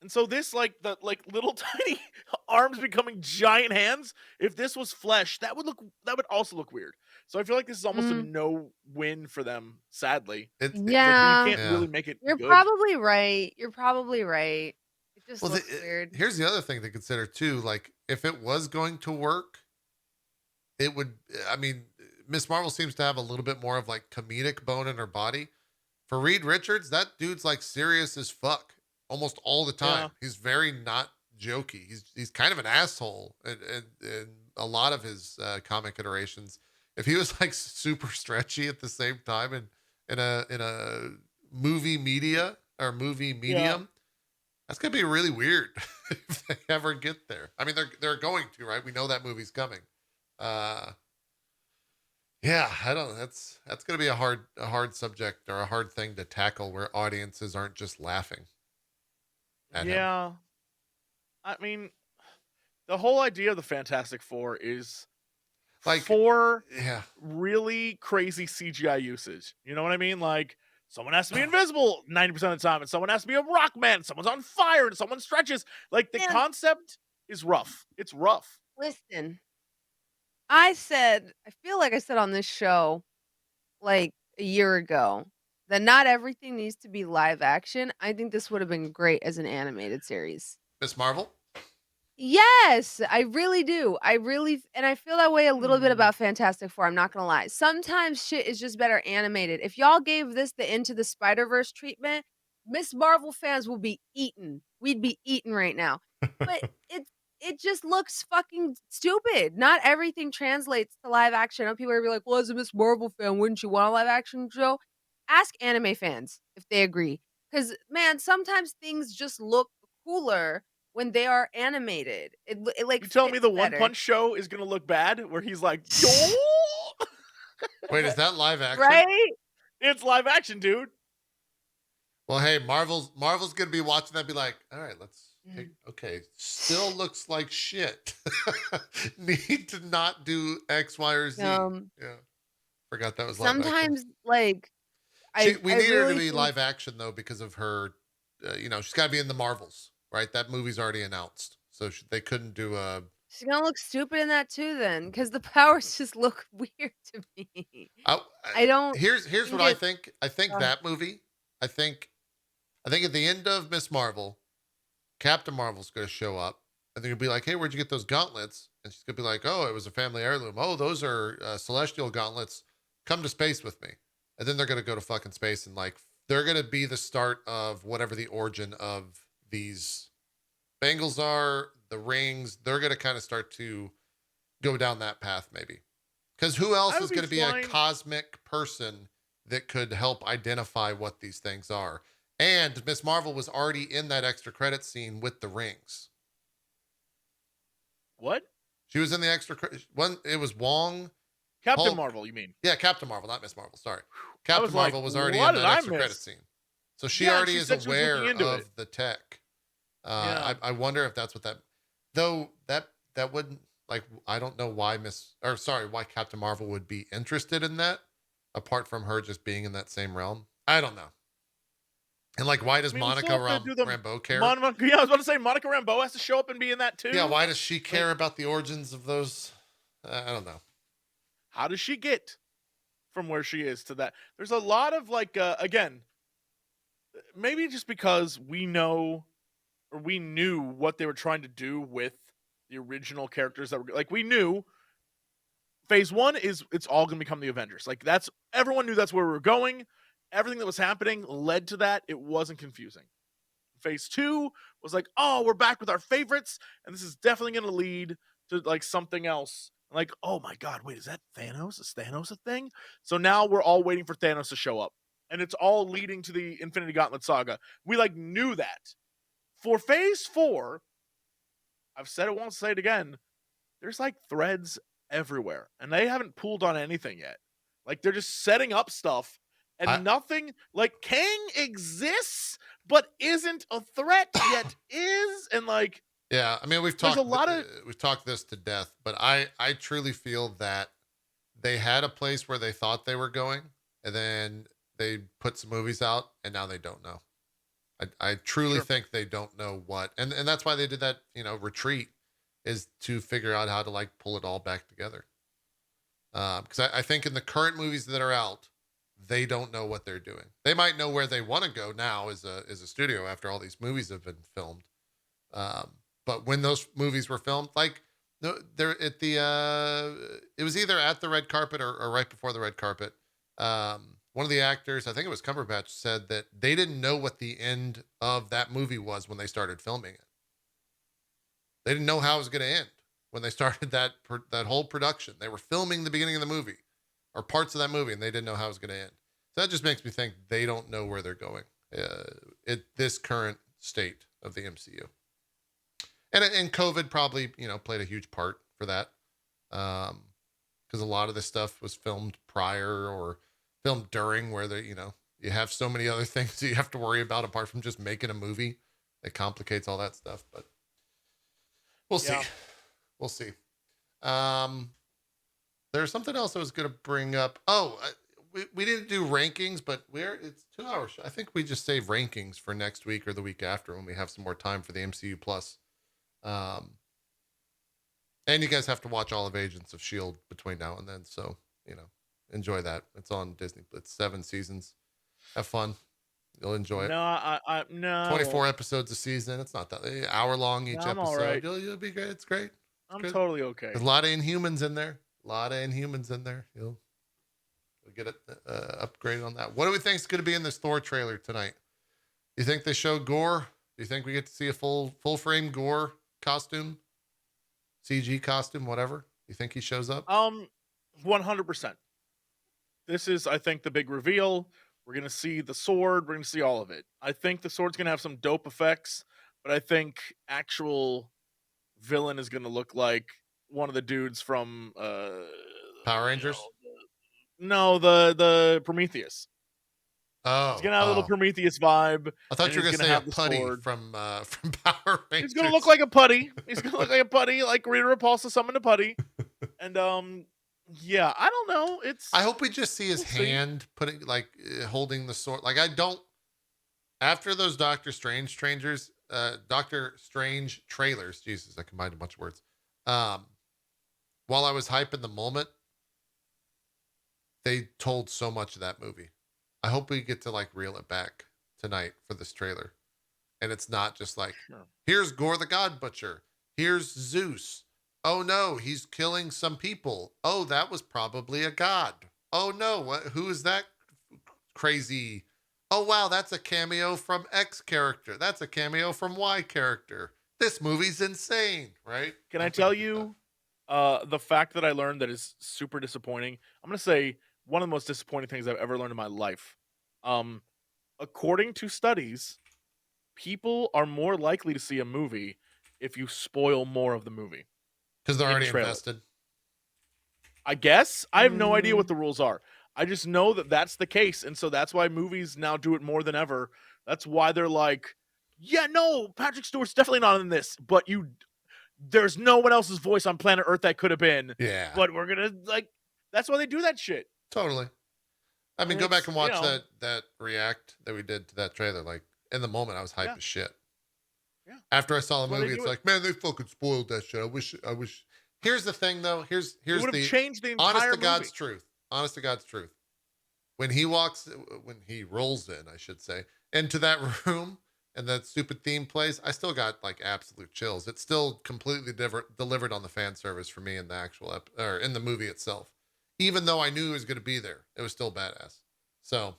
[SPEAKER 2] And so this like the like little tiny arms becoming giant hands, if this was flesh, that would also look weird. So I feel like this is almost a
[SPEAKER 3] Mm,
[SPEAKER 2] no win for them, sadly.
[SPEAKER 1] It's it,
[SPEAKER 2] It's like you
[SPEAKER 3] yeah,
[SPEAKER 2] can't
[SPEAKER 1] yeah.
[SPEAKER 2] really make it
[SPEAKER 3] you're
[SPEAKER 2] good.
[SPEAKER 3] probably right. You're probably right. It just
[SPEAKER 1] Well,
[SPEAKER 3] looks weird.
[SPEAKER 1] here's the other thing to consider too. Like, if it was going to work, it would. I mean, Miss Marvel seems to have a little bit more of like comedic bone in her body. For Reed Richards, that dude's like serious as fuck almost all the time.
[SPEAKER 2] Yeah.
[SPEAKER 1] He's very not jokey. He's kind of an asshole in a lot of his comic iterations. If he was like super stretchy at the same time and in a movie media or movie medium, that's gonna be really weird if they ever get there. I mean, they're going to, right? We know that movie's coming. Uh, yeah, I don't. That's gonna be a hard subject or a hard thing to tackle where audiences aren't just laughing at him.
[SPEAKER 2] Yeah. I mean, the whole idea of the Fantastic Four is
[SPEAKER 1] Like,
[SPEAKER 2] for
[SPEAKER 1] yeah,
[SPEAKER 2] really crazy CGI usage. You know what I mean? Like someone has to be invisible 90% of the time, and someone has to be a rock man, someone's on fire, and someone stretches. Like the
[SPEAKER 3] Man,
[SPEAKER 2] concept is rough. It's rough.
[SPEAKER 3] listen. I feel like I said on this show like a year ago that not everything needs to be live action. I think this would have been great as an animated series.
[SPEAKER 1] Miss Marvel.
[SPEAKER 3] Yes, I really do. And I feel that way a little bit
[SPEAKER 2] Hmm.
[SPEAKER 3] about Fantastic Four, I'm not gonna lie. Sometimes shit is just better animated. If y'all gave this the Into the Spider-Verse treatment, Miss Marvel fans will be eaten. We'd be eaten right now. But it just looks fucking stupid. Not everything translates to live action. I know people are gonna be like, well, as a Miss Marvel fan, wouldn't you want a live action show? Ask anime fans if they agree. Because man, sometimes things just look cooler when they are animated. It like
[SPEAKER 2] You tell me
[SPEAKER 3] fits
[SPEAKER 2] the One
[SPEAKER 3] better,
[SPEAKER 2] Punch show is gonna look bad where he's like, yo,
[SPEAKER 1] Wait, is that live action?
[SPEAKER 3] right?
[SPEAKER 2] it's live action, dude.
[SPEAKER 1] Well, hey, Marvel's gonna be watching that, and be like, all right, let's
[SPEAKER 3] Mm.
[SPEAKER 1] take, okay, still looks like shit. Need to not do X, Y, or Z. Yeah, forgot that was live action.
[SPEAKER 3] Sometimes like
[SPEAKER 1] We
[SPEAKER 3] I
[SPEAKER 1] need her to
[SPEAKER 3] really
[SPEAKER 1] be
[SPEAKER 3] think
[SPEAKER 1] live action though because of her. She's got to be in the Marvels, right? That movie's already announced, so they couldn't do a.
[SPEAKER 3] she's gonna look stupid in that too then, because the powers just look weird to me.
[SPEAKER 1] I,
[SPEAKER 3] I don't
[SPEAKER 1] here's
[SPEAKER 3] think
[SPEAKER 1] what I
[SPEAKER 3] it
[SPEAKER 1] think. I think
[SPEAKER 3] uh,
[SPEAKER 1] that movie. I think at the end of Miss Marvel, Captain Marvel's going to show up, and they're going to be like, "Hey, where'd you get those gauntlets?" And she's going to be like, "Oh, it was a family heirloom. Oh, those are celestial gauntlets. Come to space with me." And then they're going to go to fucking space, and like they're going to be the start of whatever the origin of these bangles are, the rings. They're going to kind of start to go down that path, maybe. Because who else
[SPEAKER 2] I
[SPEAKER 1] is
[SPEAKER 2] would be
[SPEAKER 1] going to be a
[SPEAKER 2] fine.
[SPEAKER 1] cosmic person that could help identify what these things are? And Miss Marvel was already in that extra credit scene with the rings.
[SPEAKER 2] What?
[SPEAKER 1] She was in the extra one. It was Wong.
[SPEAKER 2] Captain
[SPEAKER 1] Hulk.
[SPEAKER 2] Marvel, you mean?
[SPEAKER 1] Yeah, Captain Marvel, not Miss Marvel. Sorry,
[SPEAKER 2] I
[SPEAKER 1] Captain
[SPEAKER 2] was like,
[SPEAKER 1] Marvel was already
[SPEAKER 2] what
[SPEAKER 1] in
[SPEAKER 2] did
[SPEAKER 1] that
[SPEAKER 2] I
[SPEAKER 1] extra credit
[SPEAKER 2] miss?
[SPEAKER 1] scene, so she
[SPEAKER 2] Yeah, and
[SPEAKER 1] already
[SPEAKER 2] she
[SPEAKER 1] is
[SPEAKER 2] said she was
[SPEAKER 1] aware
[SPEAKER 2] looking into
[SPEAKER 1] of
[SPEAKER 2] it.
[SPEAKER 1] the tech.
[SPEAKER 2] Yeah.
[SPEAKER 1] I wonder if that's what that. Though that wouldn't like. I don't know why why Captain Marvel would be interested in that, apart from her just being in that same realm. I don't know. And like, why does
[SPEAKER 2] I mean, we still
[SPEAKER 1] Monica
[SPEAKER 2] have to do the
[SPEAKER 1] Rambeau care?
[SPEAKER 2] yeah, I was about to say Monica Rambeau has to show up and be in that too.
[SPEAKER 1] Yeah, why does she care about the origins of those? I don't know.
[SPEAKER 2] How does she get from where she is to that? There's a lot of like again, maybe just because we know or we knew what they were trying to do with the original characters that were like, we knew phase 1 is it's all going to become the Avengers. Like, that's everyone knew that's where we were going. Everything that was happening led to that. It wasn't confusing. Phase 2 was like, oh, we're back with our favorites, and this is definitely going to lead to like something else. Like, oh my god, wait, is that Thanos? Is Thanos a thing? So now we're all waiting for Thanos to show up, and it's all leading to the Infinity Gauntlet saga. We like knew that. For phase 4, I've said it, won't say it again. There's like threads everywhere, and they haven't pulled on anything yet. Like, they're just setting up stuff, and nothing. Like, Kang exists, but isn't a threat yet. Is and like,
[SPEAKER 1] yeah. I mean, we've
[SPEAKER 2] there's
[SPEAKER 1] talked
[SPEAKER 2] a lot of
[SPEAKER 1] we've talked this to death, but I truly feel that they had a place where they thought they were going, and then they put some movies out, and now they don't know. I truly
[SPEAKER 2] Sure.
[SPEAKER 1] think they don't know what, and that's why they did that, retreat, is to figure out how to like pull it all back together. Because I think in the current movies that are out, they don't know what they're doing. They might know where they want to go now as a studio after all these movies have been filmed. But when those movies were filmed, like they're at the it was either at the red carpet or right before the red carpet. One of the actors, I think it was Cumberbatch, said that they didn't know what the end of that movie was when they started filming it. They didn't know how it was going to end when they started that whole production. They were filming the beginning of the movie or parts of that movie, and they didn't know how it was going to end. So that just makes me think they don't know where they're going at this current state of the MCU. And COVID probably, played a huge part for that. Because a lot of this stuff was filmed prior or filmed during, where you have so many other things that you have to worry about apart from just making a movie. It complicates all that stuff, but we'll see.
[SPEAKER 2] Yeah.
[SPEAKER 1] We'll see. There's something else I was going to bring up. Oh, we didn't do rankings, but it's 2 hours. I think we just save rankings for next week or the week after when we have some more time for the MCU Plus. And you guys have to watch all of Agents of S.H.I.E.L.D. between now and then. So, enjoy that. It's on Disney. It's 7 seasons. Have fun. You'll enjoy it.
[SPEAKER 2] No.
[SPEAKER 1] 24 episodes a season. It's not that hour long each
[SPEAKER 2] I'm all
[SPEAKER 1] episode.
[SPEAKER 2] right.
[SPEAKER 1] You'll be great. It's great.
[SPEAKER 2] I'm
[SPEAKER 1] good.
[SPEAKER 2] totally okay.
[SPEAKER 1] There's a lot of Inhumans in there. You'll get it upgraded on that. What do we think is going to be in this Thor trailer tonight? You think they show Gore? Do you think we get to see a full frame Gore costume, CG costume, whatever? You think he shows up?
[SPEAKER 2] 100%. This is, I think, the big reveal. We're gonna see the sword. We're gonna see all of it. I think the sword's gonna have some dope effects, but I think actual villain is gonna look like one of the dudes from
[SPEAKER 1] Power Rangers.
[SPEAKER 2] No, the Prometheus.
[SPEAKER 1] Oh,
[SPEAKER 2] He's gonna have a little Prometheus vibe.
[SPEAKER 1] I thought you were gonna say a putty
[SPEAKER 2] sword.
[SPEAKER 1] from Power Rangers.
[SPEAKER 2] He's gonna look like a putty. He's gonna look like a putty, like Rita Repulsa summoned a putty. And yeah, I don't know.
[SPEAKER 1] I hope we just see his hand putting holding the sword. Like, I don't. After those Doctor Strange trailers, Jesus, I combined a bunch of words. While I was hyping the moment, they told so much of that movie. I hope we get to reel it back tonight for this trailer. And it's not just here's Gore the God Butcher. Here's Zeus. Oh no, he's killing some people. Oh, that was probably a god. Oh no, who is that crazy? Oh wow, that's a cameo from X character. That's a cameo from Y character. This movie's insane, right?
[SPEAKER 2] Can I tell you the fact that I learned that is super disappointing? I'm going to say one of the most disappointing things I've ever learned in my life. According to studies, people are more likely to see a movie if you spoil more of the movie.
[SPEAKER 1] Because they're already invested.
[SPEAKER 2] I guess. I have no idea what the rules are. I just know that that's the case. And so that's why movies now do it more than ever. That's why they're like, yeah, no, Patrick Stewart's definitely not in this. But there's no one else's voice on planet Earth that could have been.
[SPEAKER 1] Yeah.
[SPEAKER 2] But we're going to, that's why they do that shit.
[SPEAKER 1] Totally. I mean, go back and watch that react that we did to that trailer. In the moment, I was hyped as shit.
[SPEAKER 2] Yeah.
[SPEAKER 1] After I saw the movie, it's like, man, they fucking spoiled that shit. I wish. Here's the thing, though. Here's
[SPEAKER 2] changed the entire
[SPEAKER 1] honest to
[SPEAKER 2] movie.
[SPEAKER 1] God's truth. Honest to God's truth. When he rolls in, I should say, into that room and that stupid theme plays, I still got like absolute chills. It's still completely delivered on the fan service for me in the actual or in the movie itself. Even though I knew it was going to be there, it was still badass. So,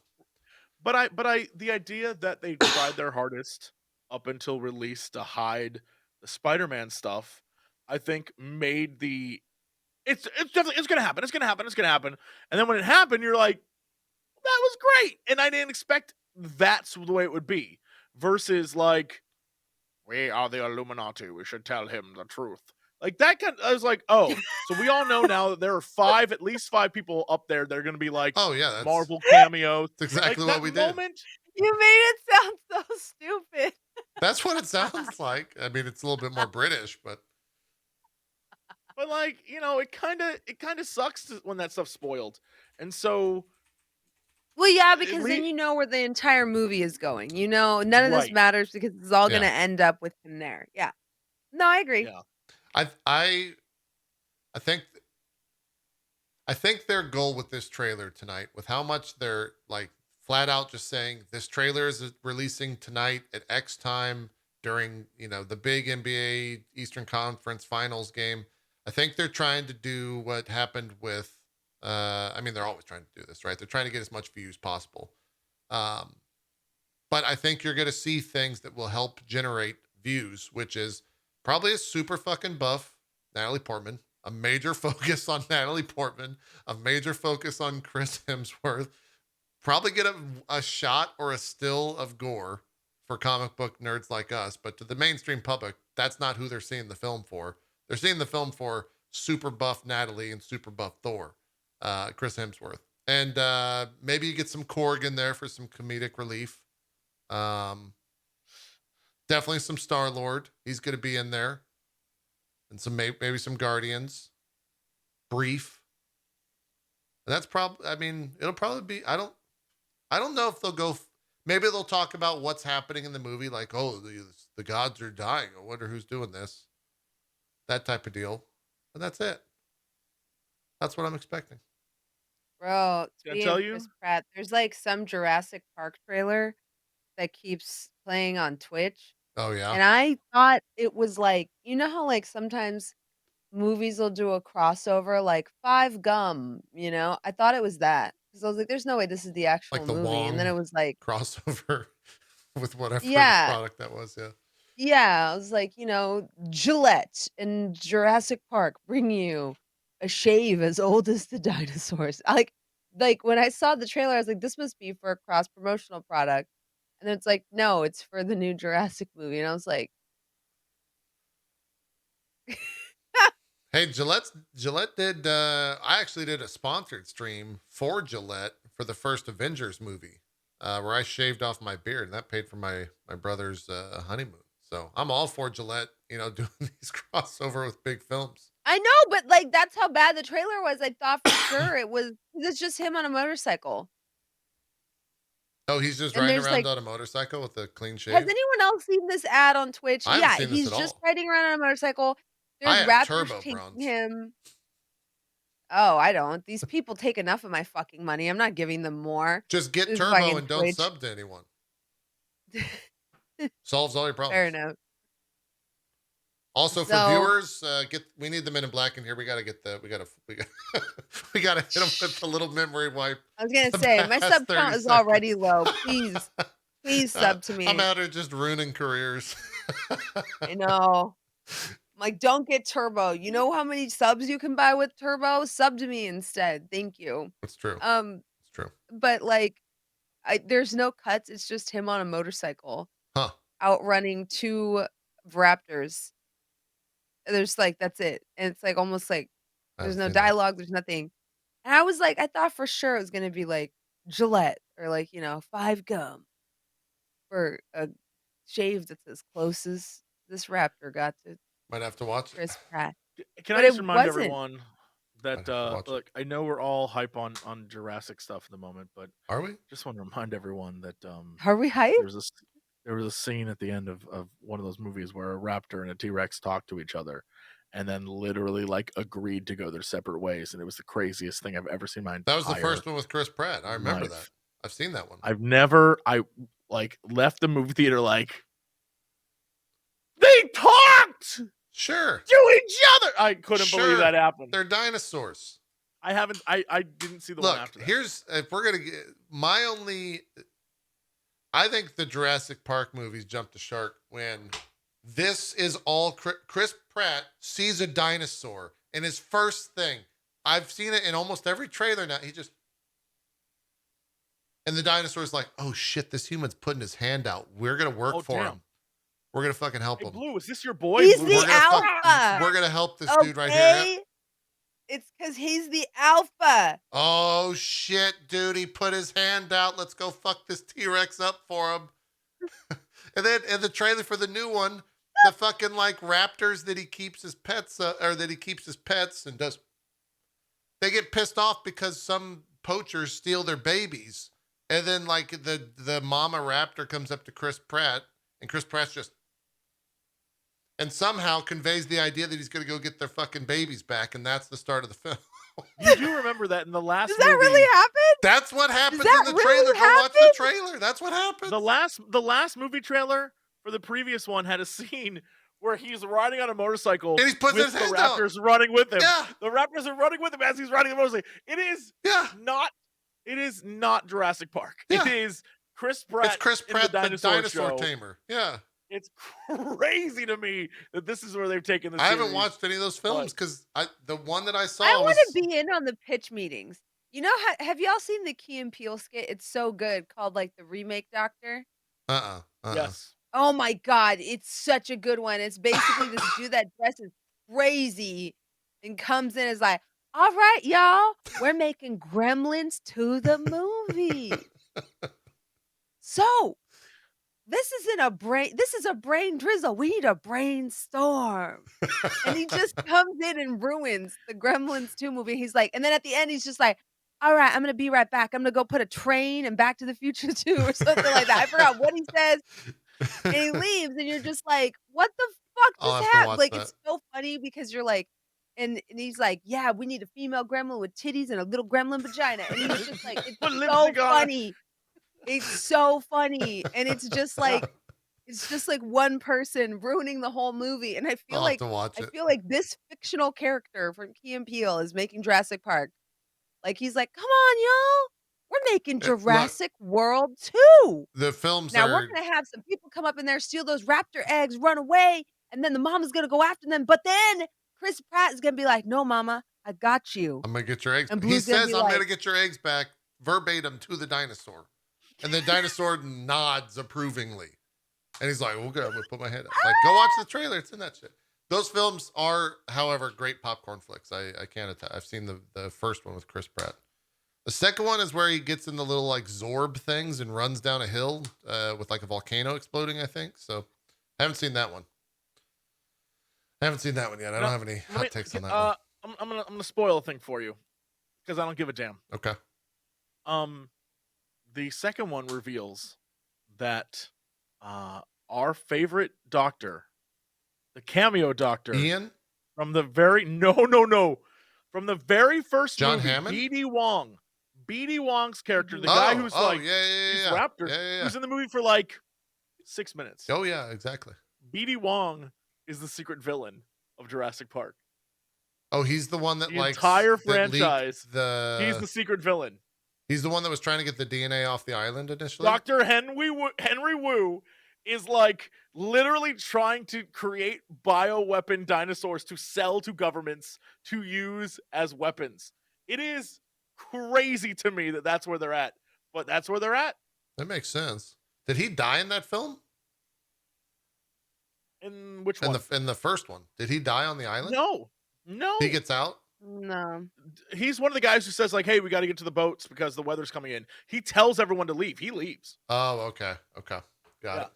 [SPEAKER 2] But the idea that they tried their hardest up until release to hide the Spider-Man stuff, I think made it's definitely it's gonna happen. It's gonna happen. It's gonna happen. And then when it happened, you're like, that was great. And I didn't expect that's the way it would be. Versus like, we are the Illuminati. We should tell him the truth. Like that I was like, oh, so we all know now that there are at least five people up there that are gonna be like
[SPEAKER 1] oh yeah, that's
[SPEAKER 2] Marvel cameos.
[SPEAKER 1] exactly
[SPEAKER 2] Like
[SPEAKER 1] what we
[SPEAKER 2] that
[SPEAKER 1] did.
[SPEAKER 2] moment.
[SPEAKER 3] You made it sound so stupid.
[SPEAKER 1] That's what it sounds like. I mean, it's a little bit more British, but
[SPEAKER 2] like, it kind of sucks when that stuff's spoiled. And so
[SPEAKER 3] Well, yeah, because then you know where the entire movie is going. You know, none of this
[SPEAKER 2] Right.
[SPEAKER 3] matters because it's all
[SPEAKER 1] Yeah.
[SPEAKER 3] going to end up with him there. Yeah. No, I agree.
[SPEAKER 2] yeah.
[SPEAKER 1] I think their goal with this trailer tonight, with how much they're like flat out just saying this trailer is releasing tonight at X time during, the big NBA Eastern Conference Finals game. I think they're trying to do what happened with I mean, they're always trying to do this, right? They're trying to get as much views possible. But I think you're going to see things that will help generate views, which is probably a super fucking buff Natalie Portman, a major focus on Natalie Portman, a major focus on Chris Hemsworth, probably get a shot or a still of gore for comic book nerds like us. But to the mainstream public, that's not who they're seeing the film for. They're seeing the film for super buff Natalie and super buff Thor, Chris Hemsworth. And maybe you get some Korg in there for some comedic relief. Definitely some Star-Lord. He's going to be in there. And some maybe some Guardians. Brief. And that's probably, I mean, it'll probably be, I don't know if they'll go, maybe they'll talk about what's happening in the movie. Like, oh, the gods are dying. I wonder who's doing this. That type of deal. And that's it. That's what I'm expecting.
[SPEAKER 3] Bro,
[SPEAKER 2] Can I
[SPEAKER 3] speaking
[SPEAKER 2] tell
[SPEAKER 3] of
[SPEAKER 2] you?
[SPEAKER 3] Chris Pratt, there's like some Jurassic Park trailer that keeps playing on Twitch.
[SPEAKER 1] Oh, yeah.
[SPEAKER 3] And I thought it was like, you know how like sometimes movies will do a crossover, like Five Gum, I thought it was that. Because I was like, there's no way this is the actual
[SPEAKER 1] Like the
[SPEAKER 3] movie. And then
[SPEAKER 1] Wong
[SPEAKER 3] it was like,
[SPEAKER 1] crossover with whatever
[SPEAKER 3] yeah,
[SPEAKER 1] product that was. Yeah.
[SPEAKER 3] yeah. I was like, Gillette and Jurassic Park bring you a shave as old as the dinosaurs. Like when I saw the trailer, I was like, this must be for a cross promotional product. And it's like, no, it's for the new Jurassic movie. And I was like,
[SPEAKER 1] Hey, Gillette did, I actually did a sponsored stream for Gillette for the first Avengers movie, where I shaved off my beard, and that paid for my brother's honeymoon. So I'm all for Gillette, doing these crossover with big films.
[SPEAKER 3] I know, but like that's how bad the trailer was. I thought for sure it's just him on a motorcycle.
[SPEAKER 1] Oh, he's just
[SPEAKER 3] And
[SPEAKER 1] riding
[SPEAKER 3] there's
[SPEAKER 1] around
[SPEAKER 3] like,
[SPEAKER 1] on a motorcycle with a clean shave?
[SPEAKER 3] has anyone else seen this ad on Twitch?
[SPEAKER 1] I haven't
[SPEAKER 3] Yeah,
[SPEAKER 1] seen this
[SPEAKER 3] he's
[SPEAKER 1] at
[SPEAKER 3] just
[SPEAKER 1] all.
[SPEAKER 3] riding around on a motorcycle.
[SPEAKER 1] I
[SPEAKER 3] There's
[SPEAKER 1] have
[SPEAKER 3] rappers
[SPEAKER 1] turbo
[SPEAKER 3] taking
[SPEAKER 1] bronze.
[SPEAKER 3] him. Oh, I don't. These people take enough of my fucking money. I'm not giving them more.
[SPEAKER 1] Just get
[SPEAKER 3] This is
[SPEAKER 1] turbo
[SPEAKER 3] fucking
[SPEAKER 1] and don't
[SPEAKER 3] Twitch.
[SPEAKER 1] sub to anyone. Solves all your problems.
[SPEAKER 3] Fair enough.
[SPEAKER 1] Also, for
[SPEAKER 3] So-
[SPEAKER 1] viewers, we need the Men in Black in here. We gotta hit them with a little memory wipe.
[SPEAKER 3] I was gonna
[SPEAKER 1] the
[SPEAKER 3] say my
[SPEAKER 1] past
[SPEAKER 3] sub
[SPEAKER 1] 30
[SPEAKER 3] count is already
[SPEAKER 1] seconds.
[SPEAKER 3] low. Please sub to me.
[SPEAKER 1] I'm out here just ruining careers.
[SPEAKER 3] I know. I'm like, don't get turbo. You know how many subs you can buy with turbo? Sub to me instead. Thank you.
[SPEAKER 1] It's true.
[SPEAKER 3] It's
[SPEAKER 1] true.
[SPEAKER 3] But like, there's no cuts. It's just him on a motorcycle,
[SPEAKER 1] Huh?
[SPEAKER 3] outrunning two raptors. There's like that's it, and it's like almost like there's no dialogue. There's nothing. And I was like, I thought for sure it was gonna be like Gillette or like Five Gum for a shave that's as close as this raptor got to
[SPEAKER 1] Might have to watch it.
[SPEAKER 3] Chris Pratt.
[SPEAKER 2] Can
[SPEAKER 3] But
[SPEAKER 2] I just
[SPEAKER 3] it
[SPEAKER 2] remind
[SPEAKER 3] wasn't.
[SPEAKER 2] everyone that
[SPEAKER 1] I'd have to watch it.
[SPEAKER 2] look, I know we're all hype on Jurassic stuff at the moment, but
[SPEAKER 1] Are we?
[SPEAKER 2] just want to remind everyone that
[SPEAKER 3] Are we hyped?
[SPEAKER 2] there was a scene at the end of one of those movies where a raptor and a T-Rex talked to each other and then literally like agreed to go their separate ways, and it was the craziest thing I've ever seen in my
[SPEAKER 1] That was the
[SPEAKER 2] entire
[SPEAKER 1] first one with Chris Pratt. I remember
[SPEAKER 2] life.
[SPEAKER 1] that. I've seen that one.
[SPEAKER 2] I've never like left the movie theater like they talked
[SPEAKER 1] Sure.
[SPEAKER 2] to each other. I couldn't believe
[SPEAKER 1] Sure.
[SPEAKER 2] that happened.
[SPEAKER 1] They're dinosaurs.
[SPEAKER 2] I didn't see the one
[SPEAKER 1] Look,
[SPEAKER 2] after that.
[SPEAKER 1] here's if we're gonna get my only. I think the Jurassic Park movies jumped the shark when this is all Chris Pratt sees a dinosaur and his first thing, I've seen it in almost every trailer now. And the dinosaur's like, oh shit, this human's putting his hand out. We're gonna work for him. We're gonna fucking help
[SPEAKER 2] Hey,
[SPEAKER 1] him.
[SPEAKER 2] Blue, is this your boy?
[SPEAKER 3] He's
[SPEAKER 2] Blue?
[SPEAKER 3] the alpha.
[SPEAKER 1] We're gonna help this dude right here.
[SPEAKER 3] Okay? It's because he's the alpha.
[SPEAKER 1] Oh shit, dude, he put his hand out. Let's go fuck this T-Rex up for him. And then in the trailer for the new one, the fucking like raptors that he keeps his pets and does. They get pissed off because some poachers steal their babies. And then like the mama raptor comes up to Chris Pratt and Chris Pratt's just and somehow conveys the idea that he's going to go get their fucking babies back. And that's the start of the film.
[SPEAKER 2] You do remember that in the last
[SPEAKER 3] Does that
[SPEAKER 2] movie,
[SPEAKER 3] really happen?
[SPEAKER 1] That's what happens
[SPEAKER 3] that
[SPEAKER 1] in the
[SPEAKER 3] really
[SPEAKER 1] trailer. Go watch the trailer. That's what happens.
[SPEAKER 2] the last movie trailer for the previous one had a scene where he's riding on a motorcycle
[SPEAKER 1] And he's putting
[SPEAKER 2] with
[SPEAKER 1] his
[SPEAKER 2] the
[SPEAKER 1] hand out.
[SPEAKER 2] raptors running with him.
[SPEAKER 1] Yeah.
[SPEAKER 2] The raptors are running with him as he's riding the motorcycle. It is
[SPEAKER 1] Yeah.
[SPEAKER 2] not Jurassic Park.
[SPEAKER 1] Yeah.
[SPEAKER 2] It is Chris Pratt.
[SPEAKER 1] It's Chris
[SPEAKER 2] in
[SPEAKER 1] Pratt, the dinosaur
[SPEAKER 2] show.
[SPEAKER 1] tamer. Yeah.
[SPEAKER 2] It's crazy to me that this is where they've taken this.
[SPEAKER 1] I haven't watched any of those films because the one that I saw
[SPEAKER 3] I
[SPEAKER 1] was...
[SPEAKER 3] want to be in on the pitch meetings. You know, have y'all seen the Key and Peele skit? It's so good, called like the Remake Doctor.
[SPEAKER 2] Yes.
[SPEAKER 3] Oh my God, it's such a good one. It's basically this dude that dresses crazy and comes in as like, all right, y'all, we're making Gremlins to the movie. So this is a brain drizzle. We need a brainstorm. And he just comes in and ruins the Gremlins 2 movie. He's like, and then at the end, he's just like, all right, I'm going to be right back. I'm going to go put a train and Back to the Future 2 or something like that. I forgot what he says. And he leaves and you're just like, what the fuck
[SPEAKER 1] I'll
[SPEAKER 3] just
[SPEAKER 1] have to
[SPEAKER 3] happened?
[SPEAKER 1] watch
[SPEAKER 3] Like,
[SPEAKER 1] that.
[SPEAKER 3] it's so funny because you're like, and he's like, yeah, we need a female gremlin with titties and a little gremlin vagina. And he's just like, it's
[SPEAKER 2] Put
[SPEAKER 3] so
[SPEAKER 2] lipstick on it.
[SPEAKER 3] funny. It's so funny. And it's just like one person ruining the whole movie. And I feel
[SPEAKER 1] I'll
[SPEAKER 3] like
[SPEAKER 1] have to watch it.
[SPEAKER 3] this fictional character from Key and Peele is making Jurassic Park. Like, he's like, come on, y'all. We're making
[SPEAKER 1] Look,
[SPEAKER 3] Jurassic World 2.
[SPEAKER 1] The films
[SPEAKER 3] Now
[SPEAKER 1] are...
[SPEAKER 3] we're gonna have some people come up in there, steal those raptor eggs, run away, and then the mama's gonna go after them. But then Chris Pratt is gonna be like, "No, mama, I got you."
[SPEAKER 1] I'm going to get your eggs.
[SPEAKER 3] And
[SPEAKER 1] He
[SPEAKER 3] Blue's gonna
[SPEAKER 1] says,
[SPEAKER 3] be
[SPEAKER 1] I'm
[SPEAKER 3] like-
[SPEAKER 1] going to get your eggs back verbatim to the dinosaur. And the dinosaur nods approvingly. And he's like, okay, I'm going to put my head up. Like, go watch the trailer. It's in that shit. Those films are, however, great popcorn flicks. I can't attest. I've seen the first one with Chris Pratt. The second one is where he gets in the little like Zorb things and runs down a hill with like a volcano exploding, I think. So I haven't seen that one. I haven't seen that one yet. I don't have any hot takes on that one.
[SPEAKER 2] I'm gonna spoil a thing for you because I don't give a damn.
[SPEAKER 1] Okay.
[SPEAKER 2] The second one reveals that our favorite doctor, the cameo doctor,
[SPEAKER 1] Ian?
[SPEAKER 2] from the very from the very first
[SPEAKER 1] John
[SPEAKER 2] movie,
[SPEAKER 1] Hammond?
[SPEAKER 2] BD Wong's character, the guy who's like
[SPEAKER 1] yeah.
[SPEAKER 2] Raptor,
[SPEAKER 1] Yeah.
[SPEAKER 2] who's in the movie for like 6 minutes.
[SPEAKER 1] Oh, yeah, exactly.
[SPEAKER 2] BD Wong is the secret villain of Jurassic Park.
[SPEAKER 1] Oh, he's the one that
[SPEAKER 2] The
[SPEAKER 1] like
[SPEAKER 2] entire franchise.
[SPEAKER 1] He's
[SPEAKER 2] He's the secret villain.
[SPEAKER 1] the one that was trying to get the DNA off the island initially.
[SPEAKER 2] Dr. Henry Wu is like literally trying to create bioweapon dinosaurs to sell to governments to use as weapons. It is crazy to me that that's where they're at, but that's where they're at.
[SPEAKER 1] That makes sense. Did he die in that film?
[SPEAKER 2] In which one?
[SPEAKER 1] In the first one, did he die on the island?
[SPEAKER 2] No.
[SPEAKER 1] He gets out.
[SPEAKER 3] No.
[SPEAKER 2] He's one of the guys who says like, "Hey, we got to get to the boats because the weather's coming in." He tells everyone to leave. He leaves.
[SPEAKER 1] Oh, okay, got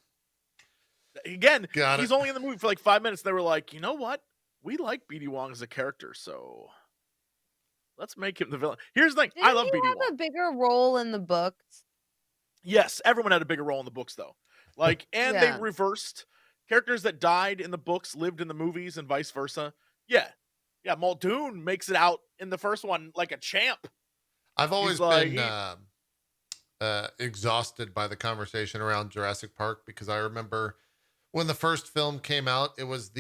[SPEAKER 1] it.
[SPEAKER 2] Again,
[SPEAKER 1] Got
[SPEAKER 2] he's
[SPEAKER 1] it.
[SPEAKER 2] only in the movie for like 5 minutes. They were like, you know what? We like BD Wong as a character, so let's make him the villain. Here's the thing. I love BD
[SPEAKER 3] Didn't he
[SPEAKER 2] Wong.
[SPEAKER 3] have a bigger role in the books?
[SPEAKER 2] Yes, everyone had a bigger role in the books, though. Like, and
[SPEAKER 3] Yeah.
[SPEAKER 2] they reversed characters that died in the books, lived in the movies, and vice versa. Yeah. Muldoon makes it out in the first one like a champ.
[SPEAKER 1] I've always
[SPEAKER 2] like,
[SPEAKER 1] been exhausted by the conversation around Jurassic Park because I remember when the first film came out, it was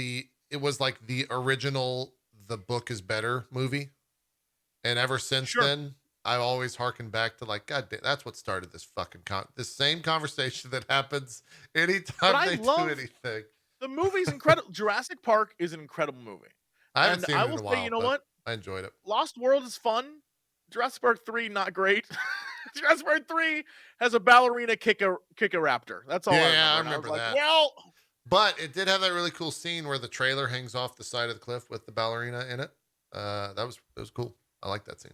[SPEAKER 1] like the original The Book is Better movie. And ever since
[SPEAKER 2] Sure.
[SPEAKER 1] then, I always harken back to like, God damn, that's what started this fucking this same conversation that happens anytime
[SPEAKER 2] I
[SPEAKER 1] they do
[SPEAKER 2] love
[SPEAKER 1] anything.
[SPEAKER 2] the movie's incredible. Jurassic Park is an incredible movie.
[SPEAKER 1] I haven't
[SPEAKER 2] And
[SPEAKER 1] seen
[SPEAKER 2] I
[SPEAKER 1] it in
[SPEAKER 2] will
[SPEAKER 1] a
[SPEAKER 2] say,
[SPEAKER 1] while,
[SPEAKER 2] you know
[SPEAKER 1] but
[SPEAKER 2] what?
[SPEAKER 1] I enjoyed it.
[SPEAKER 2] Lost World is fun. Jurassic Park 3, not great. Jurassic Park 3 has a ballerina kick a raptor. That's all I remember.
[SPEAKER 1] Yeah, I
[SPEAKER 2] And I was
[SPEAKER 1] remember
[SPEAKER 2] like,
[SPEAKER 1] that.
[SPEAKER 2] well,
[SPEAKER 1] But it did have that really cool scene where the trailer hangs off the side of the cliff with the ballerina in it. That was cool. I like that scene.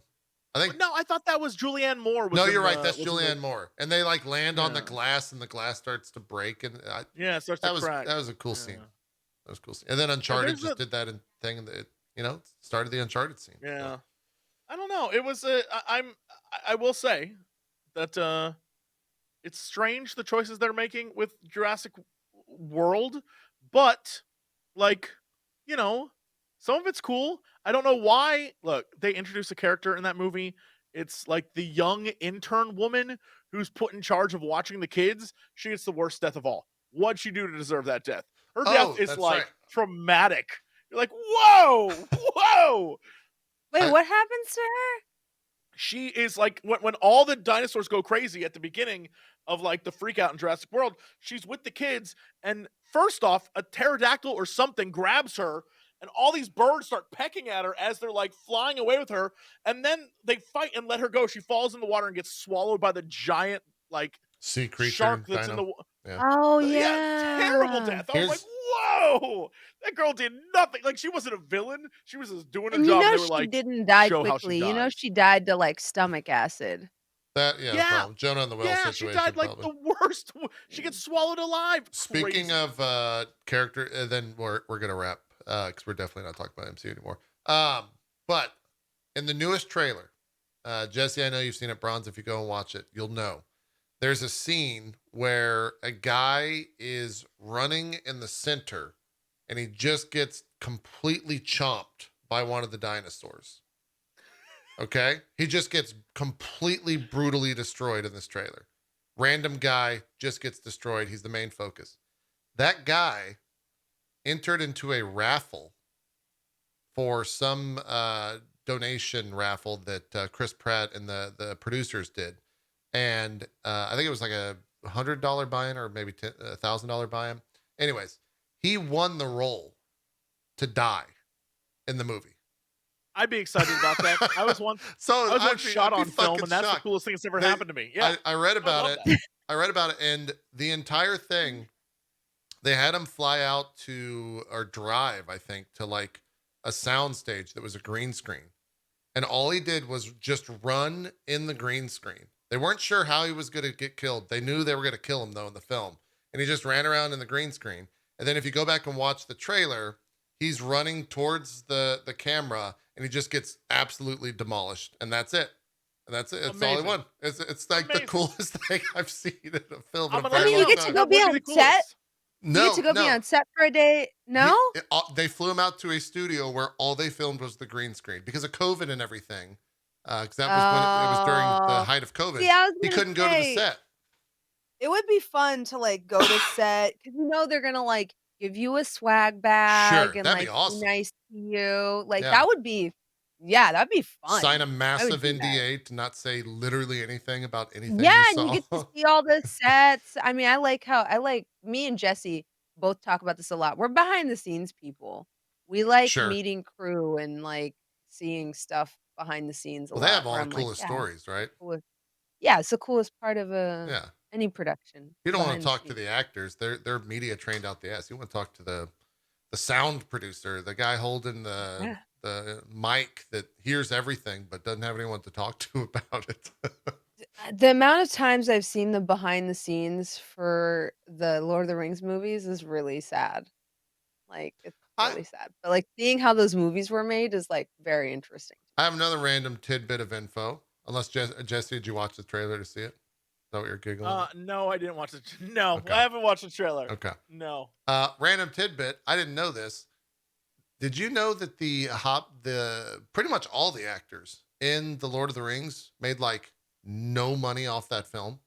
[SPEAKER 1] I think
[SPEAKER 2] no, I thought that was Julianne Moore.
[SPEAKER 1] no,
[SPEAKER 2] in
[SPEAKER 1] you're right.
[SPEAKER 2] the-
[SPEAKER 1] That's
[SPEAKER 2] was in the-
[SPEAKER 1] Julianne Moore, and they like land on the
[SPEAKER 2] Yeah.
[SPEAKER 1] glass, and the glass starts to break, and
[SPEAKER 2] Yeah, it starts
[SPEAKER 1] that
[SPEAKER 2] to
[SPEAKER 1] was
[SPEAKER 2] crack.
[SPEAKER 1] that was a cool
[SPEAKER 2] Yeah.
[SPEAKER 1] scene. That was a cool scene. And then Uncharted
[SPEAKER 2] there's
[SPEAKER 1] just
[SPEAKER 2] a-
[SPEAKER 1] did that thing that started the Uncharted scene.
[SPEAKER 2] Yeah.
[SPEAKER 1] So.
[SPEAKER 2] I don't know. It was I will say that it's strange the choices they're making with Jurassic World, but like, some of it's cool. I don't know why. Look, they introduced a character in that movie. It's like the young intern woman who's put in charge of watching the kids. She gets the worst death of all. What'd she do to deserve that death? Her death is
[SPEAKER 1] That's
[SPEAKER 2] like
[SPEAKER 1] right.
[SPEAKER 2] traumatic. You're like, whoa, whoa.
[SPEAKER 3] Wait, what happens to her?
[SPEAKER 2] She is like when all the dinosaurs go crazy at the beginning of like the freak out in Jurassic World, she's with the kids, and first off, a pterodactyl or something grabs her, and all these birds start pecking at her as they're like flying away with her, and then they fight and let her go. She falls in the water and gets swallowed by the giant like
[SPEAKER 1] Sea creature,
[SPEAKER 2] shark that's
[SPEAKER 1] dino.
[SPEAKER 2] in the
[SPEAKER 1] Yeah.
[SPEAKER 3] Oh yeah.
[SPEAKER 2] terrible death. I was like, whoa, that girl did nothing. Like she wasn't a villain. She was just doing her
[SPEAKER 3] And
[SPEAKER 2] job.
[SPEAKER 3] you know
[SPEAKER 2] And they were
[SPEAKER 3] she
[SPEAKER 2] like,
[SPEAKER 3] didn't die
[SPEAKER 2] show how she
[SPEAKER 3] quickly. You know
[SPEAKER 2] died.
[SPEAKER 3] she died to like stomach acid.
[SPEAKER 1] That
[SPEAKER 2] Yeah.
[SPEAKER 1] problem. Jonah on the well
[SPEAKER 2] yeah,
[SPEAKER 1] situation.
[SPEAKER 2] she died like
[SPEAKER 1] probably.
[SPEAKER 2] the worst. She gets swallowed alive.
[SPEAKER 1] Speaking
[SPEAKER 2] Crazy.
[SPEAKER 1] of character, then we're gonna wrap because we're definitely not talking about MCU anymore. But in the newest trailer, Jesse, I know you've seen it, Bronze. If you go and watch it, you'll know. There's a scene where a guy is running in the center, and he just gets completely chomped by one of the dinosaurs. Okay, he just gets completely brutally destroyed in this trailer. Random guy just gets destroyed. He's the main focus. That guy entered into a raffle for some donation raffle that Chris Pratt and the producers did. And I think it was like $100 buy-in or maybe $1,000 buy-in. Anyways, he won the role to die in the movie.
[SPEAKER 2] I'd be excited about that. I was one shot on film, and that's the coolest thing that's ever happened to me. Yeah,
[SPEAKER 1] I read about
[SPEAKER 2] love
[SPEAKER 1] it. I read about it, and the entire thing, they had him fly out to or drive, I think, to like a sound stage that was a green screen, and all he did was just run in the green screen. They weren't sure how he was going to get killed. They knew they were going to kill him though in the film, and he just ran around in the green screen. And then if you go back and watch the trailer, he's running towards the camera, and he just gets absolutely demolished, and that's it. And that's it. It's all he won. It's like the coolest thing I've seen in a film. In a
[SPEAKER 3] I
[SPEAKER 1] very
[SPEAKER 3] mean, you
[SPEAKER 1] long
[SPEAKER 3] get to
[SPEAKER 1] time.
[SPEAKER 3] go be on set.
[SPEAKER 1] No,
[SPEAKER 3] You get to go be on set for a day. No,
[SPEAKER 1] they flew him out to a studio where all they filmed was the green screen because of COVID and everything. Because that was when it was during the height of COVID.
[SPEAKER 3] See, I was
[SPEAKER 1] he
[SPEAKER 3] gonna
[SPEAKER 1] couldn't go to the
[SPEAKER 3] say,
[SPEAKER 1] set.
[SPEAKER 3] It would be fun to like go to set because they're gonna like give you a swag bag and
[SPEAKER 1] that'd be
[SPEAKER 3] like
[SPEAKER 1] awesome.
[SPEAKER 3] be nice to you. Like
[SPEAKER 1] Yeah.
[SPEAKER 3] that would be, that'd be fun.
[SPEAKER 1] Sign a
[SPEAKER 3] I would
[SPEAKER 1] massive
[SPEAKER 3] do that.
[SPEAKER 1] NDA to not say literally anything about anything.
[SPEAKER 3] Yeah,
[SPEAKER 1] you
[SPEAKER 3] and
[SPEAKER 1] saw.
[SPEAKER 3] you get to see all the sets. I mean, me and Jesse both talk about this a lot. We're behind the scenes people. We like
[SPEAKER 1] Sure.
[SPEAKER 3] meeting crew and like seeing stuff behind the scenes a
[SPEAKER 1] Well,
[SPEAKER 3] lot.
[SPEAKER 1] they have all
[SPEAKER 3] where
[SPEAKER 1] the
[SPEAKER 3] I'm like,
[SPEAKER 1] coolest stories, right?
[SPEAKER 3] Yeah, it's the coolest part of
[SPEAKER 1] Yeah.
[SPEAKER 3] any production.
[SPEAKER 1] You don't want
[SPEAKER 3] behind
[SPEAKER 1] to
[SPEAKER 3] the
[SPEAKER 1] talk to
[SPEAKER 3] scenes.
[SPEAKER 1] the actors. They're media trained out the ass. You want to talk to the sound producer, the guy holding the mic that hears everything but doesn't have anyone to talk to about it.
[SPEAKER 3] The amount of times I've seen the behind the scenes for the Lord of the Rings movies is really sad. Like it's really sad. But like seeing how those movies were made is like very interesting.
[SPEAKER 1] I have another random tidbit of info. Unless Jesse, did you watch the trailer to see it? Is that what you're giggling at?
[SPEAKER 2] No, I didn't watch it. No,
[SPEAKER 1] Okay.
[SPEAKER 2] I haven't watched the trailer.
[SPEAKER 1] Okay.
[SPEAKER 2] No.
[SPEAKER 1] Random tidbit. I didn't know this. Did you know that the pretty much all the actors in the Lord of the Rings made like no money off that film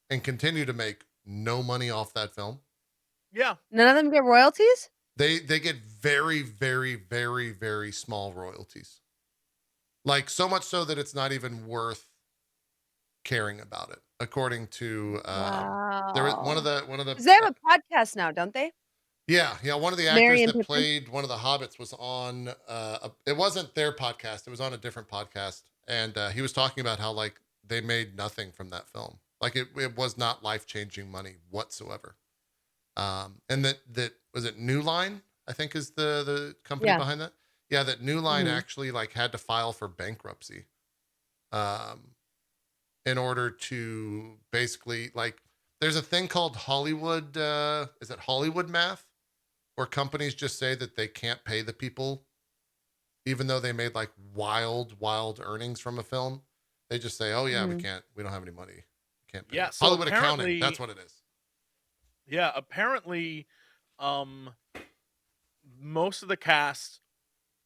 [SPEAKER 1] and continue to make no money off that film.
[SPEAKER 2] Yeah.
[SPEAKER 3] None of them get royalties?
[SPEAKER 1] They get very, very, very, very small royalties. Like so much so that it's not even worth caring about it. According to there was one of
[SPEAKER 3] Wow.
[SPEAKER 1] the
[SPEAKER 3] 'Cause they have a podcast now, don't they?
[SPEAKER 1] yeah, one of the actors
[SPEAKER 3] Mary and
[SPEAKER 1] that
[SPEAKER 3] Pippin?
[SPEAKER 1] played one of the hobbits was on it wasn't their podcast, it was on a different podcast, and he was talking about how like they made nothing from that film. Like it was not life-changing money whatsoever. And that was it New Line, I think is the company
[SPEAKER 3] Yeah.
[SPEAKER 1] behind that. Yeah, that New Line
[SPEAKER 3] Mhm.
[SPEAKER 1] actually like had to file for bankruptcy. In order to basically like there's a thing called Hollywood is it Hollywood math where companies just say that they can't pay the people even though they made like wild earnings from a film. They just say, "Oh yeah,
[SPEAKER 3] Mhm.
[SPEAKER 1] we don't have any money. Can't pay."
[SPEAKER 2] Yeah.
[SPEAKER 1] You."
[SPEAKER 2] So
[SPEAKER 1] Hollywood accounting,
[SPEAKER 2] apparently,
[SPEAKER 1] that's what it is.
[SPEAKER 2] yeah, apparently, most of the cast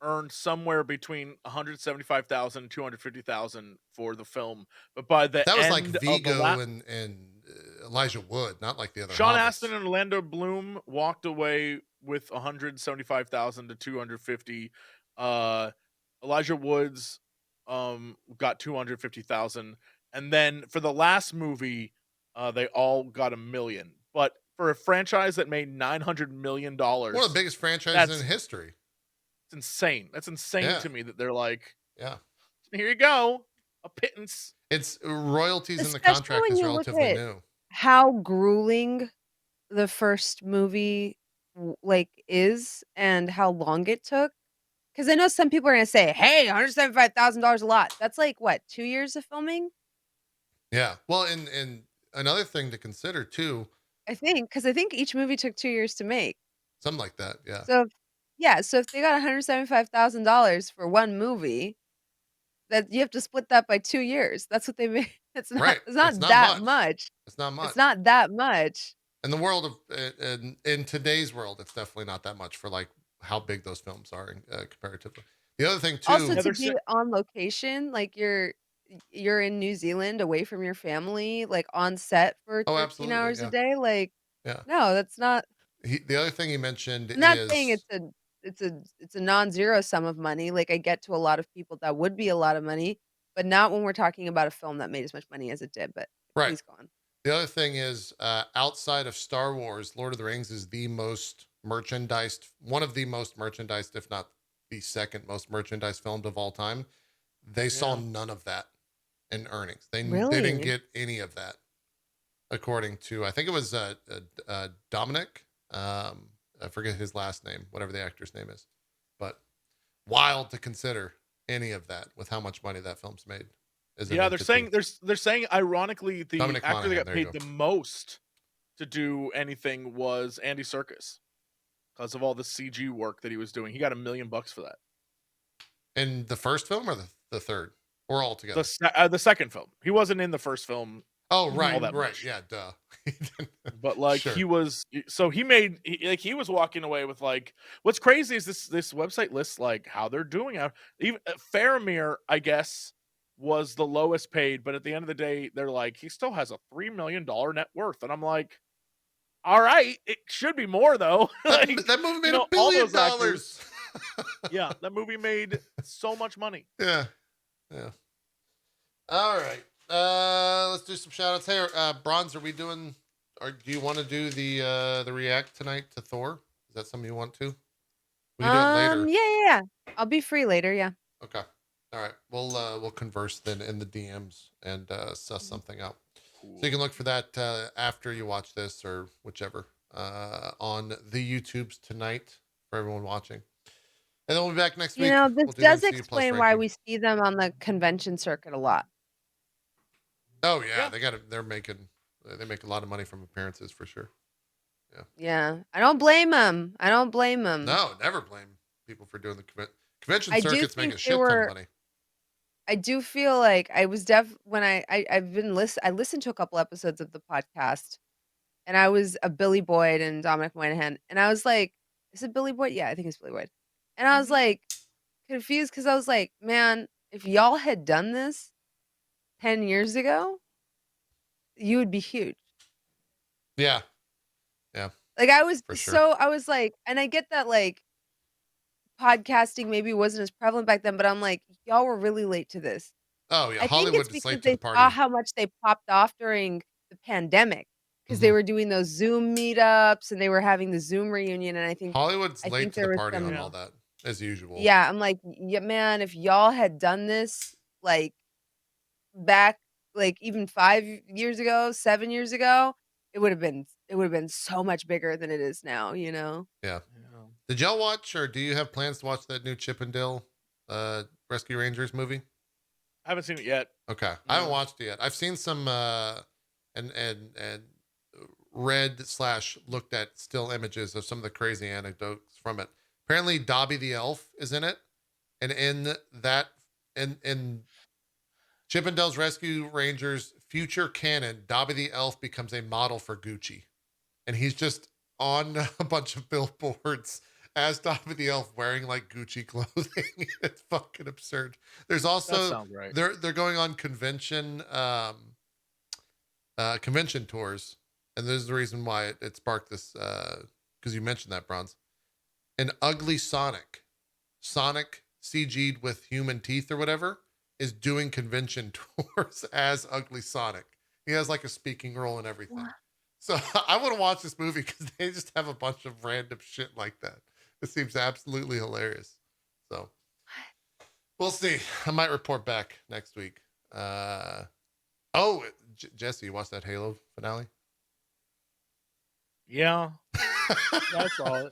[SPEAKER 2] earned somewhere between 175,000 and 250,000 for the film, but by the
[SPEAKER 1] That was like
[SPEAKER 2] end of the
[SPEAKER 1] Vigo and Elijah Wood, not like the other
[SPEAKER 2] Sean
[SPEAKER 1] hobbits.
[SPEAKER 2] Astin and Orlando Bloom walked away with 175,000 to 250. Elijah Woods got 250,000, and then for the last movie, they all got $1 million. But for a franchise that made $900 million,
[SPEAKER 1] One of the biggest franchises
[SPEAKER 2] that's
[SPEAKER 1] in history.
[SPEAKER 2] it's insane. That's insane
[SPEAKER 1] Yeah.
[SPEAKER 2] to me that they're like,
[SPEAKER 1] Yeah.
[SPEAKER 2] here you go, a pittance.
[SPEAKER 1] It's royalties in the
[SPEAKER 3] Especially
[SPEAKER 1] contract
[SPEAKER 3] when
[SPEAKER 1] is
[SPEAKER 3] you look
[SPEAKER 1] relatively
[SPEAKER 3] at
[SPEAKER 1] new.
[SPEAKER 3] how grueling the first movie like is and how long it took. Because I know some people are gonna say, "Hey, $175,000 a lot." That's like what, 2 years of filming?
[SPEAKER 1] Yeah. Well, and another thing to consider too,
[SPEAKER 3] I think, because I think each movie took 2 years to make.
[SPEAKER 1] something like that. Yeah.
[SPEAKER 3] So yeah, so if they got $175,000 for one movie, that you have to split that by 2 years. That's what they made.
[SPEAKER 1] Right.
[SPEAKER 3] It's
[SPEAKER 1] It's
[SPEAKER 3] not
[SPEAKER 1] not
[SPEAKER 3] that
[SPEAKER 1] much.
[SPEAKER 3] much.
[SPEAKER 1] It's not much.
[SPEAKER 3] It's not that much.
[SPEAKER 1] In the world of in today's world, it's definitely not that much for like how big those films are comparatively. The other thing
[SPEAKER 3] Also,
[SPEAKER 1] too,
[SPEAKER 2] Yeah,
[SPEAKER 3] to
[SPEAKER 2] they're
[SPEAKER 3] be on location, like, you're in New Zealand away from your family, like, on set for
[SPEAKER 1] oh,
[SPEAKER 3] 13
[SPEAKER 1] absolutely,
[SPEAKER 3] hours a
[SPEAKER 1] yeah,
[SPEAKER 3] day, like,
[SPEAKER 1] yeah.
[SPEAKER 3] no, that's not.
[SPEAKER 1] The other thing he mentioned
[SPEAKER 3] I'm not saying
[SPEAKER 1] is
[SPEAKER 3] it's a non-zero sum of money, like, I get to a lot of people that would be a lot of money, but not when we're talking about a film that made as much money as it did, but
[SPEAKER 1] right.
[SPEAKER 3] please go on.
[SPEAKER 1] The other thing is outside of Star Wars, Lord of the Rings is the most merchandised, one of the most merchandised, if not the second most merchandised filmed of all time. They saw
[SPEAKER 2] Yeah.
[SPEAKER 1] none of that in earnings. They didn't
[SPEAKER 3] Really?
[SPEAKER 1] get any of that, according to I think it was Dominic. I forget his last name, whatever the actor's name is, but wild to consider any of that with how much money that film's made. As an
[SPEAKER 2] Yeah, they're saying
[SPEAKER 1] entity.
[SPEAKER 2] they're saying ironically the
[SPEAKER 1] Dominic
[SPEAKER 2] actor that
[SPEAKER 1] Monaghan,
[SPEAKER 2] got
[SPEAKER 1] there you
[SPEAKER 2] paid
[SPEAKER 1] go.
[SPEAKER 2] the most to do anything was Andy Serkis because of all the CG work that he was doing. He got $1 million for that.
[SPEAKER 1] In the first film or the third, or all together?
[SPEAKER 2] The second film. He wasn't in the first film
[SPEAKER 1] Oh, right,
[SPEAKER 2] all that
[SPEAKER 1] right,
[SPEAKER 2] much.
[SPEAKER 1] yeah, duh.
[SPEAKER 2] But like
[SPEAKER 1] Sure.
[SPEAKER 2] he was, so he made like he was walking away with like what's crazy is this website lists like how they're doing out. Even Faramir, I guess, was the lowest paid, but at the end of the day, they're like he still has a $3 million net worth, and I'm like, all right, it should be more though.
[SPEAKER 1] That,
[SPEAKER 2] Like,
[SPEAKER 1] that movie made
[SPEAKER 2] all
[SPEAKER 1] $1 billion.
[SPEAKER 2] those actors, yeah, that movie made so much money.
[SPEAKER 1] Yeah, yeah. All right, let's do some shout outs. Hey, Bronze, are we doing? Or do you want to do the react tonight to Thor? Is that something you want to? We can do it later.
[SPEAKER 3] Yeah. I'll be free later, yeah.
[SPEAKER 1] Okay. All right. We'll converse then in the DMs and suss something out.
[SPEAKER 2] Cool.
[SPEAKER 1] So you can look for that after you watch this or whichever on the YouTubes tonight for everyone watching. And then we'll be back next week.
[SPEAKER 3] You know, this
[SPEAKER 1] We'll do
[SPEAKER 3] does
[SPEAKER 1] MCU plus
[SPEAKER 3] explain why
[SPEAKER 1] ranking.
[SPEAKER 3] we see them on the convention circuit a lot.
[SPEAKER 1] Oh yeah,
[SPEAKER 2] Yeah.
[SPEAKER 1] they make a lot of money from appearances for sure.
[SPEAKER 3] Yeah. I don't blame them.
[SPEAKER 1] No, never blame people for doing the convention
[SPEAKER 3] I do
[SPEAKER 1] circuits make
[SPEAKER 3] think
[SPEAKER 1] a
[SPEAKER 3] they
[SPEAKER 1] shit ton
[SPEAKER 3] were
[SPEAKER 1] of money.
[SPEAKER 3] I do feel like I was when I've been I listened to a couple episodes of the podcast, and I was a Billy Boyd and Dominic Moynihan, and I was like, "Is it Billy Boyd? Yeah, I think it's Billy Boyd." And I was
[SPEAKER 2] Mhm.
[SPEAKER 3] like confused because I was like, "Man, if y'all had done this, 10 years ago, you would be huge.
[SPEAKER 1] Yeah. Yeah.
[SPEAKER 3] Like I was
[SPEAKER 1] For sure.
[SPEAKER 3] I was like, and I get that like podcasting maybe wasn't as prevalent back then, but I'm like, y'all were really late to this.
[SPEAKER 1] Oh yeah,
[SPEAKER 3] I think it's
[SPEAKER 1] Hollywood is
[SPEAKER 3] because
[SPEAKER 1] late to the
[SPEAKER 3] they saw
[SPEAKER 1] party.
[SPEAKER 3] how much they popped off during the pandemic because they
[SPEAKER 1] Mhm.
[SPEAKER 3] were doing those Zoom meetups and they were having the Zoom reunion. And
[SPEAKER 1] Hollywood's
[SPEAKER 3] I
[SPEAKER 1] late
[SPEAKER 3] think
[SPEAKER 1] to the
[SPEAKER 3] there was
[SPEAKER 1] party on
[SPEAKER 3] some,
[SPEAKER 1] all that, as usual.
[SPEAKER 3] yeah, I'm like, yeah, man, if y'all had done this like back, like even 5 years ago, 7 years ago, it would have been so much bigger than it is now, you know?
[SPEAKER 1] Yeah.
[SPEAKER 2] Yeah.
[SPEAKER 1] Did y'all watch, or do you have plans to watch that new Chip and Dale Rescue Rangers movie?
[SPEAKER 2] I haven't seen it yet.
[SPEAKER 1] Okay, I haven't
[SPEAKER 2] No.
[SPEAKER 1] watched it yet. I've seen some and read slash looked at still images of some of the crazy anecdotes from it. Apparently, Dobby the elf is in it, and in that in Chip and Dale's Rescue Rangers future canon, Dobby the elf becomes a model for Gucci, and he's just on a bunch of billboards as Dobby the elf wearing like Gucci clothing. It's fucking absurd. There's
[SPEAKER 2] That
[SPEAKER 1] also
[SPEAKER 2] sounds right.
[SPEAKER 1] they're going on convention convention tours, and there's the reason why it sparked this because you mentioned that, Bronze. An ugly Sonic CG'd with human teeth or whatever is doing convention tours as ugly Sonic. He has like a speaking role and everything.
[SPEAKER 3] What?
[SPEAKER 1] So I want to watch this movie because they just have a bunch of random shit like that. It seems absolutely hilarious. So we'll see. I might report back next week. Jesse, you watched that Halo finale?
[SPEAKER 2] Yeah. That's all.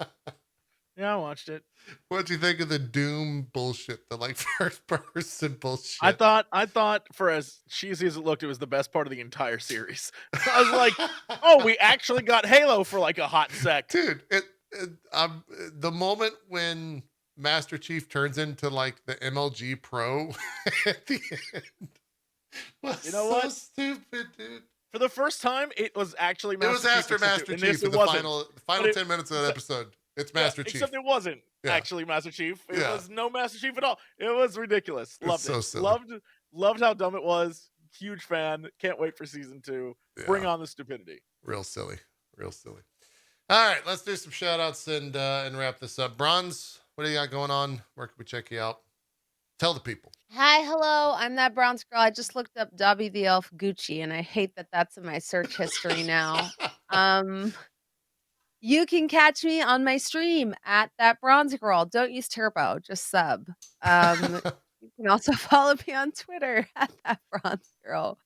[SPEAKER 2] Yeah, I watched it.
[SPEAKER 1] What'd you think of the Doom bullshit? The like first person bullshit.
[SPEAKER 2] I thought for as cheesy as it looked, it was the best part of the entire series. I was like, oh, we actually got Halo for like a hot sec.
[SPEAKER 1] Dude, the moment when Master Chief turns into like the MLG Pro at the end was
[SPEAKER 2] You know
[SPEAKER 1] so
[SPEAKER 2] what?
[SPEAKER 1] stupid, dude.
[SPEAKER 2] For the first time, it was actually
[SPEAKER 1] It
[SPEAKER 2] Master
[SPEAKER 1] was
[SPEAKER 2] Chief.
[SPEAKER 1] after
[SPEAKER 2] except
[SPEAKER 1] Master
[SPEAKER 2] in
[SPEAKER 1] Chief
[SPEAKER 2] this,
[SPEAKER 1] in
[SPEAKER 2] it
[SPEAKER 1] the
[SPEAKER 2] wasn't.
[SPEAKER 1] final
[SPEAKER 2] But it-
[SPEAKER 1] 10 minutes of that episode. It's
[SPEAKER 2] Yeah,
[SPEAKER 1] Master Chief.
[SPEAKER 2] except it wasn't
[SPEAKER 1] Yeah.
[SPEAKER 2] actually Master Chief. It
[SPEAKER 1] Yeah.
[SPEAKER 2] was no Master Chief at all. It was ridiculous.
[SPEAKER 1] It's
[SPEAKER 2] Loved
[SPEAKER 1] so
[SPEAKER 2] it.
[SPEAKER 1] silly.
[SPEAKER 2] Loved how dumb it was. Huge fan. Can't wait for season 2. Bring
[SPEAKER 1] Yeah.
[SPEAKER 2] on the stupidity.
[SPEAKER 1] Real silly. Real silly. All right, let's do some shout outs and wrap this up. Bronze, what do you got going on? Where can we check you out? Tell the people.
[SPEAKER 3] Hi, hello. I'm that bronze girl. I just looked up Dobby the Elf Gucci, and I hate that that's in my search history now. You can catch me on my stream at that bronze girl. Don't use turbo, just sub. You can also follow me on Twitter at that bronze girl.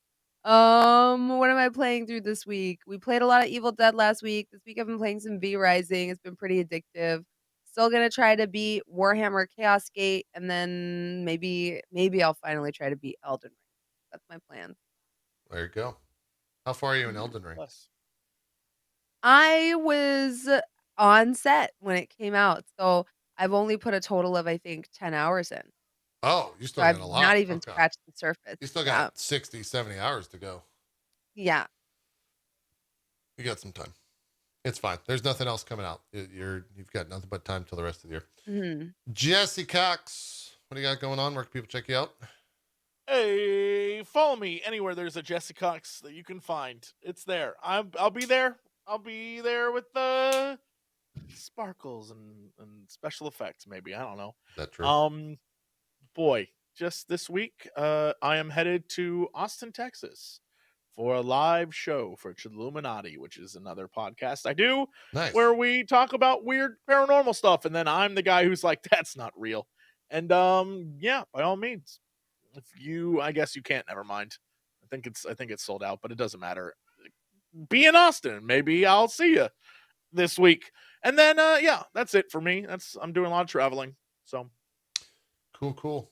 [SPEAKER 3] What am I playing through this week? We played a lot of Evil Dead last week. This week I've been playing some V Rising. It's been pretty addictive. Still gonna try to beat Warhammer Chaos Gate, and then maybe I'll finally try to beat Elden Ring. That's my plan.
[SPEAKER 1] There you go. How far are you in Elden Ring?
[SPEAKER 2] Plus.
[SPEAKER 3] I was on set when it came out, so I've only put a total of I think 10 hours in.
[SPEAKER 1] Oh, you
[SPEAKER 3] So
[SPEAKER 1] still got
[SPEAKER 3] I've
[SPEAKER 1] a
[SPEAKER 3] not
[SPEAKER 1] lot.
[SPEAKER 3] even
[SPEAKER 1] Okay.
[SPEAKER 3] scratched the surface.
[SPEAKER 1] You still
[SPEAKER 3] Yeah.
[SPEAKER 1] got 60, 70 hours to go.
[SPEAKER 3] Yeah.
[SPEAKER 1] You got some time. It's fine. There's nothing else coming out. You've got nothing but time till the rest of the year.
[SPEAKER 3] hmm
[SPEAKER 1] Jesse Cox, what do you got going on? Where can people check you out?
[SPEAKER 2] Hey, follow me anywhere there's a Jesse Cox that you can find. It's there. I'll be there. I'll be there with the sparkles and special effects. Maybe I don't know.
[SPEAKER 1] Is that true?
[SPEAKER 2] Boy, just this week, I am headed to Austin, Texas, for a live show for Chilluminati, which is another podcast I do,
[SPEAKER 1] Nice.
[SPEAKER 2] where we talk about weird paranormal stuff, and then I'm the guy who's like, "That's not real." And yeah, by all means, if I guess you can't. Never mind. I think it's sold out, but it doesn't matter. Be in Austin. Maybe I'll see you this week. And then yeah, that's it for me. I'm doing a lot of traveling. So
[SPEAKER 1] Cool.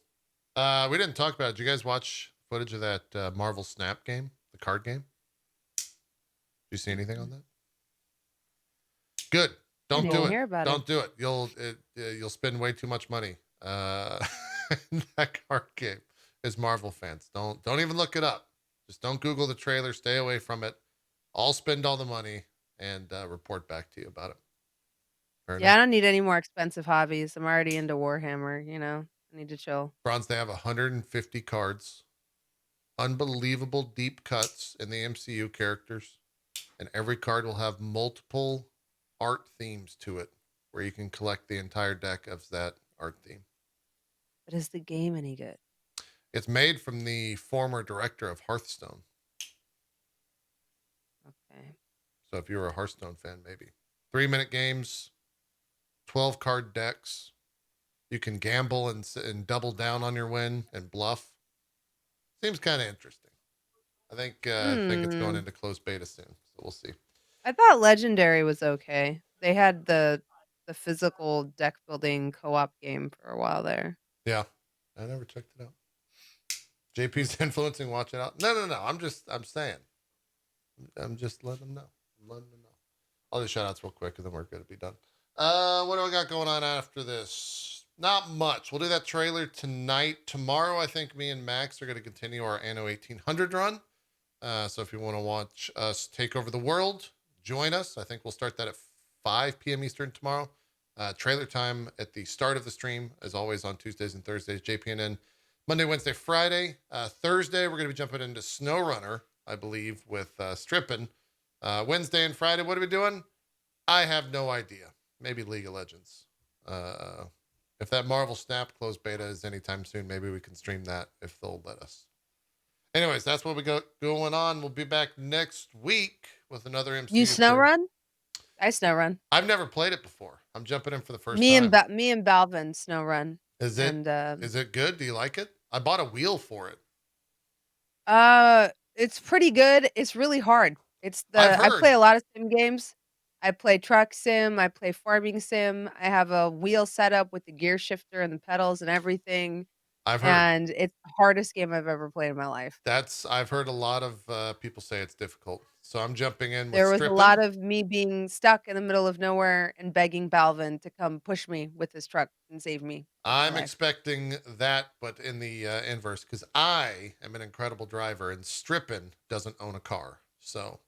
[SPEAKER 1] We didn't talk about it. Did you guys watch footage of that Marvel Snap game, the card game? Did you see anything on that? Good. Don't
[SPEAKER 3] I
[SPEAKER 1] do
[SPEAKER 3] didn't
[SPEAKER 1] it.
[SPEAKER 3] hear about
[SPEAKER 1] Don't do it. You'll spend way too much money. In that card game as Marvel fans. Don't even look it up. Just don't Google the trailer. Stay away from it. I'll spend all the money and report back to you about it. Fair
[SPEAKER 3] Yeah, I
[SPEAKER 1] enough.
[SPEAKER 3] don't need any more expensive hobbies. I'm already into Warhammer, I need to chill.
[SPEAKER 1] Bronze, they have 150 cards unbelievable deep cuts in the MCU characters, and every card will have multiple art themes to it where you can collect the entire deck of that art theme.
[SPEAKER 3] But is the game any good?
[SPEAKER 1] It's made from the former director of Hearthstone.
[SPEAKER 3] Okay.
[SPEAKER 1] So if you're a Hearthstone fan, maybe 3-minute games, 12 card decks. You can gamble and double down on your win and bluff. Seems kind of interesting. I think it's going into closed beta soon, so we'll see.
[SPEAKER 3] I thought Legendary was okay. They had the physical deck building co-op game for a while there.
[SPEAKER 1] Yeah, I never checked it out. JP's influencing. Watch it out. No. I'm saying. I'm just letting them know. I'll do shout outs real quick and then we're going to be done. What do I got going on after this? Not much. We'll do that trailer tonight. Tomorrow, I think me and Max are going to continue our Anno 1800 run. So if you want to watch us take over the world, join us. I think we'll start that at 5 p.m. Eastern tomorrow. Trailer time at the start of the stream, as always, on Tuesdays and Thursdays, JPNN. Monday, Wednesday, Friday. Thursday, we're going to be jumping into SnowRunner, I believe, with Strippin'. Wednesday and Friday, what are we doing? I have no idea. Maybe League of Legends. If that Marvel Snap closed beta is anytime soon, maybe we can stream that if they'll let us. Anyways, that's what we got going on. We'll be back next week with another MCU.
[SPEAKER 3] You snow run? I snow run.
[SPEAKER 1] I've never played it before. I'm jumping in for the first
[SPEAKER 3] Me
[SPEAKER 1] time.
[SPEAKER 3] Me and Balvin snow run.
[SPEAKER 1] Is it good? Do you like it? I bought a wheel for it.
[SPEAKER 3] It's pretty good. It's really hard.
[SPEAKER 1] I've
[SPEAKER 3] I
[SPEAKER 1] heard.
[SPEAKER 3] play a lot of sim games. I play truck sim. I play farming sim. I have a wheel setup with the gear shifter and the pedals and everything.
[SPEAKER 1] I've heard.
[SPEAKER 3] And it's the hardest game I've ever played in my life.
[SPEAKER 1] I've heard a lot of people say it's difficult. So I'm jumping in with
[SPEAKER 3] There was
[SPEAKER 1] Strippin'.
[SPEAKER 3] a lot of me being stuck in the middle of nowhere and begging Balvin to come push me with his truck and save me.
[SPEAKER 1] I'm expecting that, but in the inverse, because I am an incredible driver and Strippin' doesn't own a car. So,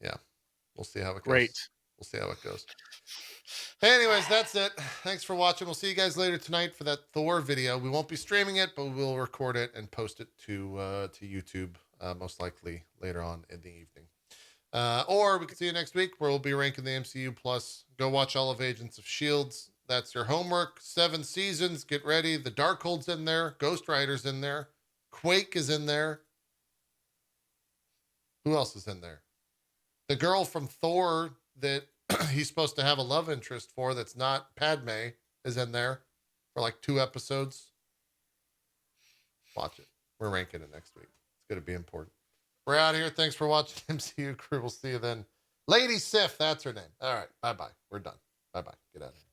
[SPEAKER 1] yeah, we'll see how it goes.
[SPEAKER 2] Great.
[SPEAKER 1] We'll see how it goes. Anyways, that's it. Thanks for watching. We'll see you guys later tonight for that Thor video. We won't be streaming it, but we'll record it and post it to YouTube, most likely later on in the evening. Or we can see you next week where we'll be ranking the MCU Plus. Go watch all of Agents of S.H.I.E.L.D. That's your homework. 7 seasons. Get ready. The Darkhold's in there. Ghost Rider's in there. Quake is in there. Who else is in there? The girl from Thor that he's supposed to have a love interest for that's not Padme is in there for like 2 episodes. Watch it. We're ranking it next week. It's going to be important. We're out here. Thanks for watching MCU Crew. We'll see you then. Lady Sif, that's her name. All right. Bye-bye. We're done. Bye-bye. Get out of here.